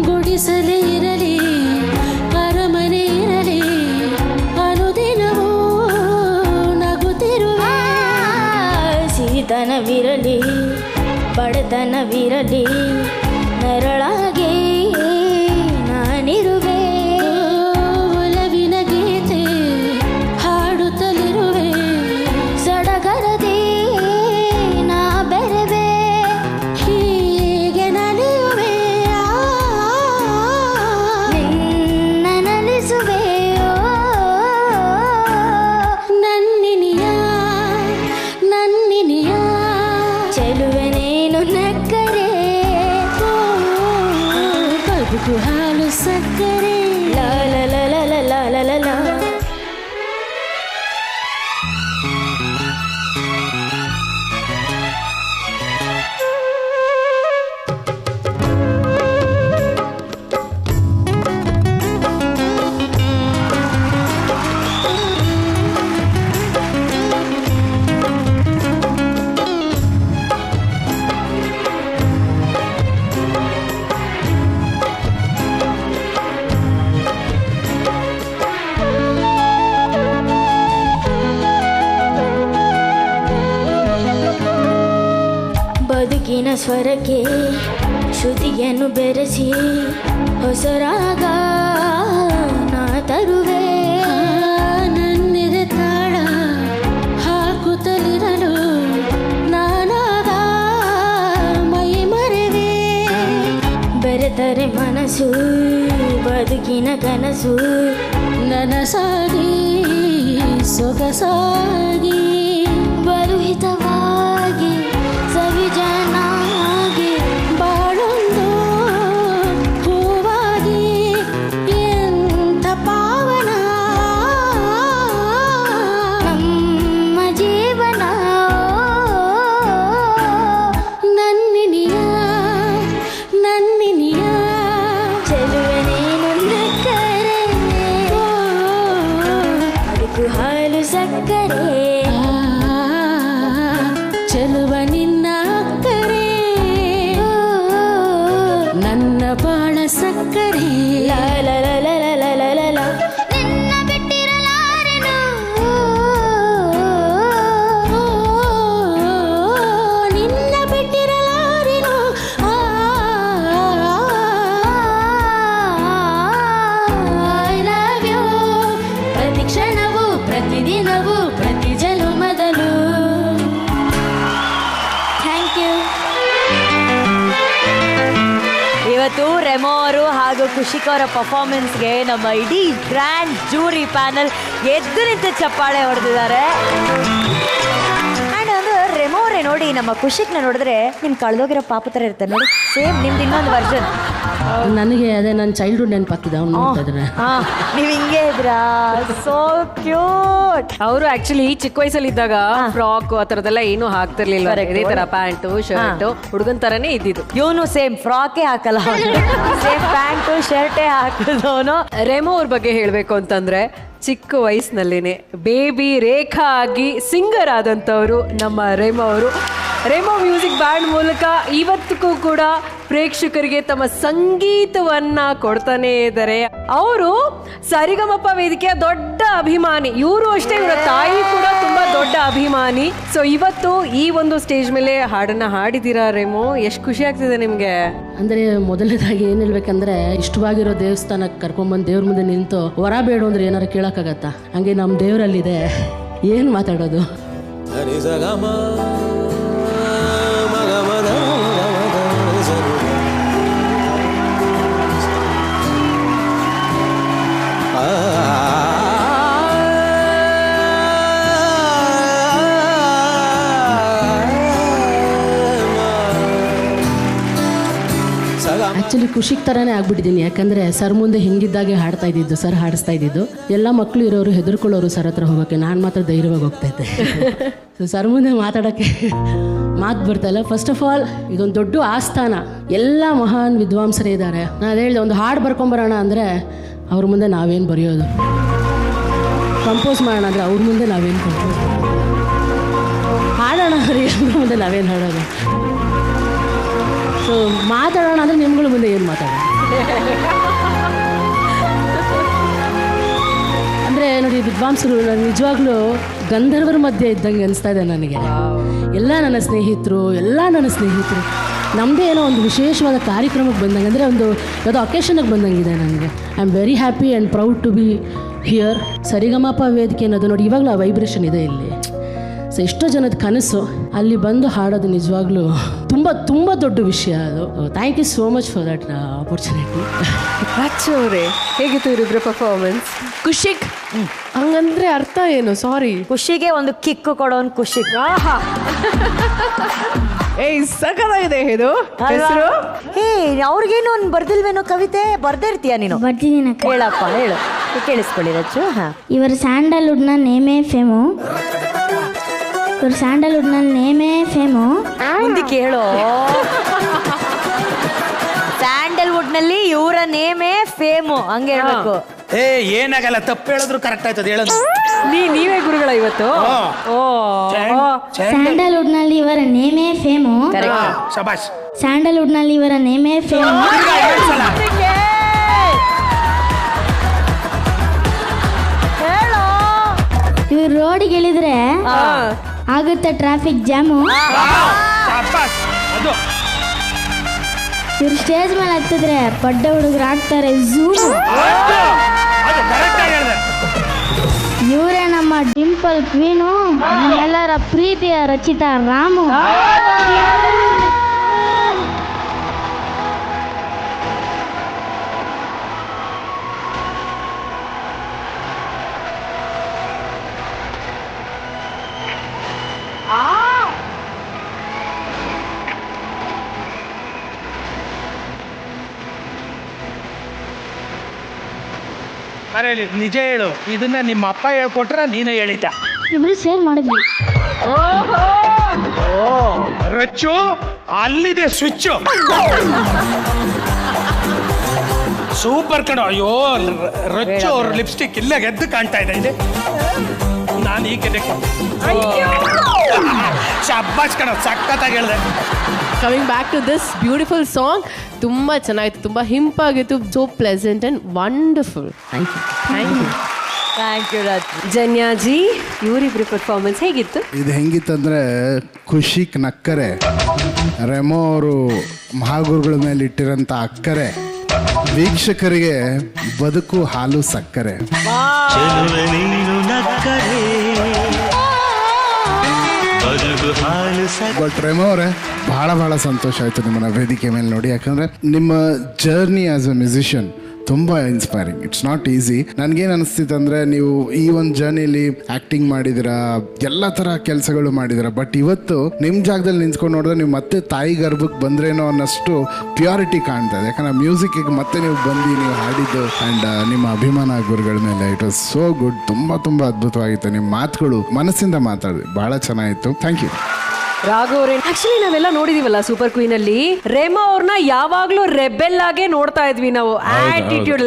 ಗುಡಿಸಲೇ ಇರಲಿ ಅರಮನೆ ಇರಲಿ ಅನುದಿನವೂ ನಗುತ್ತಿರುವ ಸಿರಿತನವಿರಲಿ ಬಡತನವಿರಲಿ ನೆರಳಾಗಿ ನಾನಿರುವೆ ಒಲವಿನ ಗೀತೆ ಹಾಡುತ್ತಲಿರುವೆ ಸಡಗರದೆ ನಾ ಬೆರೆವೆ ಹೀಗೆ ನಲಿಯುವೆ ನಿನ್ನ ನಲಿಸುವೆ ನನ್ನಿನಿಯ ನನ್ನಿನಿಯ ಚೆಲುವೆನೇನು ನಕ್ಕರೆ ಬದುಕು ಹಾಲು ಸಕ್ಕರೆ ಲಾಲ ಲಲ ಲಲ ಲಲ ಬದುಕಿನ ಸ್ವರಕ್ಕೆ ಶ್ರುತಿಯನ್ನು ಬೆರೆಸಿ ಹೊಸರಾಗ ನಾ ತರುವೆ ನನ್ನೆದೆ ತಾಳ ಹಾಕುತ್ತಲಿರಲು ನಾನಾಗ ಮೈ ಮರೆವೆ ಬೆರೆತರೆ ಮನಸ್ಸು ಬದುಕಿನ ಕನಸು ನನಸಾಗಿ ಸೊಗಸಾಗಿ ಬರುಹಿತವಾಗಿ ಸವಿಜನಾಗಿ ಬಾಳೊಂದು ಹೂವಾಗಿ ಎಂಥ ಪಾವನ ನಮ್ಮ ಜೀವನ ನನ್ನಿನಿಯ ನನ್ನಿನಿಯ ಚೆಲುವೆನೇನು ನಕ್ಕರೆ ಅದಕ್ಕೂ ಹಾಲು ಸಕ್ಕರೆ ಚೆಲುವ ನಿನ್ನ ಅಕ್ಕರೆ ನನ್ನ ಬಾಳ ಸಕ್ಕರೆ ಲಾಲ ಲಲ ಲಲ ಲಲ ನಿನ್ನ ಬಿಟ್ಟಿರಲಾರೆನು ನಿನ್ನ ಬಿಟ್ಟಿರಲಾರೆನು ಐ ಲವ್ ಯು ಪ್ರತಿ ಕ್ಷಣವೂ ಪ್ರತಿದಿನವೂ ಪ್ರತಿ ಜನುಮದಲ್ಲೂ ಥ್ಯಾಂಕ್ ಯು. ಇವತ್ತು ರೆಮೋ ಅವರು ಹಾಗೂ ಖುಷಿಕ್ ಅವರ ಪರ್ಫಾರ್ಮೆನ್ಸ್ಗೆ ನಮ್ಮ ಇಡೀ ಗ್ರ್ಯಾಂಡ್ ಜೂರಿ ಪ್ಯಾನಲ್ ಎದ್ದು ನಿಂತು ಚಪ್ಪಾಳೆ ಹೊಡೆದಿದ್ದಾರೆ. ಆ್ಯಂಡ್ ಒಂದು ರೆಮೋ ಅವರೇ ನೋಡಿ ನಮ್ಮ ಖುಷಿಕ್ನ ನೋಡಿದ್ರೆ ನಿಮ್ ಕಳೆದೋಗಿರೋ ಪಾಪ ಥರ ಇರ್ತಾರೆ ನೋಡಿ, ಸೇಮ್ ನಿಮ್ದು ಇನ್ನೊಂದು ವರ್ಷನ್. ನನಗೆ ಅದೇ ನನ್ನ ಚೈಲ್ಡ್ಹುಡ್ ನೆನಪಾಗ್ತಿದೆ ಅವ್ನು ನೋಡ್ತಾ ಇದ್ರೆ. ನೀವ್ ಹಿಂಗೆ ಇದ್ರಾ, ಸೋ ಕ್ಯೂಟ್. ಅವರು ಆಕ್ಚುಲಿ ಚಿಕ್ಕ ವಯಸ್ಸಲ್ಲಿ ಇದ್ದಾಗ ಫ್ರಾಕ್ ಆ ಥರದ್ದೆಲ್ಲ ಏನೂ ಹಾಕ್ತಿರ್ಲಿಲ್ಲ, ಇದೇ ತರ ಪ್ಯಾಂಟು ಶರ್ಟು ಹುಡುಗನ್ ತರನೇ ಇದ್ದಿದ್ದು. ಇವನು ಸೇಮ್ ಫ್ರಾಕೇ ಹಾಕಲ್ಲ, ಸೇಮ್ ಪ್ಯಾಂಟು ಶರ್ಟೇ ಹಾಕಿದವನು. ರೆಮೋ ಅವ್ರ ಬಗ್ಗೆ ಹೇಳಬೇಕು ಅಂತಂದ್ರೆ ಚಿಕ್ಕ ವಯಸ್ಸಿನಲ್ಲೇನೆ ಬೇಬಿ ರೇಖಾ ಆಗಿ ಸಿಂಗರ್ ಆದಂಥವ್ರು ನಮ್ಮ ರೆಮೋ ಅವರು. ರೆಮೋ ಮ್ಯೂಸಿಕ್ ಬ್ಯಾಂಡ್ ಮೂಲಕ ಇವತ್ತಿಗೂ ಕೂಡ ಪ್ರೇಕ್ಷಕರಿಗೆ ತಮ್ಮ ಸಂಗೀತವನ್ನ ಕೊಡ್ತಾನೆ ಇದ್ದಾರೆ. ಅವರು ಸರಿಗಮಪ ವೇದಿಕೆಯ ದೊಡ್ಡ ಅಭಿಮಾನಿ. ಇವರು ಅಷ್ಟೇ, ಇವರ ತಾಯಿ ಕೂಡ ತುಂಬಾ ದೊಡ್ಡ ಅಭಿಮಾನಿ. ಸೊ ಇವತ್ತು ಈ ಒಂದು ಸ್ಟೇಜ್ ಮೇಲೆ ಹಾಡನ್ನ ಹಾಡಿದ್ದೀರಾ ರೆಮೋ, ಎಷ್ಟು ಖುಷಿ ಆಗ್ತಿದೆ ನಿಮ್ಗೆ? ಅಂದ್ರೆ ಮೊದಲನೇದಾಗಿ ಏನ್ ಹೇಳ್ಬೇಕಂದ್ರೆ, ಇಷ್ಟವಾಗಿರೋ ದೇವಸ್ಥಾನಕ್ಕೆ ಕರ್ಕೊಂಡ್ಬಂದು ದೇವ್ರ ಮುಂದೆ ನಿಂತು ವರ ಬೇಡು ಅಂದ್ರೆ ಏನಾರು ಕೇಳಕ್ಕಾಗತ್ತಾ? ಹಂಗೆ ನಮ್ಮ ದೇವರಲ್ಲಿದೆ, ಏನ್ ಮಾತಾಡೋದು. ಆ್ಯಕ್ಚುಲಿ ಖುಷಿಗೆ ಥರನೇ ಆಗ್ಬಿಟ್ಟಿದ್ದೀನಿ. ಯಾಕಂದರೆ ಸರ್ ಮುಂದೆ ಹಿಂಗಿದ್ದಾಗೆ ಹಾಡ್ತಾ ಇದ್ದಿದ್ದು, ಸರ್ ಹಾಡಿಸ್ತಾ ಇದ್ದಿದ್ದು. ಎಲ್ಲ ಮಕ್ಕಳು ಇರೋರು ಹೆದರ್ಕೊಳ್ಳೋರು ಸರ್ ಹತ್ರ ಹೋಗೋಕ್ಕೆ, ನಾನು ಮಾತ್ರ ಧೈರ್ಯವಾಗಿ ಹೋಗ್ತಾ ಇದ್ದೆ. ಸೊ ಸರ್ ಮುಂದೆ ಮಾತಾಡೋಕ್ಕೆ ಮಾತು ಬರ್ತಾಯಿಲ್ಲ. ಫಸ್ಟ್ ಆಫ್ ಆಲ್ ಇದೊಂದು ದೊಡ್ಡ ಆಸ್ಥಾನ, ಎಲ್ಲ ಮಹಾನ್ ವಿದ್ವಾಂಸರೇ ಇದ್ದಾರೆ. ನಾನು ಹೇಳಿದೆ ಒಂದು ಹಾಡು ಬರ್ಕೊಂಬರೋಣ ಅಂದರೆ ಅವ್ರ ಮುಂದೆ ನಾವೇನು ಬರೆಯೋದು, ಕಂಪೋಸ್ ಮಾಡೋಣ ಅಂದರೆ ಅವ್ರ ಮುಂದೆ ನಾವೇನು ಕಂಪೋಸ್ ಹಾಡೋಣ ಅಂದರೆ ಅವ್ರ ಮುಂದೆ ನಾವೇನು ಹಾಡೋದು. ಸೊ ಮಾತಾಡೋಣ ಅಂದರೆ ನಿಮ್ಗಳ ಮುಂದೆ ಏನು ಮಾತಾಡೋಣ ಅಂದರೆ ನೋಡಿ, ವಿದ್ವಾಂಸರು ನಿಜವಾಗ್ಲೂ ಗಂಧರ್ವರ ಮಧ್ಯೆ ಇದ್ದಂಗೆ ಅನಿಸ್ತಾ ಇದೆ ನನಗೆ. ಎಲ್ಲ ನನ್ನ ಸ್ನೇಹಿತರು ನಮ್ಮದೇ ಏನೋ ಒಂದು ವಿಶೇಷವಾದ ಕಾರ್ಯಕ್ರಮಕ್ಕೆ ಬಂದಂಗೆ, ಅಂದರೆ ಒಂದು ಯಾವುದೋ ಅಕೇಶನ್ಗೆ ಬಂದಂಗಿದೆ ನನಗೆ. I am very happy and proud to be here. Sarigamapa ವೇದಿಕೆ ಅನ್ನೋದು ನೋಡಿ, ಇವಾಗಲೂ ಆ ವೈಬ್ರೇಷನ್ ಇದೆ ಇಲ್ಲಿ. ಸೊ ಎಷ್ಟೋ ಜನದ ಕನಸು ಅಲ್ಲಿ ಬಂದು ಹಾಡೋದು ನಿಜವಾಗ್ಲೂ ತುಂಬ ತುಂಬ ದೊಡ್ಡ ವಿಷಯ ಅದು. Thank you so much for that opportunity. ಅವರೇ ಹೇಗಿತ್ತು ಇವರಿಬ್ಬರ ಪರ್ಫಾರ್ಮೆನ್ಸ್? ಖುಷಿಗ್ ಹಂಗಂದ್ರೆ ಅರ್ಥ ಏನು? ಸಾರಿ, ಖುಷಿಗೆ ಒಂದು ಕಿಕ್ ಕೊಡೋನ್ ಖುಷಿ. ಏಯ್ ಸಖತ್ತಾಗಿದೆ ಇದು ಹೆಸರು. ಅವ್ರಿಗೇನು ಒಂದು ಬರ್ದಿಲ್ವೇನೋ ಕವಿತೆ? ಬರ್ದೇ ಇರ್ತೀಯ ನೀನು? ಬರ್ದಿದ್ದೀನಿ. ಹೇಳಪ್ಪ, ಹೇಳು, ಕೇಳಿಸ್ಕೊಳ್ಳಿ ರಚ್ಚು. ಇವರು ಸ್ಯಾಂಡಲ್ವುಡ್ನ ನೇಮೇ ಫೇಮು. ಮುಂದಕ್ಕೆ ಹೇಳು. ಸ್ಯಾಂಡಲ್ವುಡ್ ನಲ್ಲಿ ಇವರ ನೇಮೇ ಫೇಮು, ಹಂಗೆ ಹೇಳ್ಬೇಕು. ಏನಾಗಲ್ಲ, ತಪ್ಪು ಹೇಳಿದ್ರು ಕರೆಕ್ಟ್ ಆಯ್ತದ ಹೇಳೋದು. ನೀವೇ ಗುರುಗಳ ಇವತ್ತು? ಸ್ಯಾಂಡಲ್ವುಡ್ ನಲ್ಲಿ ಇವರ ನೇಮೇ ಫೇಮು. ಶಬಾಷ್. ಸ್ಯಾಂಡಲ್ವುಡ್ ನಲ್ಲಿ ಇವರ ನೇಮೇ ಫೇಮು. ಇವ್ರು ರೋಡಿಗೆ ಇಳಿದ್ರೆ ಆಗುತ್ತೆ ಟ್ರಾಫಿಕ್ ಜಾಮು. ಇವ್ರು ಸ್ಟೇಜ್ ಮೇಲೆ ಹತ್ತಿದ್ರೆ ಪಡ್ಡ ಹುಡುಗರು ಆಗ್ತಾರೆ ಝೂಮು. ಇವರೇ ನಮ್ಮ ಡಿಂಪಲ್ ಕ್ವೀನು, ಎಲ್ಲರ ಪ್ರೀತಿಯ ರಚಿತಾ ರಾಮು. ಮರೇಲಿ ನಿಜ ಹೇಳು, ಇದನ್ನ ನಿಮ್ಮ ಅಪ್ಪ ಹೇಳ್ಕೊಟ್ರ ನೀನೇ ಹೇಳಿದ್ದ? ಇಬ್ರು ಸೇರ್ ಮಾಡಿದ್ವಿ. ರಚ್ಚು ಅಲ್ಲಿದೆ ಸ್ವಿಚ್. ಸೂಪರ್ ಕಣೋ. ಅಯ್ಯೋ ರಚ್ಚು ಅವ್ರ ಲಿಪ್ಸ್ಟಿಕ್ ಇಲ್ಲ ಗೆದ್ದು ಕಾಣ್ತಾ ಇದೆ. ಇದೆ ನಾನು ಈ ಕೆದೆ ಶಬ್ಬಾಸ್ ಕಣೋ, ಸಖತ್ತಾಗಿ ಹೇಳಿದೆ. Coming back to this beautiful song, ತುಂಬ ಚೆನ್ನಾಗಿತ್ತು, ತುಂಬ ಹಿಂಪಾಗಿತ್ತು. So pleasant and wonderful. Thank you. Thank you Raj. Janyaji, ಇವರಿಬ್ರು ಪರ್ಫಾರ್ಮೆನ್ಸ್ ಹೇಗಿತ್ತು? ಇದು ಹೆಂಗಿತ್ತಂದ್ರೆ ಖುಷಿಕ್ ನಕ್ಕರೆ, ರೆಮೋ ಅವರು ಮಹಾಗುರುಗಳ ಮೇಲೆ ಇಟ್ಟಿರೋಂಥ ಅಕ್ಕರೆ, ವೀಕ್ಷಕರಿಗೆ ಬದುಕು ಹಾಲು ಸಕ್ಕರೆ. ಬಟ್ ರೆಮೋ ಅವರೇ, ಬಹಳ ಸಂತೋಷ ಆಯಿತು ನಿಮ್ಮನ್ನ ವೇದಿಕೆ ಮೇಲೆ ನೋಡಿ. ಯಾಕಂದರೆ ನಿಮ್ಮ ಜರ್ನಿ ಆಸ್ ಅ ಮ್ಯೂಸಿಷಿಯನ್ ತುಂಬ ಇನ್ಸ್ಪೈರಿಂಗ್. It's not easy. ನನಗೇನು ಅನಿಸ್ತಿತ್ತು ಅಂದರೆ, ನೀವು ಈ ಒಂದು ಜರ್ನಿಲಿ ಆ್ಯಕ್ಟಿಂಗ್ ಮಾಡಿದ್ದೀರಾ, ಎಲ್ಲ ಥರ ಕೆಲಸಗಳು ಮಾಡಿದ್ದೀರಾ. ಬಟ್ ಇವತ್ತು ನಿಮ್ಮ ಜಾಗದಲ್ಲಿ ನಿಂತ್ಕೊಂಡು ನೋಡಿದ್ರೆ ನೀವು ಮತ್ತೆ ತಾಯಿ ಗರ್ಭಕ್ಕೆ ಬಂದ್ರೇನೋ ಅನ್ನೋಷ್ಟು ಪ್ಯೂರಿಟಿ ಕಾಣ್ತಾ ಇದೆ. ಯಾಕಂದರೆ ಮ್ಯೂಸಿಕ್ಕಿಗೆ ಮತ್ತೆ ನೀವು ಬಂದು ನೀವು ಹಾಡಿದ್ದು ಆ್ಯಂಡ್ ನಿಮ್ಮ ಅಭಿಮಾನ ಗುರುಗಳ ಮೇಲೆ ಇಟ್ ವಾಸ್ ಸೋ ಗುಡ್. ತುಂಬ ಅದ್ಭುತವಾಗಿತ್ತು. ನಿಮ್ಮ ಮಾತುಗಳು ಮನಸ್ಸಿಂದ ಮಾತಾಡಿದ್ವಿ, ಭಾಳ ಚೆನ್ನಾಗಿತ್ತು. Thank you. ರಾಘು ಅವ್ರೆ, ಆಕ್ಚುಲಿ ನಾವೆಲ್ಲ ನೋಡಿದೀವಲ್ಲ ಸೂಪರ್ ಕ್ವೀನ್ ಅಲ್ಲಿ, ರೇಮಾ ಅವ್ರನ್ನ ಯಾವಾಗ್ಲೂ ರೆಬೆಲ್ ಆಗೇ ನೋಡ್ತಾ ಇದ್ವಿ ನಾವು. ಆಟಿಟ್ಯೂಡ್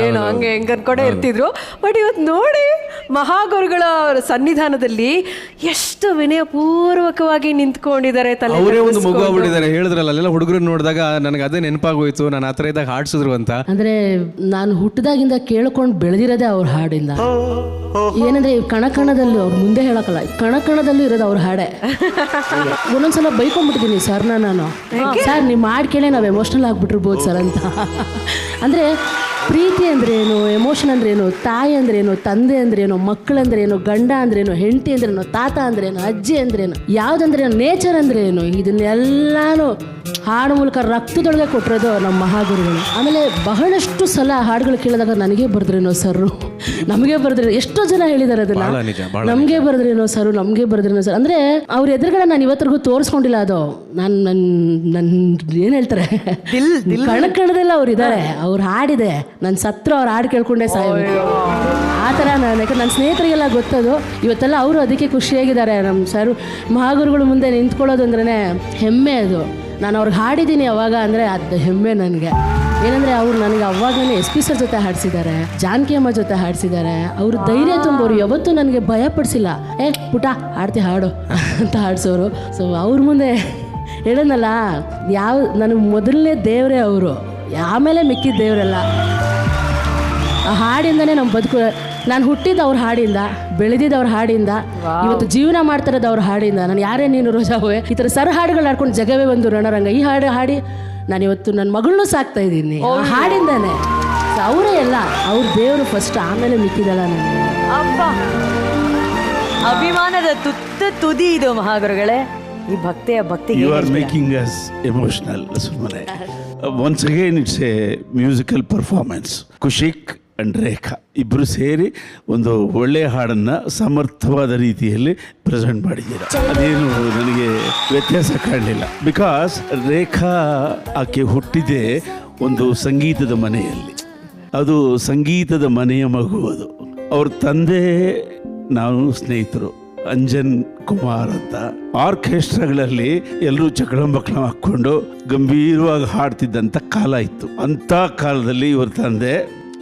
ಏನು ಹಂಗೆ ಹೆಂಗ ಅನ್ಕೊಂಡೇ ಇರ್ತಿದ್ರು. ಬಟ್ ಇವತ್ತು ನೋಡಿ ಮಹಾಗುರುಗಳ ಸನ್ನಿಧಾನದಲ್ಲಿ ಎಷ್ಟು ವಿನಯಪೂರ್ವಕವಾಗಿ ನಿಂತ್ಕೊಂಡಿದ್ದಾರೆ. ಅವರೇ ಒಂದು ಮಗು ಆಗ್ಬಿಟ್ಟಿದ್ದಾರೆ. ಹೇಳಿದ್ರಲ್ಲ, ಅಲ್ಲೆಲ್ಲ ಹುಡುಗರು ನೋಡಿದಾಗ ನನಗೆ ಅದೇ ನೆನಪಾಗೋಯ್ತು, ನಾನು ಆ ಥರ ಇದ್ದಾಗ ಹಾಡ್ಸಿದ್ರು ಅಂತ. ಅಂದ್ರೆ ನಾನು ಹುಟ್ಟಿದಾಗಿಂದ ಕೇಳ್ಕೊಂಡು ಬೆಳೆದಿರೋದೇ ಅವ್ರ ಹಾಡಿಂದ. ಏನಂದ್ರೆ ಕಣಕಣದಲ್ಲಿ ಅವ್ರ ಮುಂದೆ ಹೇಳಕ್ಕಲ್ಲ, ಕಣಕಣದಲ್ಲೂ ಇರೋದು ಅವ್ರ ಹಾಡೆ. ಒಂದೊಂದ್ಸಲ ಬೈಕೊಂಡ್ಬಿಟ್ಟಿದ್ದೀನಿ ಸರ್ನ ನಾನು, ಸರ್ ನಿಮ್ಮ ಹಾಡು ಕೇಳಿ ನಾವು ಎಮೋಷ್ನಲ್ ಆಗ್ಬಿಟ್ಟಿರ್ಬೋದು ಸರ್ ಅಂತ. ಅಂದ್ರೆ ಪ್ರೀತಿ ಅಂದ್ರೇನು, ಎಮೋಷನ್ ಅಂದ್ರೇನು, ತಾಯಿ ಅಂದ್ರೇನು, ತಂದೆ ಅಂದ್ರೇನು, ಮಕ್ಕಳಂದ್ರೇನು, ಗಂಡ ಅಂದ್ರೇನು, ಹೆಂಡತಿ ಅಂದ್ರೇನು, ತಾತ ಅಂದ್ರೇನು, ಅಜ್ಜಿ ಅಂದ್ರೇನು, ಯಾವ್ದಂದ್ರೇನು, ನೇಚರ್ ಅಂದ್ರೇನು, ಇದನ್ನೆಲ್ಲಾನು ಹಾಡು ಮೂಲಕ ರಕ್ತದೊಳಗೆ ಕೊಟ್ಟಿರೋದು ನಮ್ಮ ಮಹಾಗುರುಗಳು. ಆಮೇಲೆ ಬಹಳಷ್ಟು ಸಲ ಹಾಡುಗಳು ಕೇಳಿದಾಗ ನನಗೆ ಬರೆದ್ರೇನೋ ಸರ್ರು, ನಮಗೆ ಬರೆದ್ರೆ, ಎಷ್ಟೋ ಜನ ಹೇಳಿದ್ದಾರೆ ಅದನ್ನ, ನಮಗೆ ಬರೆದ್ರೇನೋ ಸರ್, ನಮಗೆ ಬರೆದ್ರೇನೋ ಸರ್. ಅಂದ್ರೆ ಅವ್ರ ಎದುರುಗಡೆ ನಾನು ಇವತ್ತರೆಗೂ ತೋರಿಸ್ಕೊಂಡಿಲ್ಲ. ಅದು ನನ್ನ ಏನ್ ಹೇಳ್ತಾರೆ, ಕಣದೆಲ್ಲ ಅವ್ರು ಇದ್ದಾರೆ, ಅವ್ರು ಹಾಡಿದೆ, ನನ್ನ ಸತ್ರ ಅವ್ರು ಹಾಡು ಕೇಳ್ಕೊಂಡೆ ಸಾಯ್ಬೇಕು ಆ ಥರ. ನಾನು ಯಾಕಂದ್ರೆ ನನ್ನ ಸ್ನೇಹಿತರಿಗೆಲ್ಲ ಗೊತ್ತದು, ಇವತ್ತೆಲ್ಲ ಅವರು ಅದಕ್ಕೆ ಖುಷಿಯಾಗಿದ್ದಾರೆ. ನಮ್ಮ ಸರ್ ಮಹಾಗುರುಗಳು ಮುಂದೆ ನಿಂತ್ಕೊಳ್ಳೋದು ಅಂದ್ರೇ ಹೆಮ್ಮೆ. ಅದು ನಾನು ಅವ್ರಿಗೆ ಹಾಡಿದ್ದೀನಿ ಅವಾಗ ಅಂದರೆ ಅದು ಹೆಮ್ಮೆ ನನಗೆ. ಏನಂದರೆ ಅವ್ರು ನನಗೆ ಅವಾಗಲೇ SP ಸರ್ ಜೊತೆ ಹಾಡಿಸಿದ್ದಾರೆ, ಜಾನಕಿ ಅಮ್ಮ ಜೊತೆ ಹಾಡಿಸಿದ್ದಾರೆ. ಅವರು ಧೈರ್ಯ ತುಂಬೋರು, ಯಾವತ್ತೂ ನನಗೆ ಭಯ ಪಡಿಸಿಲ್ಲ. ಪುಟ ಹಾಡ್ತಿ ಹಾಡು ಅಂತ ಹಾಡಿಸೋರು. ಸೊ ಅವ್ರ ಮುಂದೆ ಹೇಳೋನಲ್ಲ, ಯಾವ ನನಗೆ ಮೊದಲನೇ ದೇವರೇ ಅವರು, ಆಮೇಲೆ ಮಿಕ್ಕಿದ ದೇವರೆಲ್ಲ. ಆ ಹಾಡಿಂದನೇ ನಮ್ಮ ಬದುಕು. ನಾನು ಹುಟ್ಟಿದ್ದು ಅವ್ರ ಹಾಡಿಂದ, ಬೆಳೆದಿದ್ದು ಅವ್ರ ಹಾಡಿಂದ, ಇವತ್ತು ಜೀವನ ಮಾಡ್ತಿರೋದು ಅವ್ರ ಹಾಡಿಂದ. ನಾನು ಯಾರೇ ನೀನು ರೋಜಾವೆ ಈ ಥರ ಸರ್ ಹಾಡುಗಳು ಹಾಡ್ಕೊಂಡು ಜಗವೇ ಒಂದು ರಣರಂಗ, ಈ ಹಾಡು ಹಾಡಿ ನಾನು ಇವತ್ತು ನನ್ನ ಮಗಳನ್ನೂ ಸಾಕ್ತಾ ಇದ್ದೀನಿ ಹಾಡಿಂದಾನೆ. ಅವರೇ ಎಲ್ಲ, ಅವ್ರ ದೇವರು ಫಸ್ಟ್, ಆಮೇಲೆ ಮಿಕ್ಕಿದಲ್ಲ ನನಗೆ. ಅಭಿಮಾನದ ತುದಿ ಇದು ಮಹಾಗುರುಗಳೇ. ಈ ಭಕ್ತಿ you are making us emotional ಸುಮ್ಮನೆ. Once again it's a musical performance. Kushik and Rekha ಇಬ್ಬರು ಸೇರಿ ಒಂದು ಒಳ್ಳೆಯ ಹಾಡನ್ನು ಸಮರ್ಥವಾದ ರೀತಿಯಲ್ಲಿ ಪ್ರೆಸೆಂಟ್ ಮಾಡಿದ್ದೀರ. ಅದೇನು ನನಗೆ ವ್ಯತ್ಯಾಸ ಕಾಣಲಿಲ್ಲ. ಬಿಕಾಸ್ ರೇಖಾ ಆಕೆ ಹುಟ್ಟಿದೆ ಒಂದು ಸಂಗೀತದ ಮನೆಯಲ್ಲಿ, ಅದು ಸಂಗೀತದ ಮನೆಯ ಮಗು. ಅದು ಅವ್ರ ತಂದೆ ನಾವು ಸ್ನೇಹಿತರು, ಅಂಜನ್ ಕುಮಾರ್ ಅಂತ. ಆರ್ಕೆಸ್ಟ್ರಾಗಳಲ್ಲಿ ಎಲ್ಲರೂ ಚಕಳಂಬಕ್ಳ ಹಾಕ್ಕೊಂಡು ಗಂಭೀರವಾಗಿ ಹಾಡ್ತಿದ್ದಂಥ ಕಾಲ ಇತ್ತು. ಅಂಥ ಕಾಲದಲ್ಲಿ ಇವ್ರ ತಂದೆ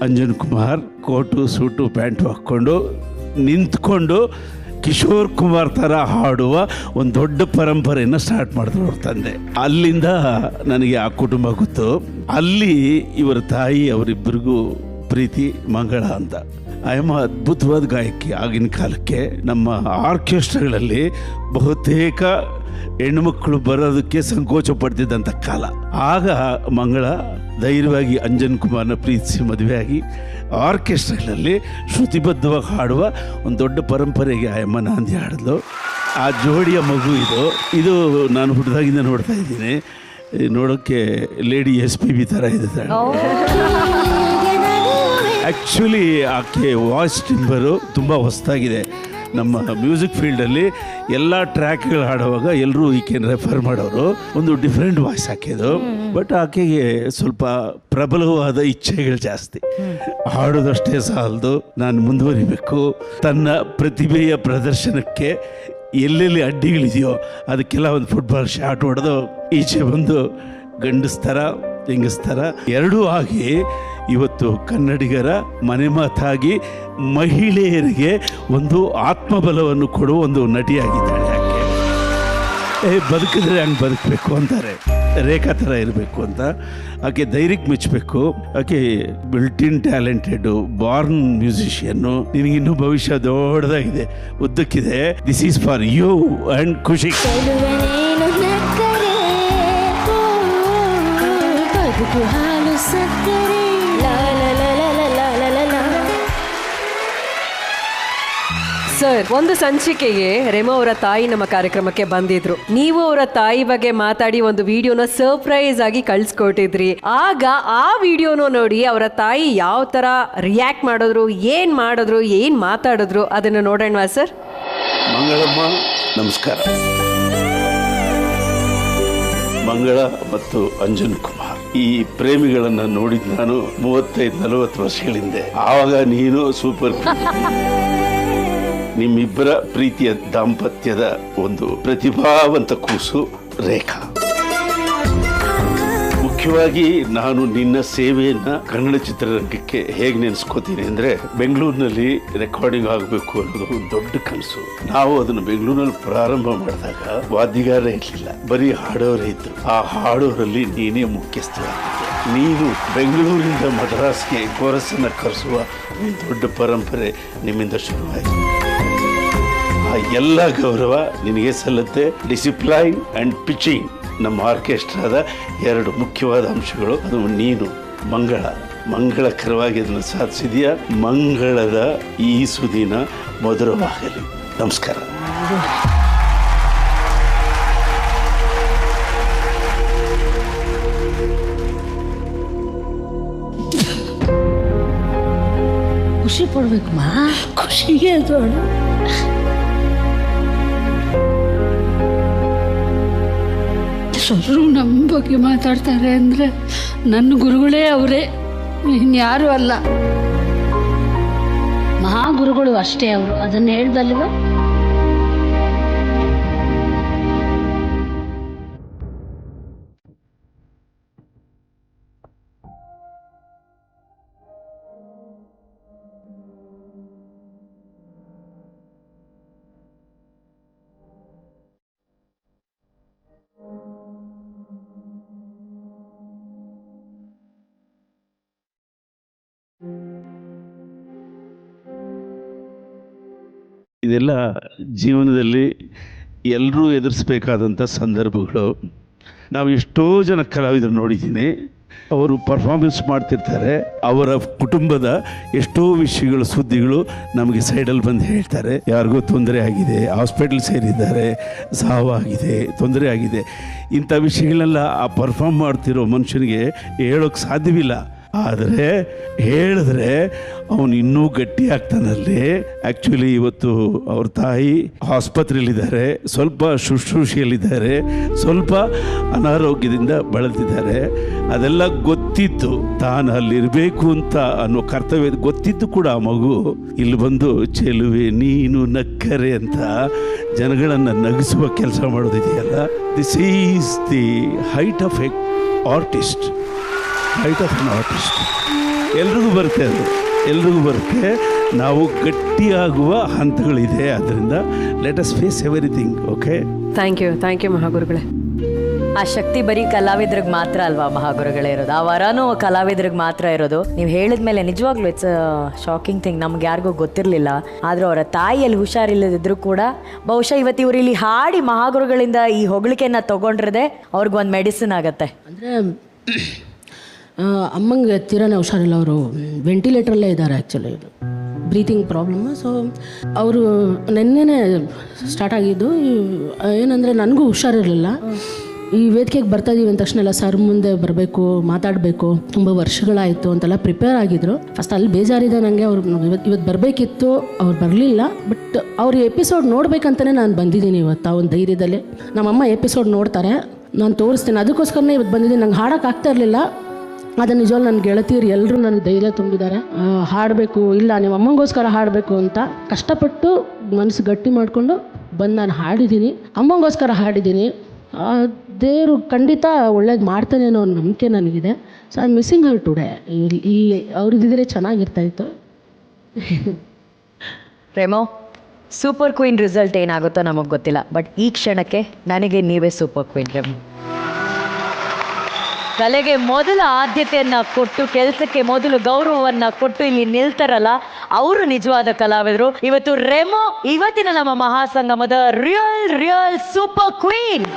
Anjan Kumar coat suit pant ಹಾಕ್ಕೊಂಡು ನಿಂತ್ಕೊಂಡು ಕಿಶೋರ್ ಕುಮಾರ್ ಥರ ಹಾಡುವ ಒಂದು ದೊಡ್ಡ ಪರಂಪರೆಯನ್ನು ಸ್ಟಾರ್ಟ್ ಮಾಡಿದ್ರು ಅವ್ರ ತಂದೆ. ಅಲ್ಲಿಂದ ನನಗೆ ಆ ಕುಟುಂಬ ಗೊತ್ತು. ಅಲ್ಲಿ ಇವರ ತಾಯಿ ಅವರಿಬ್ಬರಿಗೂ ಪ್ರೀತಿ ಮಂಗಳ ಅಂತ. ಆಯಮ್ಮ ಅದ್ಭುತವಾದ ಗಾಯಕಿ. ಆಗಿನ ಕಾಲಕ್ಕೆ ನಮ್ಮ ಆರ್ಕೆಸ್ಟ್ರಾಗಳಲ್ಲಿ ಬಹುತೇಕ ಹೆಣ್ಣುಮಕ್ಕಳು ಬರೋದಕ್ಕೆ ಸಂಕೋಚ ಪಡ್ತಿದ್ದಂಥ ಕಾಲ. ಆಗ ಮಂಗಳ ಧೈರ್ಯವಾಗಿ ಅಂಜನ್ ಕುಮಾರ್ನ ಪ್ರೀತಿಸಿ ಮದುವೆಯಾಗಿ ಆರ್ಕೆಸ್ಟ್ರಾಗಳಲ್ಲಿ ಶ್ರುತಿಬದ್ಧವಾಗಿ ಹಾಡುವ ಒಂದು ದೊಡ್ಡ ಪರಂಪರೆಗೆ ಆಯಮ್ಮ ನಾಂದಿ ಹಾಡಿದ್ಲು. ಆ ಜೋಡಿಯ ಮಗು ಇದು ನಾನು ಹುಟ್ಟಿದಾಗಿಂದ ನೋಡ್ತಾ ಇದ್ದೀನಿ. ನೋಡೋಕ್ಕೆ ಲೇಡಿ SPB ಥರ ಇದೆ. ಆ್ಯಕ್ಚುಲಿ ಆಕೆ ವಾಯ್ಸ್ ಟಿಂಬರು ತುಂಬ ಹೊಸದಾಗಿದೆ. ನಮ್ಮ ಮ್ಯೂಸಿಕ್ ಫೀಲ್ಡಲ್ಲಿ ಎಲ್ಲ ಟ್ರ್ಯಾಕ್ಗಳು ಹಾಡುವಾಗ ಎಲ್ಲರೂ ಈಕೆನ ರೆಫರ್ ಮಾಡೋರು. ಒಂದು ಡಿಫ್ರೆಂಟ್ ವಾಯ್ಸ್ ಆಕೆದು. ಬಟ್ ಆಕೆಗೆ ಸ್ವಲ್ಪ ಪ್ರಬಲವಾದ ಇಚ್ಛೆಗಳು ಜಾಸ್ತಿ. ಹಾಡೋದಷ್ಟೇ ಸಾಲದು, ನಾನು ಮುಂದುವರಿಬೇಕು. ತನ್ನ ಪ್ರತಿಭೆಯ ಪ್ರದರ್ಶನಕ್ಕೆ ಎಲ್ಲೆಲ್ಲಿ ಅಡ್ಡಿಗಳಿದೆಯೋ ಅದಕ್ಕೆಲ್ಲ ಒಂದು ಫುಟ್ಬಾಲ್ ಶಾಟ್ ಹೊಡೆದು ಈಚೆ ಬಂದು ಗಂಡಸ್ತರ ಹೆಂಗಸ್ತರ ಎರಡೂ ಆಗಿ ಇವತ್ತು ಕನ್ನಡಿಗರ ಮನೆ ಮಾತಾಗಿ ಮಹಿಳೆಯರಿಗೆ ಒಂದು ಆತ್ಮಬಲವನ್ನು ಕೊಡುವ ಒಂದು ನಟಿಯಾಗಿದ್ದಾಳೆ. ಆಕೆ ಬದುಕಿದ್ರೆ ಹಂಗೆ ಬದುಕಬೇಕು ಅಂತಾರೆ, ರೇಖಾ ಥರ ಇರಬೇಕು ಅಂತ. ಆಕೆ ಧೈರ್ಯಕ್ಕೆ ಮೆಚ್ಚಬೇಕು. ಆಕೆ ಬಿಲ್ಟಿನ್ ಟ್ಯಾಲೆಂಟೆಡ್, ಬಾರ್ನ್ ಮ್ಯೂಸಿಷಿಯನ್ನು. ನಿನಗಿನ್ನೂ ಭವಿಷ್ಯ ದೊಡ್ಡದಾಗಿದೆ, ಉದ್ದಕ್ಕಿದೆ. This is for you and Khushi. ಸರ್, ಒಂದು ಸಂಚಿಕೆಗೆ ರೆಮೋ ಅವರ ತಾಯಿ ನಮ್ಮ ಕಾರ್ಯಕ್ರಮಕ್ಕೆ ಬಂದಿದ್ರು. ನೀವು ಅವರ ತಾಯಿ ಬಗ್ಗೆ ಮಾತಾಡಿ ಒಂದು ವಿಡಿಯೋನ ಸರ್ಪ್ರೈಸ್ ಆಗಿ ಕಳ್ಸಿಕೊಟ್ಟಿದ್ರಿ. ಆಗ ಆ ವಿಡಿಯೋನ ನೋಡಿ ಅವರ ತಾಯಿ ಯಾವ ತರ ರಿಯಾಕ್ಟ್ ಮಾಡಿದ್ರು, ಏನ್ ಮಾಡಿದ್ರು, ಏನ್ ಮಾತಾಡಿದ್ರು, ಅದನ್ನ ನೋಡೋಣ ಸರ್. ಮಂಗಳಮ್ಮ ನಮಸ್ಕಾರ. ಮಂಗಳ ಮತ್ತು ಅಂಜನ್ ಕುಮಾರ್ ಈ ಪ್ರೇಮಿಗಳನ್ನ ನೋಡಿದ್ ನಾನು 35-40 ವರ್ಷಗಳ ಹಿಂದೆ. ಆವಾಗ ನೀನು ಸೂಪರ್. ನಿಮ್ಮಿಬ್ಬರ ಪ್ರೀತಿಯ ದಾಂಪತ್ಯದ ಒಂದು ಪ್ರತಿಭಾವಂತ ಕೂಸು ರೇಖಾ. ಮುಖ್ಯವಾಗಿ ನಾನು ನಿನ್ನ ಸೇವೆಯನ್ನ ಕನ್ನಡ ಚಿತ್ರರಂಗಕ್ಕೆ ಹೇಗೆ ನೆನೆಸ್ಕೋತೀನಿ ಅಂದ್ರೆ, ಬೆಂಗಳೂರಿನಲ್ಲಿ ರೆಕಾರ್ಡಿಂಗ್ ಆಗಬೇಕು ಅನ್ನೋದು ಒಂದು ದೊಡ್ಡ ಕನಸು. ನಾವು ಅದನ್ನು ಬೆಂಗಳೂರಿನಲ್ಲಿ ಪ್ರಾರಂಭ ಮಾಡಿದಾಗ ವಾದ್ಯಗಾರ ಇರಲಿಲ್ಲ, ಬರೀ ಹಾಡೋರೇ ಇದ್ರು. ಆ ಹಾಡೋರಲ್ಲಿ ನೀನೇ ಮುಖ್ಯಸ್ಥರಾಗಿದ್ದೆ. ನೀನು ಬೆಂಗಳೂರಿಂದ ಮದ್ರಾಸ್ಗೆ ಕೋರಸನ್ನ ಕರೆಸುವ ಒಂದು ದೊಡ್ಡ ಪರಂಪರೆ ನಿಮ್ಮಿಂದ ಶುರುವಾಯಿತು. ಆ ಎಲ್ಲ ಗೌರವ ನಿನಗೆ ಸಲ್ಲುತ್ತೆ. ಡಿಸಿಪ್ಲೈನ್ ಅಂಡ್ ಪಿಚಿಂಗ್ ನಮ್ಮ ಆರ್ಕೆಸ್ಟ್ರಾದ ಎರಡು ಮುಖ್ಯವಾದ ಅಂಶಗಳು. ಅದು ನೀನು ಮಂಗಳ ಮಂಗಳಕರವಾಗಿ ಅದನ್ನು ಸಾಧಿಸಿದೆಯಾ. ಮಂಗಳದ ಈ ಸುದಿನ ಮಧುರವಾಗಲಿ. ನಮಸ್ಕಾರ. ಖುಷಿ ಪಡ್ಬೇಕಮ್ಮ, ಖುಷಿಗೆ ದೊಡ್ಡ ಸರು ನಮ್ಮ ಬಗ್ಗೆ ಮಾತಾಡ್ತಾರೆ ಅಂದರೆ ನನ್ನ ಗುರುಗಳೇ ಅವರೇ, ಇನ್ಯಾರೂ ಅಲ್ಲ. ಮಹಾಗುರುಗಳು ಅಷ್ಟೇ ಅವರು, ಅದನ್ನು ಹೇಳ್ದಲ್ವ. ಇದೆಲ್ಲ ಜೀವನದಲ್ಲಿ ಎಲ್ಲರೂ ಎದುರಿಸ್ಬೇಕಾದಂಥ ಸಂದರ್ಭಗಳು. ನಾವು ಎಷ್ಟೋ ಜನ ಕಲಾವಿದರು ನೋಡಿದ್ದೀನಿ, ಅವರು ಪರ್ಫಾರ್ಮೆನ್ಸ್ ಮಾಡ್ತಿರ್ತಾರೆ, ಅವರ ಕುಟುಂಬದ ಎಷ್ಟೋ ವಿಷಯಗಳು, ಸುದ್ದಿಗಳು ನಮಗೆ ಸೈಡಲ್ಲಿ ಬಂದು ಹೇಳ್ತಾರೆ. ಯಾರಿಗೂ ತೊಂದರೆ ಆಗಿದೆ, ಹಾಸ್ಪಿಟಲ್ ಸೇರಿದ್ದಾರೆ, ಸಾವಾಗಿದೆ, ತೊಂದರೆ ಆಗಿದೆ, ಇಂಥ ವಿಷಯಗಳೆಲ್ಲ ಆ ಪರ್ಫಾರ್ಮ್ ಮಾಡ್ತಿರೋ ಮನುಷ್ಯನಿಗೆ ಹೇಳೋಕ್ಕೆ ಸಾಧ್ಯವಿಲ್ಲ. ಆದರೆ ಹೇಳಿದ್ರೆ ಅವನು ಇನ್ನೂ ಗಟ್ಟಿ ಆಗ್ತಾನಲ್ಲಿ. ಆ್ಯಕ್ಚುಲಿ ಇವತ್ತು ಅವ್ರ ತಾಯಿ ಆಸ್ಪತ್ರೆಯಲ್ಲಿದ್ದಾರೆ, ಸ್ವಲ್ಪ ಶುಶ್ರೂಷೆಯಲ್ಲಿದ್ದಾರೆ, ಸ್ವಲ್ಪ ಅನಾರೋಗ್ಯದಿಂದ ಬಳಲ್ತಿದ್ದಾರೆ. ಅದೆಲ್ಲ ಗೊತ್ತಿತ್ತು, ತಾನು ಅಲ್ಲಿರಬೇಕು ಅಂತ ಅನ್ನೋ ಕರ್ತವ್ಯ ಗೊತ್ತಿತ್ತು ಕೂಡ ಆ ಮಗು ಇಲ್ಲಿ ಬಂದು ಚೆಲುವೆ ನೀನು ನಕ್ಕರೆ ಅಂತ ಜನಗಳನ್ನು ನಗಿಸುವ ಕೆಲಸ ಮಾಡೋದಿದೆಯಲ್ಲ. This is the height of a artist. Height of an artist ಎಲ್ರಿಗೂ ಬರುತ್ತೆ, ಅದು ಎಲ್ರಿಗೂ ಬರುತ್ತೆ. ನಾವು ಗಟ್ಟಿಯಾಗುವ ಹಂತಗಳಿದೆ. ಅದರಿಂದ let us face everything. Okay, thank you ಮಹಾಗುರುಗಳೇ. ಆ ಶಕ್ತಿ ಬರೀ ಕಲಾವಿದ್ರಿಗೆ ಮಾತ್ರ ಅಲ್ವಾ ಮಹಾಗುರುಗಳೇ ಇರೋದು, ಆ ವರನೂ ಕಲಾವಿದ್ರಿಗೆ ಮಾತ್ರ ಇರೋದು. ನೀವು ಹೇಳಿದ್ಮೇಲೆ ನಿಜವಾಗ್ಲೂ ಇಟ್ಸ್ ಶಾಕಿಂಗ್ ಥಿಂಗ್, ನಮ್ಗೆ ಯಾರಿಗೂ ಗೊತ್ತಿರಲಿಲ್ಲ. ಆದರೂ ಅವರ ತಾಯಿಯಲ್ಲಿ ಹುಷಾರಿಲ್ಲದಿದ್ರೂ ಕೂಡ ಬಹುಶಃ ಇವತ್ತು ಇವರು ಇಲ್ಲಿ ಹಾಡಿ ಮಹಾಗುರುಗಳಿಂದ ಈ ಹೊಗಳಿಕೆಯನ್ನು ತಗೊಂಡಿರದೆ ಅವ್ರಿಗೊಂದು ಮೆಡಿಸಿನ್ ಆಗತ್ತೆ. ಅಂದರೆ ಅಮ್ಮಂಗೆ ತೀರಾನೇ ಹುಷಾರಿಲ್ಲ, ಅವರು ವೆಂಟಿಲೇಟ್ರಲ್ಲೇ ಇದ್ದಾರೆ. Actually breathing problem. ಸೊ ಅವರು ನೆನ್ನೆನೇ ಸ್ಟಾರ್ಟ್ ಆಗಿದ್ದು. ಏನಂದರೆ ನನಗೂ ಹುಷಾರಿರಲಿಲ್ಲ. ಈ ವೇದಿಕೆಗೆ ಬರ್ತಾಯಿದ್ದೀವಿ ಅಂದ ತಕ್ಷಣ ಎಲ್ಲ ಸರ್ ಮುಂದೆ ಬರಬೇಕು, ಮಾತಾಡಬೇಕು, ತುಂಬ ವರ್ಷಗಳಾಯಿತು ಅಂತೆಲ್ಲ ಪ್ರಿಪೇರ್ ಆಗಿದ್ದರು. ಫಸ್ಟ್ ಅಲ್ಲಿ ಬೇಜಾರಿದೆ ನನಗೆ. ಅವ್ರು ಇವತ್ತು ಬರಬೇಕಿತ್ತು, ಅವ್ರು ಬರಲಿಲ್ಲ. ಬಟ್ ಅವ್ರ ಎಪಿಸೋಡ್ ನೋಡ್ಬೇಕಂತಲೇ ನಾನು ಬಂದಿದ್ದೀನಿ ಇವತ್ತು. ಆ ಒಂದು ಧೈರ್ಯದಲ್ಲಿ ನಮ್ಮಮ್ಮ ಎಪಿಸೋಡ್ ನೋಡ್ತಾರೆ, ನಾನು ತೋರಿಸ್ತೀನಿ, ಅದಕ್ಕೋಸ್ಕರನೇ ಇವತ್ತು ಬಂದಿದ್ದೀನಿ. ನಂಗೆ ಹಾಡೋಕ್ಕಾಗ್ತಾ ಇರಲಿಲ್ಲ. ಅದನ್ನು ನಿಜವಾಗ್ಲೂ ನನ್ನ ಗೆಳತಿಯರು ಎಲ್ಲರೂ ನನಗೆ ಧೈರ್ಯ ತುಂಬಿದ್ದಾರೆ. ಹಾಡಬೇಕು, ಇಲ್ಲ ನಿಮ್ಮ ಅಮ್ಮಂಗೋಸ್ಕರ ಹಾಡಬೇಕು ಅಂತ ಕಷ್ಟಪಟ್ಟು ಮನಸ್ಸು ಗಟ್ಟಿ ಮಾಡಿಕೊಂಡು ಬಂದು ನಾನು ಹಾಡಿದ್ದೀನಿ, ಅಮ್ಮಂಗೋಸ್ಕರ ಹಾಡಿದ್ದೀನಿ. ದೇವರು ಖಂಡಿತ ಒಳ್ಳೇದು ಮಾಡ್ತಾನೆ ಅನ್ನೋ ನಂಬಿಕೆ ನನಗಿದೆ. So I missing Har today. ಈ ಅವ್ರದ್ದಿದ್ರೆ ಚೆನ್ನಾಗಿರ್ತಾಯಿತ್ತು. ರೇಮೋ, ಸೂಪರ್ ಕ್ವೀನ್ ರಿಸಲ್ಟ್ ಏನಾಗುತ್ತೋ ನಮಗೆ ಗೊತ್ತಿಲ್ಲ, ಬಟ್ ಈ ಕ್ಷಣಕ್ಕೆ ನನಗೆ ನೀವೇ ಸೂಪರ್ ಕ್ವೀನ್ ರೇಮೋ. ಕಲೆಗೆ ಮೊದಲ ಆದ್ಯತೆಯನ್ನು ಕೊಟ್ಟು, ಕೆಲಸಕ್ಕೆ ಮೊದಲು ಗೌರವವನ್ನು ಕೊಟ್ಟು ಇಲ್ಲಿ ನಿಲ್ತಾರಲ್ಲ, ಅವರು ನಿಜವಾದ ಕಲಾವಿದರು. ಇವತ್ತು ರೇಮೋ ಇವತ್ತಿನ ನಮ್ಮ ಮಹಾಸಂಗಮದ ರಿಯಲ್ ಸೂಪರ್ ಕ್ವೀನ್.